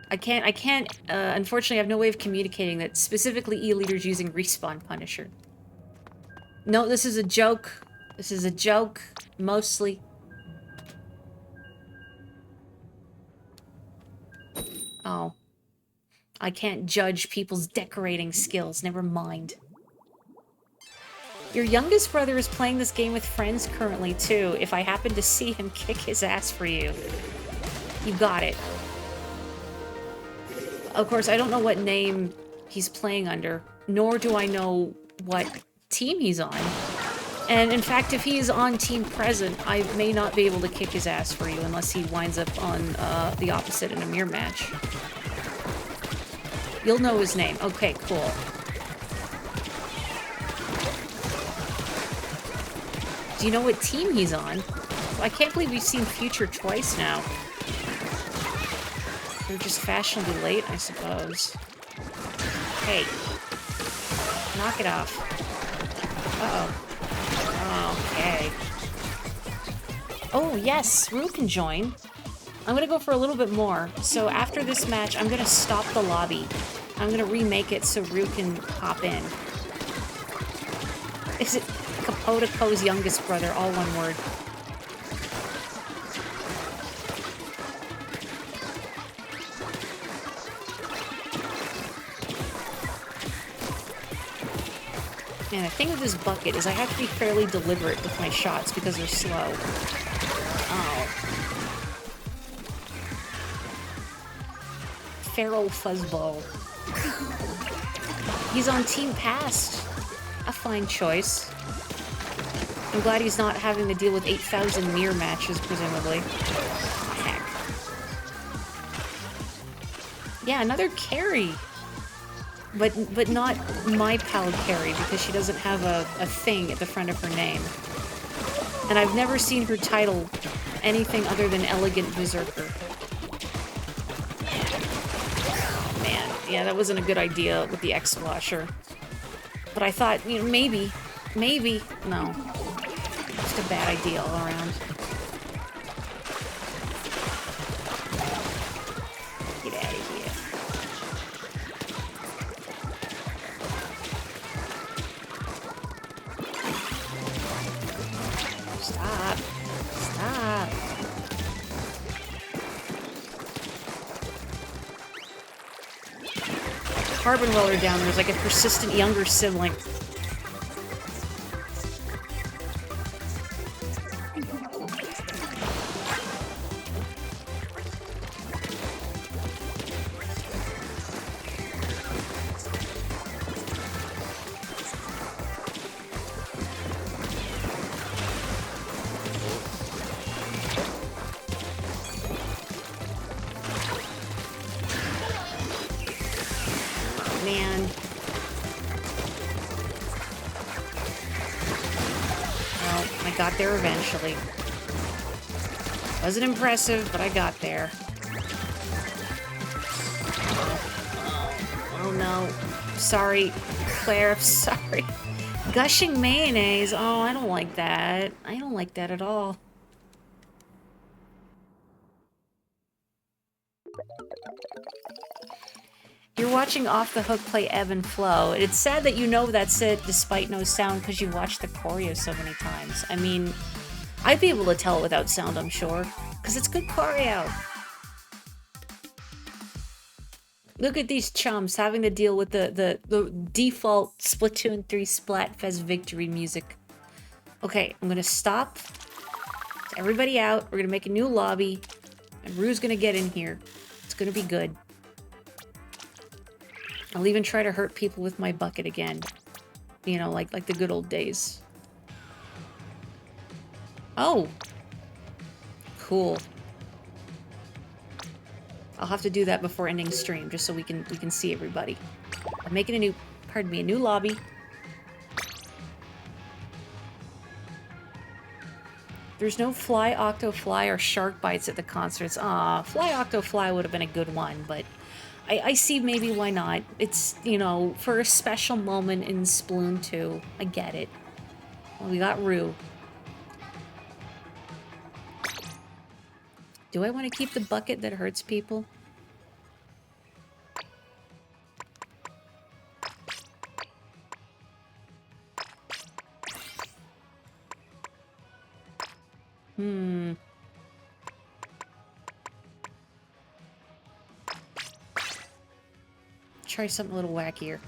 Speaker 1: I can't, unfortunately, I have no way of communicating that specifically E-Leader's using Respawn Punisher. No, this is a joke. This is a joke, mostly. Oh. I can't judge people's decorating skills, never mind. Your youngest brother is playing this game with friends currently, too. If I happen to see him, kick his ass for you. You got it. Of course, I don't know what name he's playing under, nor do I know what team he's on. And in fact, if he is on Team Present, I may not be able to kick his ass for you unless he winds up on the opposite in a mirror match. You'll know his name. Okay, cool. Do you know what team he's on? I can't believe we've seen Future twice now. They're just fashionably late, I suppose. Hey. Knock it off. Uh-oh. Okay. Oh, yes! Rue can join. I'm gonna go for a little bit more. So after this match, I'm gonna stop the lobby. I'm gonna remake it so Rue can hop in. Is it Capotico's youngest brother, all one word? Man, the thing with this bucket is I have to be fairly deliberate with my shots because they're slow. Oh. Feral Fuzzball. He's on Team Past. A fine choice. I'm glad he's not having to deal with 8,000 mirror matches, presumably. Heck. Yeah, another Carrie. But not my pal Carrie, because she doesn't have a thing at the front of her name. And I've never seen her title anything other than Elegant Berserker. Yeah, that wasn't a good idea with the X-Splasher. But I thought, you know, maybe. No. Just a bad idea all around. Get out of here. Stop. Stop. Carbon Weller down there is like a persistent younger sibling. Man. Well, I got there eventually. Wasn't impressive, but I got there. Oh no. Sorry, Claire, I'm sorry. Gushing mayonnaise. Oh, I don't like that. I don't like that at all. You're watching Off the Hook play Ebb and Flow. It's sad that you know that's it despite no sound because you watched the choreo so many times. I mean, I'd be able to tell it without sound, I'm sure, because it's good choreo. Look at these chumps having to deal with the default Splatoon 3 Splatfest victory music. Okay, I'm gonna stop. Everybody out. We're gonna make a new lobby. And Rue's gonna get in here. It's gonna be good. I'll even try to hurt people with my bucket again. You know, like the good old days. Oh. Cool. I'll have to do that before ending stream, just so we can see everybody. I'm making a new lobby. There's no Fly Octo Fly or Shark Bites at the concerts. Aw, Fly Octo Fly would have been a good one, but I see maybe why not. It's, you know, for a special moment in Splatoon 2. I get it. Well, we got Rue. Do I want to keep the bucket that hurts people? Try something a little wackier.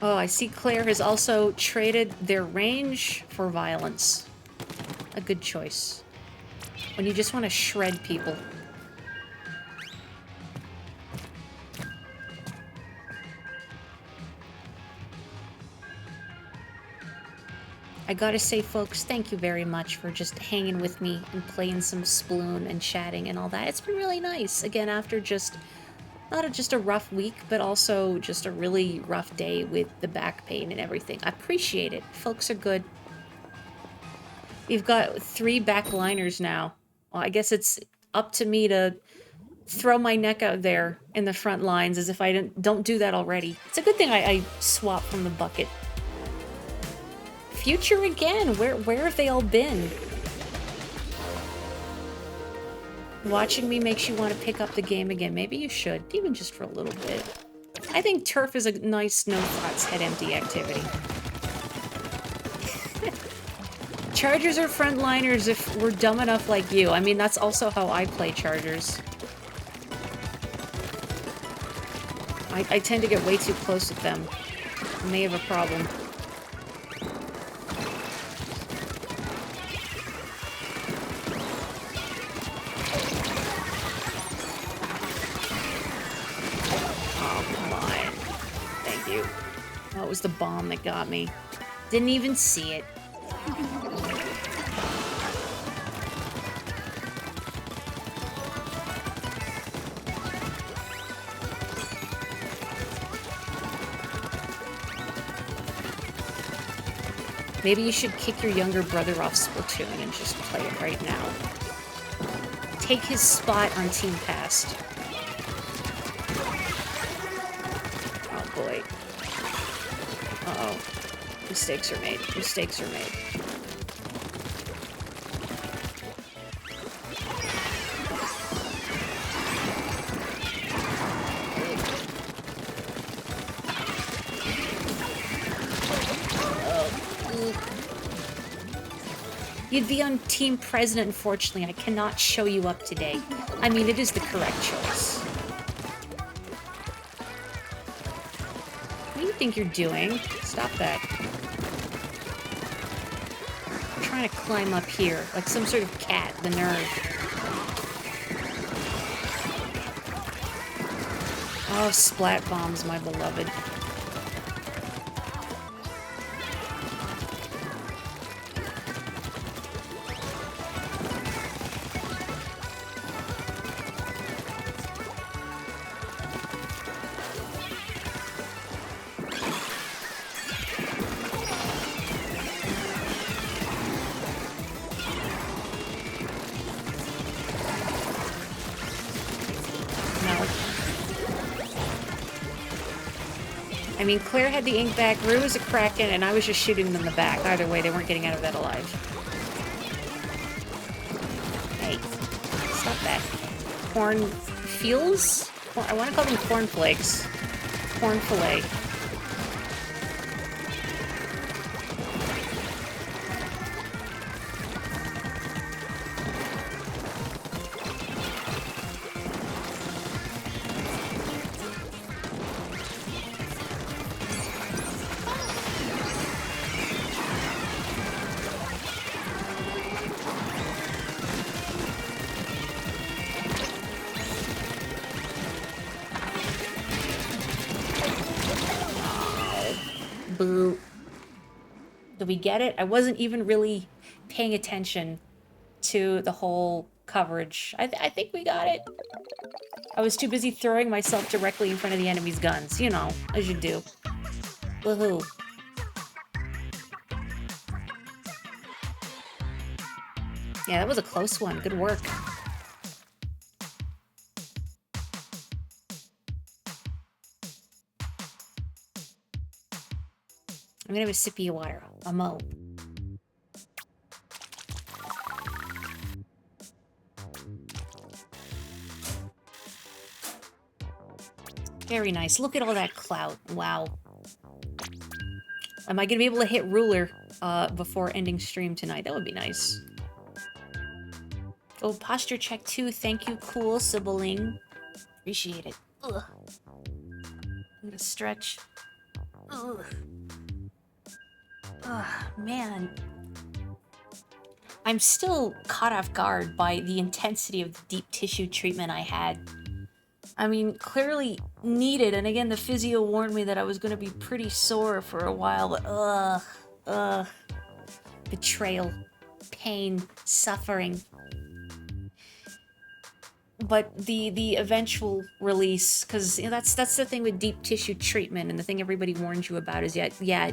Speaker 1: Oh, I see Claire has also traded their range for violence. A good choice. When you just want to shred people. I gotta say, folks, thank you very much for just hanging with me and playing some Splatoon and chatting and all that. It's been really nice. Again, after just, not just a rough week, but also just a really rough day with the back pain and everything. I appreciate it. Folks are good. We've got 3 backliners now. Well, I guess it's up to me to throw my neck out there in the front lines as if I don't do that already. It's a good thing I swapped from the bucket. Future again. Where have they all been? Watching me makes you want to pick up the game again. Maybe you should, even just for a little bit. I think turf is a nice no thoughts head empty activity. Chargers are frontliners if we're dumb enough like you. I mean, that's also how I play Chargers. I tend to get way too close with them. I may have a problem. Oh, it was the bomb that got me. Didn't even see it. Maybe you should kick your younger brother off Splatoon and just play it right now. Take his spot on Team Past. Oh boy. Uh-oh. Mistakes are made. Mistakes are made. You'd be on Team President, unfortunately. I cannot show you up today. I mean, it is the correct choice. What do you think you're doing? Stop that. I'm trying to climb up here, like some sort of cat, the nerve. Oh, splat bombs, my beloved. I mean, Claire had the ink back, Rue was a Kraken, and I was just shooting them in the back. Either way, they weren't getting out of that alive. Hey, stop that. corn fields? I want to call them cornflakes. Corn fillet. Boo. Did we get it? I wasn't even really paying attention to the whole coverage. I think we got it. I was too busy throwing myself directly in front of the enemy's guns. You know, as you do. Woohoo. Yeah, that was a close one. Good work. I'm gonna have a sippy of water. A mo. Very nice. Look at all that clout. Wow. Am I gonna be able to hit ruler before ending stream tonight? That would be nice. Oh, posture check 2. Thank you, cool sibling. Appreciate it. Ugh. I'm gonna stretch. Ugh. Ugh, man. I'm still caught off guard by the intensity of the deep tissue treatment I had. I mean, clearly needed, and again, the physio warned me that I was going to be pretty sore for a while, but ugh. Betrayal. Pain. Suffering. But the eventual release, because you know, that's the thing with deep tissue treatment, and the thing everybody warns you about is yeah,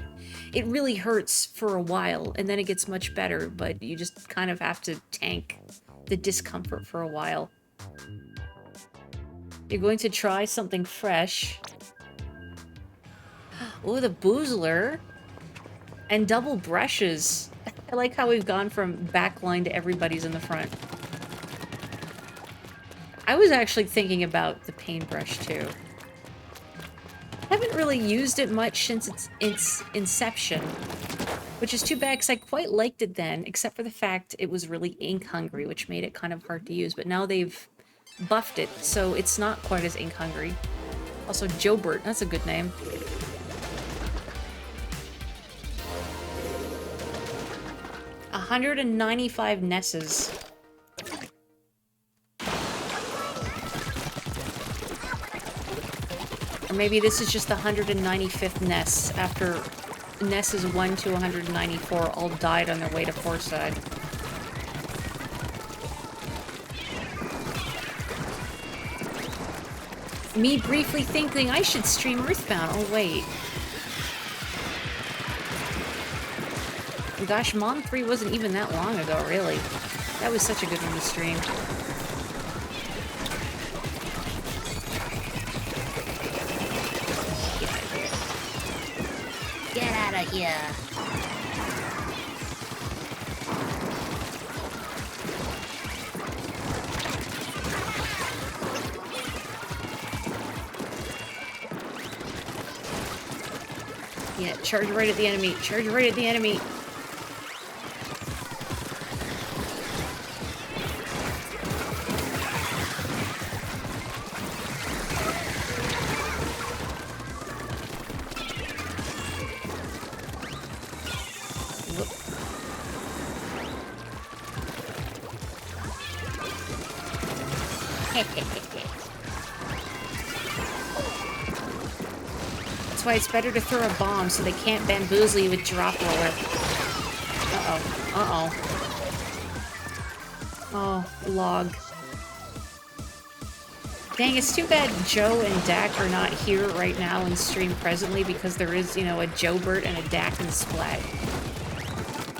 Speaker 1: it really hurts for a while, and then it gets much better, but you just kind of have to tank the discomfort for a while. You're going to try something fresh. Oh, the Boozler. And double brushes. I like how we've gone from backline to everybody's in the front. I was actually thinking about the paintbrush too. I haven't really used it much since its inception, which is too bad because I quite liked it then, except for the fact it was really ink hungry, which made it kind of hard to use. But now they've buffed it, so it's not quite as ink hungry. Also, Jobert, that's a good name. $195 Nesses. Or maybe this is just the 195th Ness, after Nesses 1 to 194 all died on their way to Foreside. Me briefly thinking I should stream Earthbound. Oh, wait. Gosh, Mom 3 wasn't even that long ago, really. That was such a good one to stream. Get out of here. Yeah, charge right at the enemy. Charge right at the enemy. That's why it's better to throw a bomb so they can't bamboozle you with drop roller. Uh-oh. Uh-oh. Oh, log. Dang, it's too bad Joe and Dak are not here right now and stream presently because there is, you know, a Jobert and a Dak in Splat.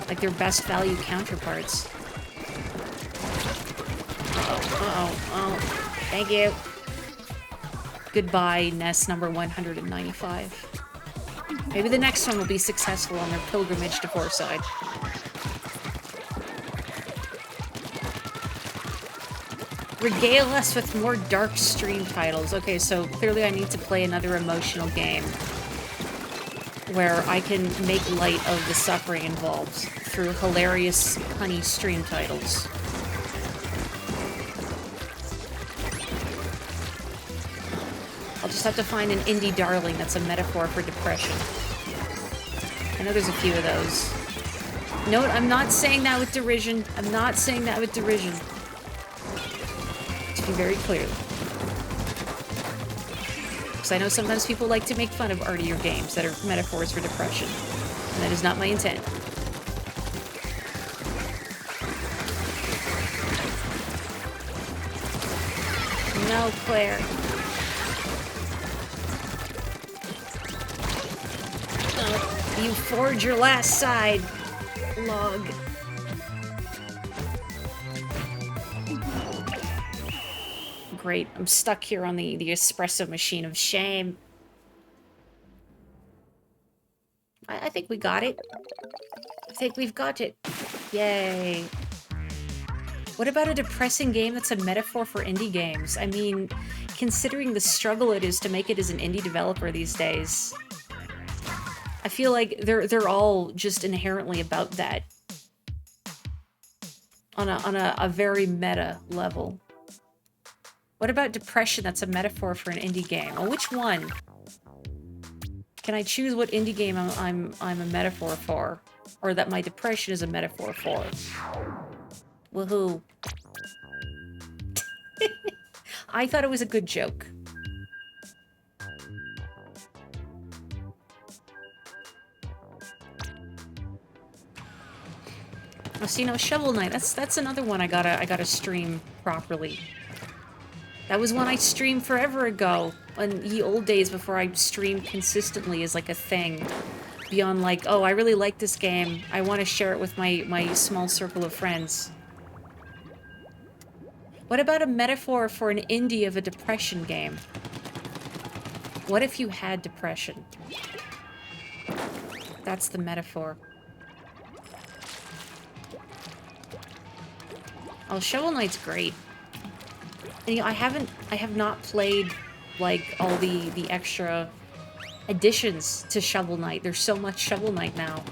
Speaker 1: Like their best value counterparts. Uh-oh. Oh. Thank you. Goodbye, Nest number 195. Maybe the next one will be successful on their pilgrimage to Foreside. Regale us with more dark stream titles. Okay, so clearly I need to play another emotional game where I can make light of the suffering involved through hilarious, honey stream titles. I'll just have to find an indie darling that's a metaphor for depression. I know there's a few of those. No, I'm not saying that with derision. I'm not saying that with derision. To be very clear. Because I know sometimes people like to make fun of artier games that are metaphors for depression. And that is not my intent. No, Claire. Oh, you forged your last side. Log. Great, I'm stuck here on the espresso machine of shame. I think we got it. I think we've got it. Yay. What about a depressing game that's a metaphor for indie games? I mean, considering the struggle it is to make it as an indie developer these days, I feel like they're all just inherently about that. On a very meta level. What about depression that's a metaphor for an indie game? Well, which one? Can I choose what indie game I'm a metaphor for? Or that my depression is a metaphor for? Woohoo. I thought it was a good joke. Oh, so, you know, Shovel Knight, that's another one I gotta stream properly. That was one I streamed forever ago, in the old days before I streamed consistently as like a thing. Beyond like, oh, I really like this game, I want to share it with my small circle of friends. What about a metaphor for an indie of a depression game? What if you had depression? That's the metaphor. Oh, Shovel Knight's great. And, you know, I have not played, like, all the extra additions to Shovel Knight. There's so much Shovel Knight now.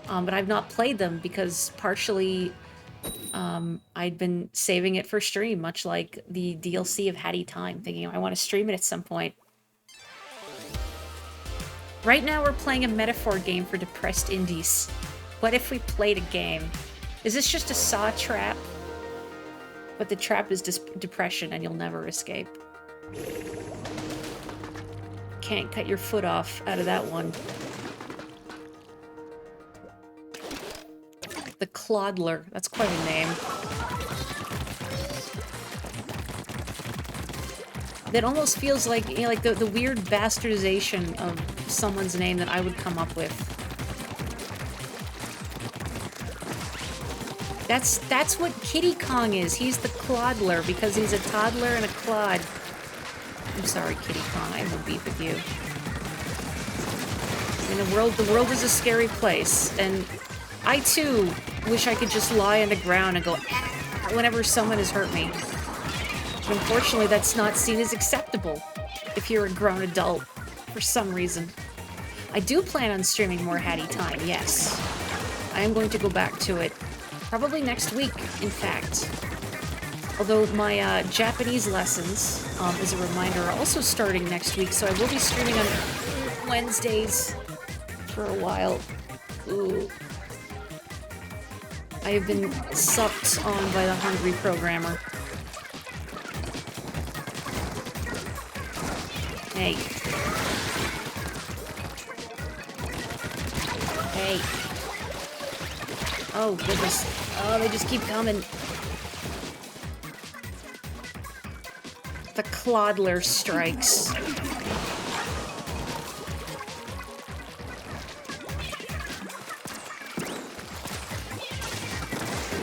Speaker 1: But I've not played them because partially, I'd been saving it for stream, much like the DLC of Hattie Time, thinking I want to stream it at some point. Right now we're playing a metaphor game for depressed indies. What if we played a game? Is this just a saw trap? But the trap is depression and you'll never escape. Can't cut your foot off out of that one. The Clodler. That's quite a name. That almost feels like, you know, like the weird bastardization of someone's name that I would come up with. That's what Kitty Kong is. He's the Clodler because he's a toddler and a clod. I'm sorry, Kitty Kong. I have no beef with you. I mean, the world is a scary place, and I too wish I could just lie on the ground and go ah whenever someone has hurt me. But unfortunately, that's not seen as acceptable if you're a grown adult for some reason. I do plan on streaming more Hattie Time, yes. I am going to go back to it. Probably next week, in fact. Although my Japanese lessons, as a reminder, are also starting next week, so I will be streaming on Wednesdays for a while. Ooh. I have been sucked on by the hungry programmer. Hey. Hey. Oh, goodness. Oh, they just keep coming. The Clodler strikes.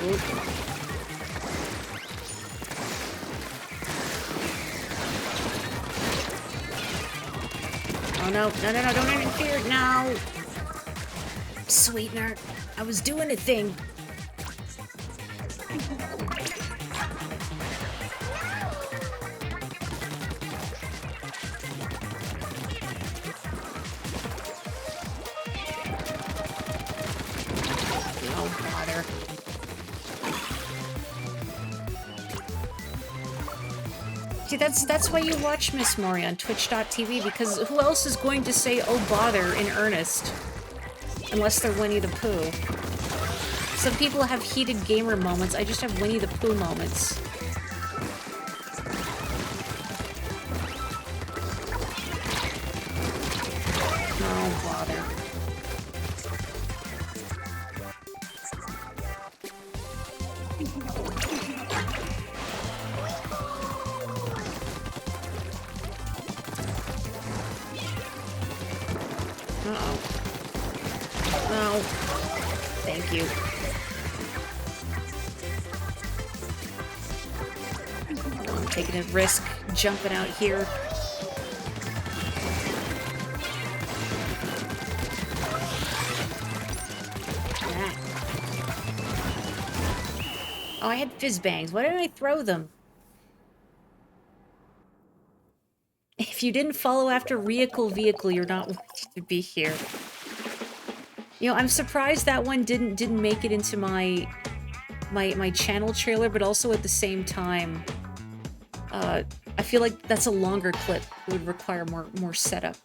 Speaker 1: Oop. Oh, no. No, no, no, don't interfere. No. Sweetener. I was doing a thing. See, that's why you watch Miss Morri on Twitch.tv, because who else is going to say, oh bother, in earnest? Unless they're Winnie the Pooh. Some people have heated gamer moments, I just have Winnie the Pooh moments. Oh, bother. Uh-oh. No. Thank you. I'm taking a risk, jumping out here. Oh, I had fizz bangs. Why didn't I throw them? If you didn't follow after vehicle, you're not worthy to be here. You know, I'm surprised that one didn't make it into my channel trailer, but also at the same time, I feel like that's a longer clip. It would require more setup.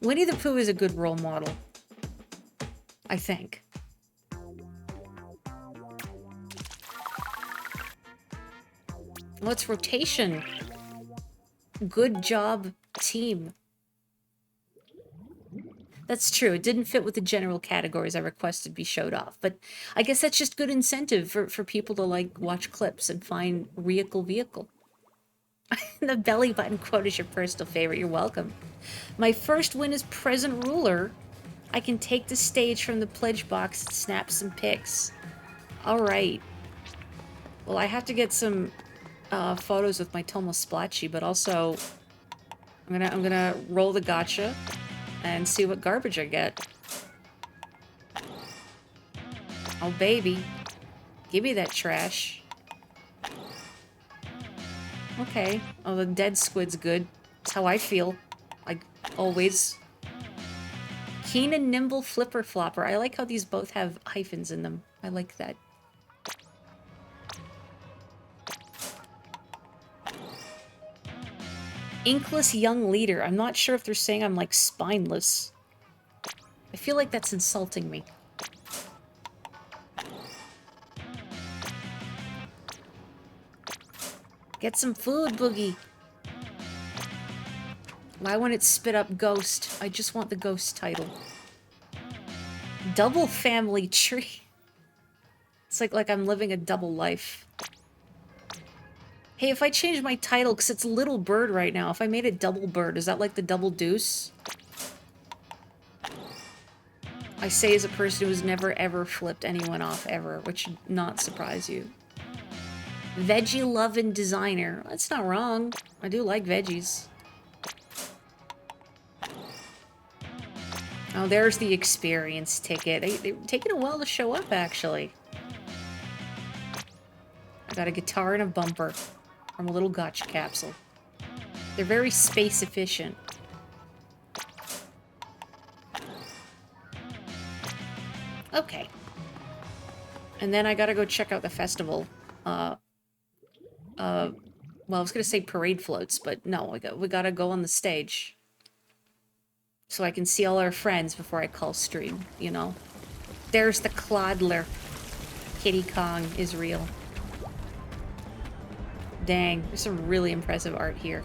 Speaker 1: Winnie the Pooh is a good role model, I think. Well, it's rotation. Good job, team. That's true. It didn't fit with the general categories I requested be showed off, but I guess that's just good incentive for people to, like, watch clips and find vehicle. The belly button quote is your personal favorite. You're welcome. My first win is present ruler. I can take the stage from the pledge box and snap some pics. All right. Well, I have to get some photos with my Tomo Splotchy, but also I'm gonna roll the gacha and see what garbage I get. Oh baby, give me that trash. Okay. Oh, the dead squid's good. That's how I feel. Like always. Keen and nimble flipper flopper. I like how these both have hyphens in them. I like that. Inkless young leader. I'm not sure if they're saying I'm, like, spineless. I feel like that's insulting me. Get some food, Boogie. Why won't it spit up Ghost? I just want the Ghost title. Double family tree. It's like I'm living a double life. Hey, if I change my title, because it's Little Bird right now, if I made it Double Bird, is that like the Double Deuce? I say as a person who's never ever flipped anyone off ever, which should not surprise you. Veggie loving designer. That's not wrong. I do like veggies. Oh, there's the experience ticket. They're taking a while to show up, actually. I got a guitar and a bumper from a little gacha capsule. They're very space efficient. Okay. And then I gotta go check out the festival. Well, I was gonna say parade floats, but no, we gotta go on the stage. So I can see all our friends before I call stream, you know? There's the Clodler. Kitty Kong is real. Dang, there's some really impressive art here.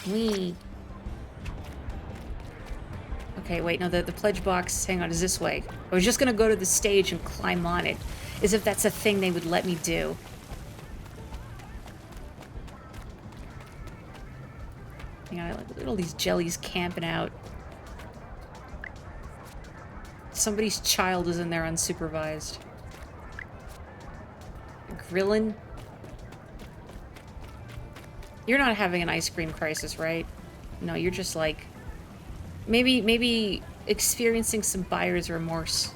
Speaker 1: Wee. Okay, wait, no, the pledge box, hang on, is this way. I was just gonna go to the stage and climb on it, as if that's a thing they would let me do. Hang on, look at all these jellies camping out. Somebody's child is in there unsupervised. Grillin'? You're not having an ice cream crisis, right? No, you're just like... Maybe experiencing some buyer's remorse.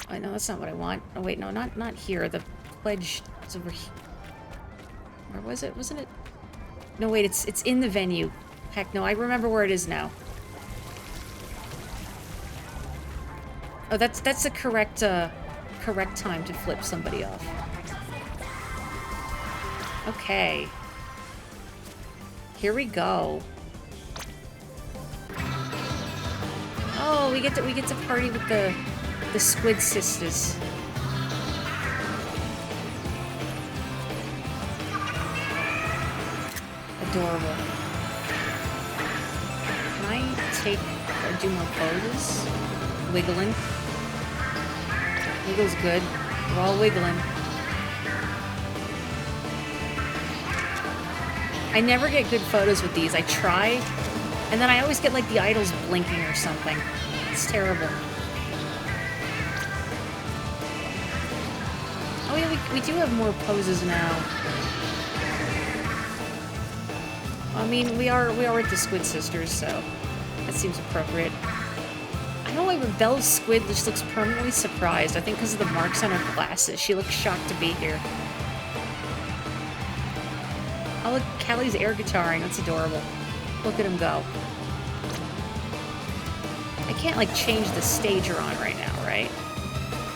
Speaker 1: Oh, no, that's not what I want. Oh, wait, no, not here. The pledge is over here. Where was it? Wasn't it? No, wait, it's in the venue. Heck, no, I remember where it is now. Oh, that's the correct correct time to flip somebody off. Okay. Here we go. Oh, we get to party with the Squid Sisters. Adorable. Can I take or do more poses? Wiggling. Wiggle's good. We're all wiggling. I never get good photos with these. I try, and then I always get like the idols blinking or something. It's terrible. Oh yeah, we do have more poses now. I mean, we are with the Squid Sisters, so that seems appropriate. I don't know why Rebelle's squid just looks permanently surprised. I think because of the marks on her glasses. She looks shocked to be here. Oh, look, Callie's air guitaring. That's adorable. Look at him go. I can't, like, change the stage you're on right now, right?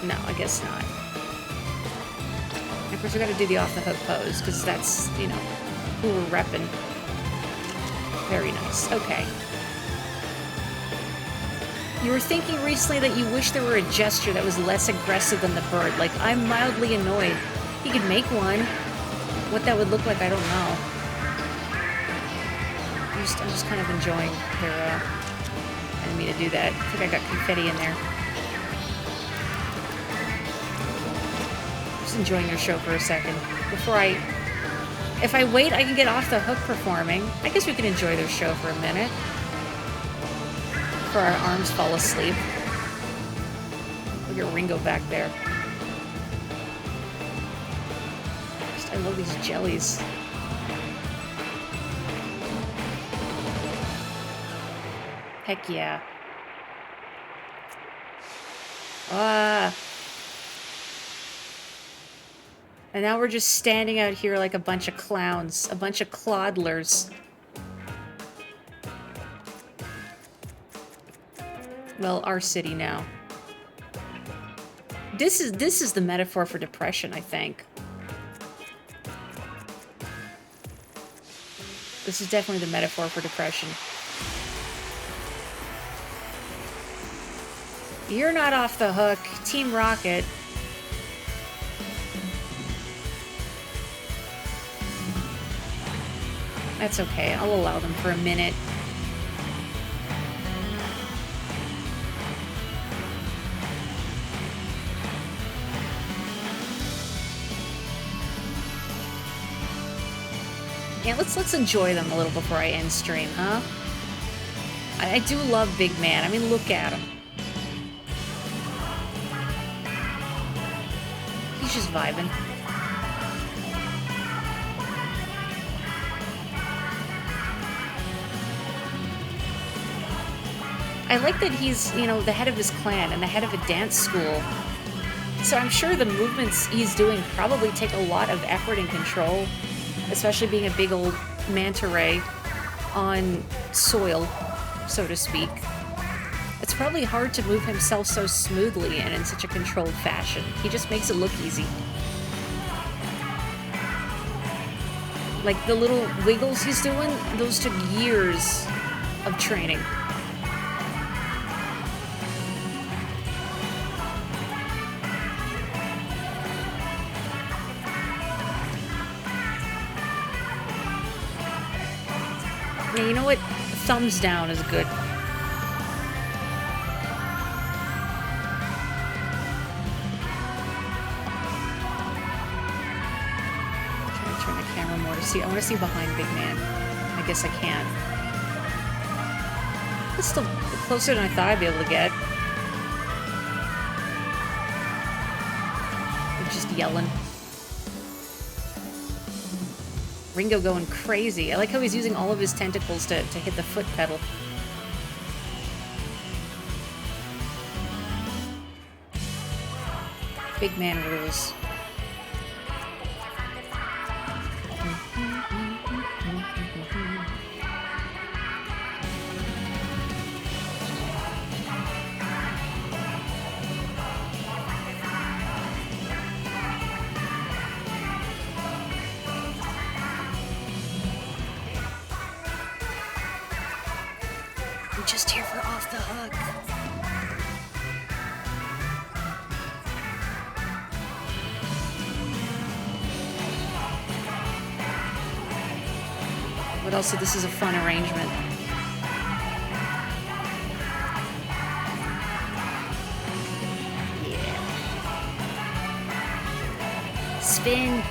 Speaker 1: No, I guess not. And of course, we gotta do the off-the-hook pose, because that's, you know, who we're repping. Very nice. Okay. You were thinking recently that you wish there were a gesture that was less aggressive than the bird. Like, I'm mildly annoyed. You could make one. What that would look like, I don't know. I'm just kind of enjoying their, I didn't mean to do that. I think I got confetti in there. Just enjoying their show for a second. Before if I wait, I can get off the hook performing. I guess we can enjoy their show for a minute. Before our arms fall asleep. Look at Ringo back there. I love these jellies. Heck yeah. Ah. And now we're just standing out here like a bunch of clowns. A bunch of clodlers. Well, our city now. This is the metaphor for depression, I think. This is definitely the metaphor for depression. You're not off the hook. Team Rocket. That's okay. I'll allow them for a minute. Yeah, let's enjoy them a little before I end stream, huh? I do love Big Man. I mean, look at him. He's just vibing. I like that he's, you know, the head of his clan and the head of a dance school. So I'm sure the movements he's doing probably take a lot of effort and control. Especially being a big old manta ray on soil, so to speak. It's probably hard to move himself so smoothly and in such a controlled fashion. He just makes it look easy. Like the little wiggles he's doing, those took years of training. Yeah, you know what? Thumbs down is good. I'm trying to turn the camera more to see. I want to see behind Big Man. I guess I can't. It's still closer than I thought I'd be able to get. They're just yelling. Ringo going crazy. I like how he's using all of his tentacles to hit the foot pedal. Big Man rules. We're just here for off the hook. But also, this is a fun arrangement. Yeah. Spin.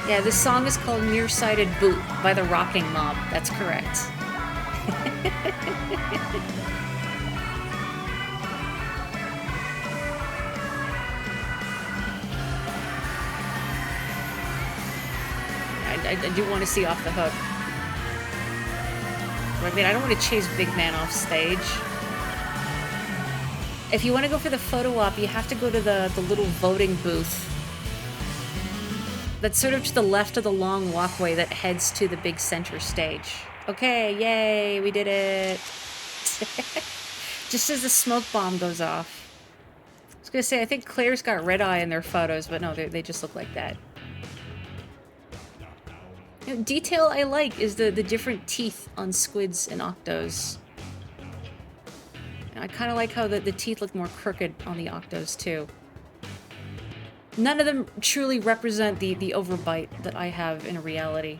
Speaker 1: Yeah, this song is called Nearsighted Boot by the Rocking Mob. That's correct. I do want to see Off the Hook. I mean, I don't want to chase Big Man off stage. If you want to go for the photo op, you have to go to the little voting booth. That's sort of to the left of the long walkway that heads to the big center stage. Okay, yay, we did it. Just as the smoke bomb goes off. I was gonna say, I think Claire's got red eye in their photos, but no, they just look like that. You know, detail I like is the different teeth on squids and octos. And I kind of like how the teeth look more crooked on the octos, too. None of them truly represent the overbite that I have in reality.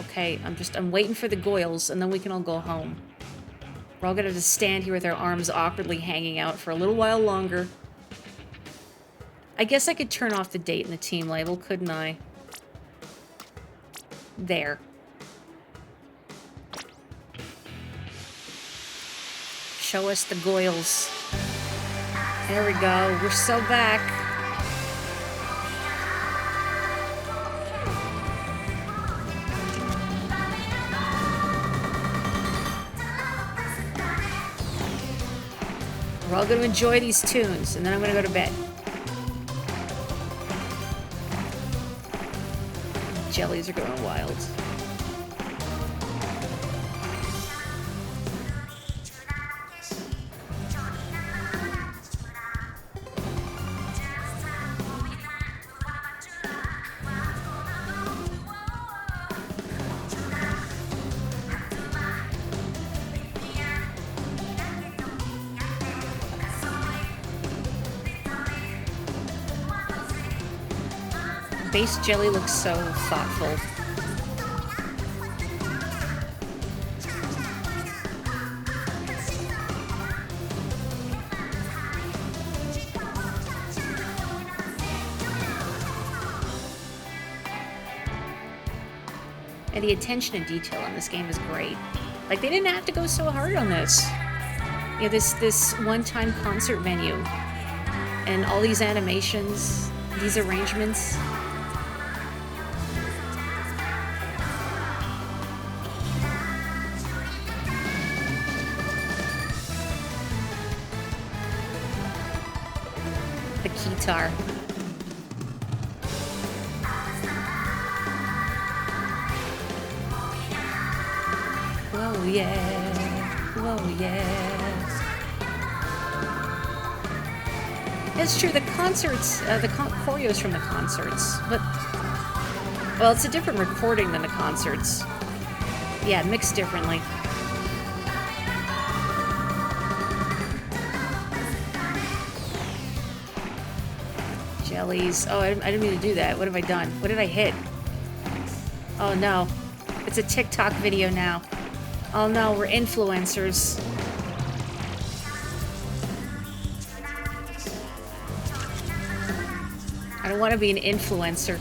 Speaker 1: Okay, I'm waiting for the goyles, and then we can all go home. We're all gonna just stand here with our arms awkwardly hanging out for a little while longer. I guess I could turn off the date and the team label, couldn't I? There. Show us the goyles. There we go. We're so back. We're all going to enjoy these tunes, and then I'm going to go to bed. Jellies are going wild. Base jelly looks so thoughtful. And the attention to detail in this game is great. Like, they didn't have to go so hard on this. You know, this one-time concert venue and all these animations, these arrangements. The guitar. Whoa, yeah. Whoa, yeah. It's true, the concerts, the choreos from the concerts, but... Well, it's a different recording than the concerts. Yeah, mixed differently. Jellies. Oh, I didn't mean to do that. What have I done? What did I hit? Oh, no. It's a TikTok video now. Oh, no. We're influencers. I don't want to be an influencer.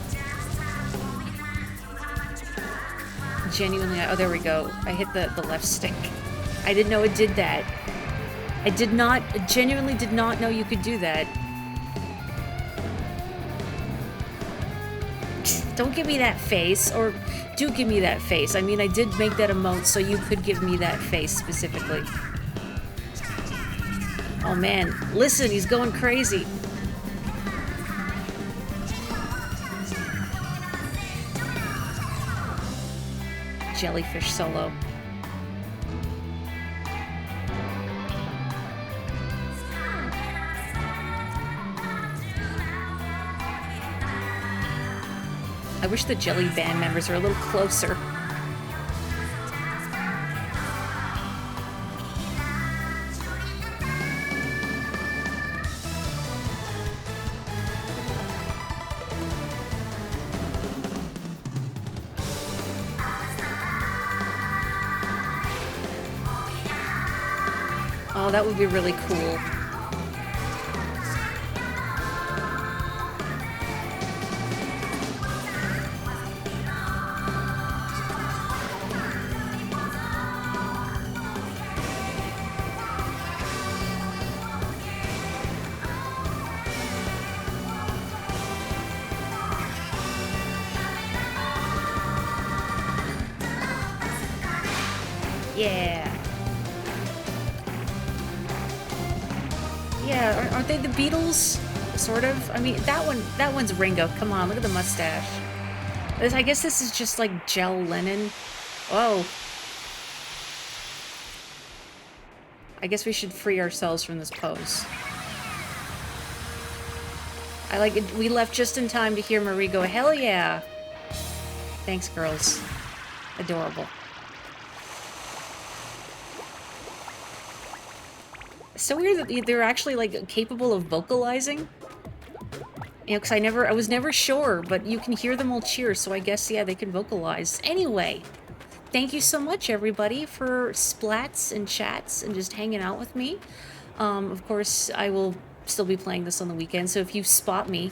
Speaker 1: Genuinely. Oh, there we go. I hit the left stick. I didn't know it did that. I genuinely did not know you could do that. Don't give me that face, or do give me that face. I mean, I did make that emote so you could give me that face specifically. Oh man, listen, he's going crazy. jellyfish solo. I wish the Jelly band members were a little closer. Oh, that would be really cool. Yeah. Yeah, aren't they the Beatles? Sort of. I mean, that one's Ringo. Come on, look at the mustache. I guess this is just like gel Lennon. Whoa. I guess we should free ourselves from this pose. I like it. We left just in time to hear Marie go, hell yeah. Thanks, girls. Adorable. So weird that they're actually, like, capable of vocalizing. You know, because I was never sure, but you can hear them all cheer, so I guess, yeah, they can vocalize. Anyway, thank you so much, everybody, for splats and chats and just hanging out with me. Of course, I will still be playing this on the weekend, so if you spot me,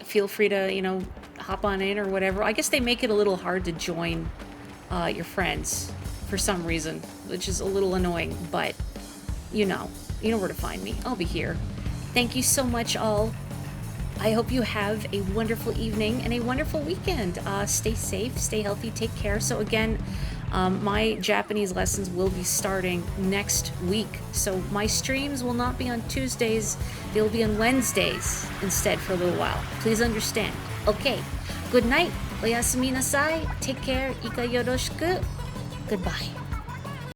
Speaker 1: feel free to, you know, hop on in or whatever. I guess they make it a little hard to join your friends for some reason, which is a little annoying, but you know where to find me. I'll be here. Thank you so much, all. I hope you have a wonderful evening and a wonderful weekend. Stay safe, stay healthy, take care. So again, my Japanese lessons will be starting next week. So my streams will not be on Tuesdays. They'll be on Wednesdays instead for a little while. Please understand. Okay. Good night. Oyasumi nasai. Take care. Ika yoroshiku. Goodbye.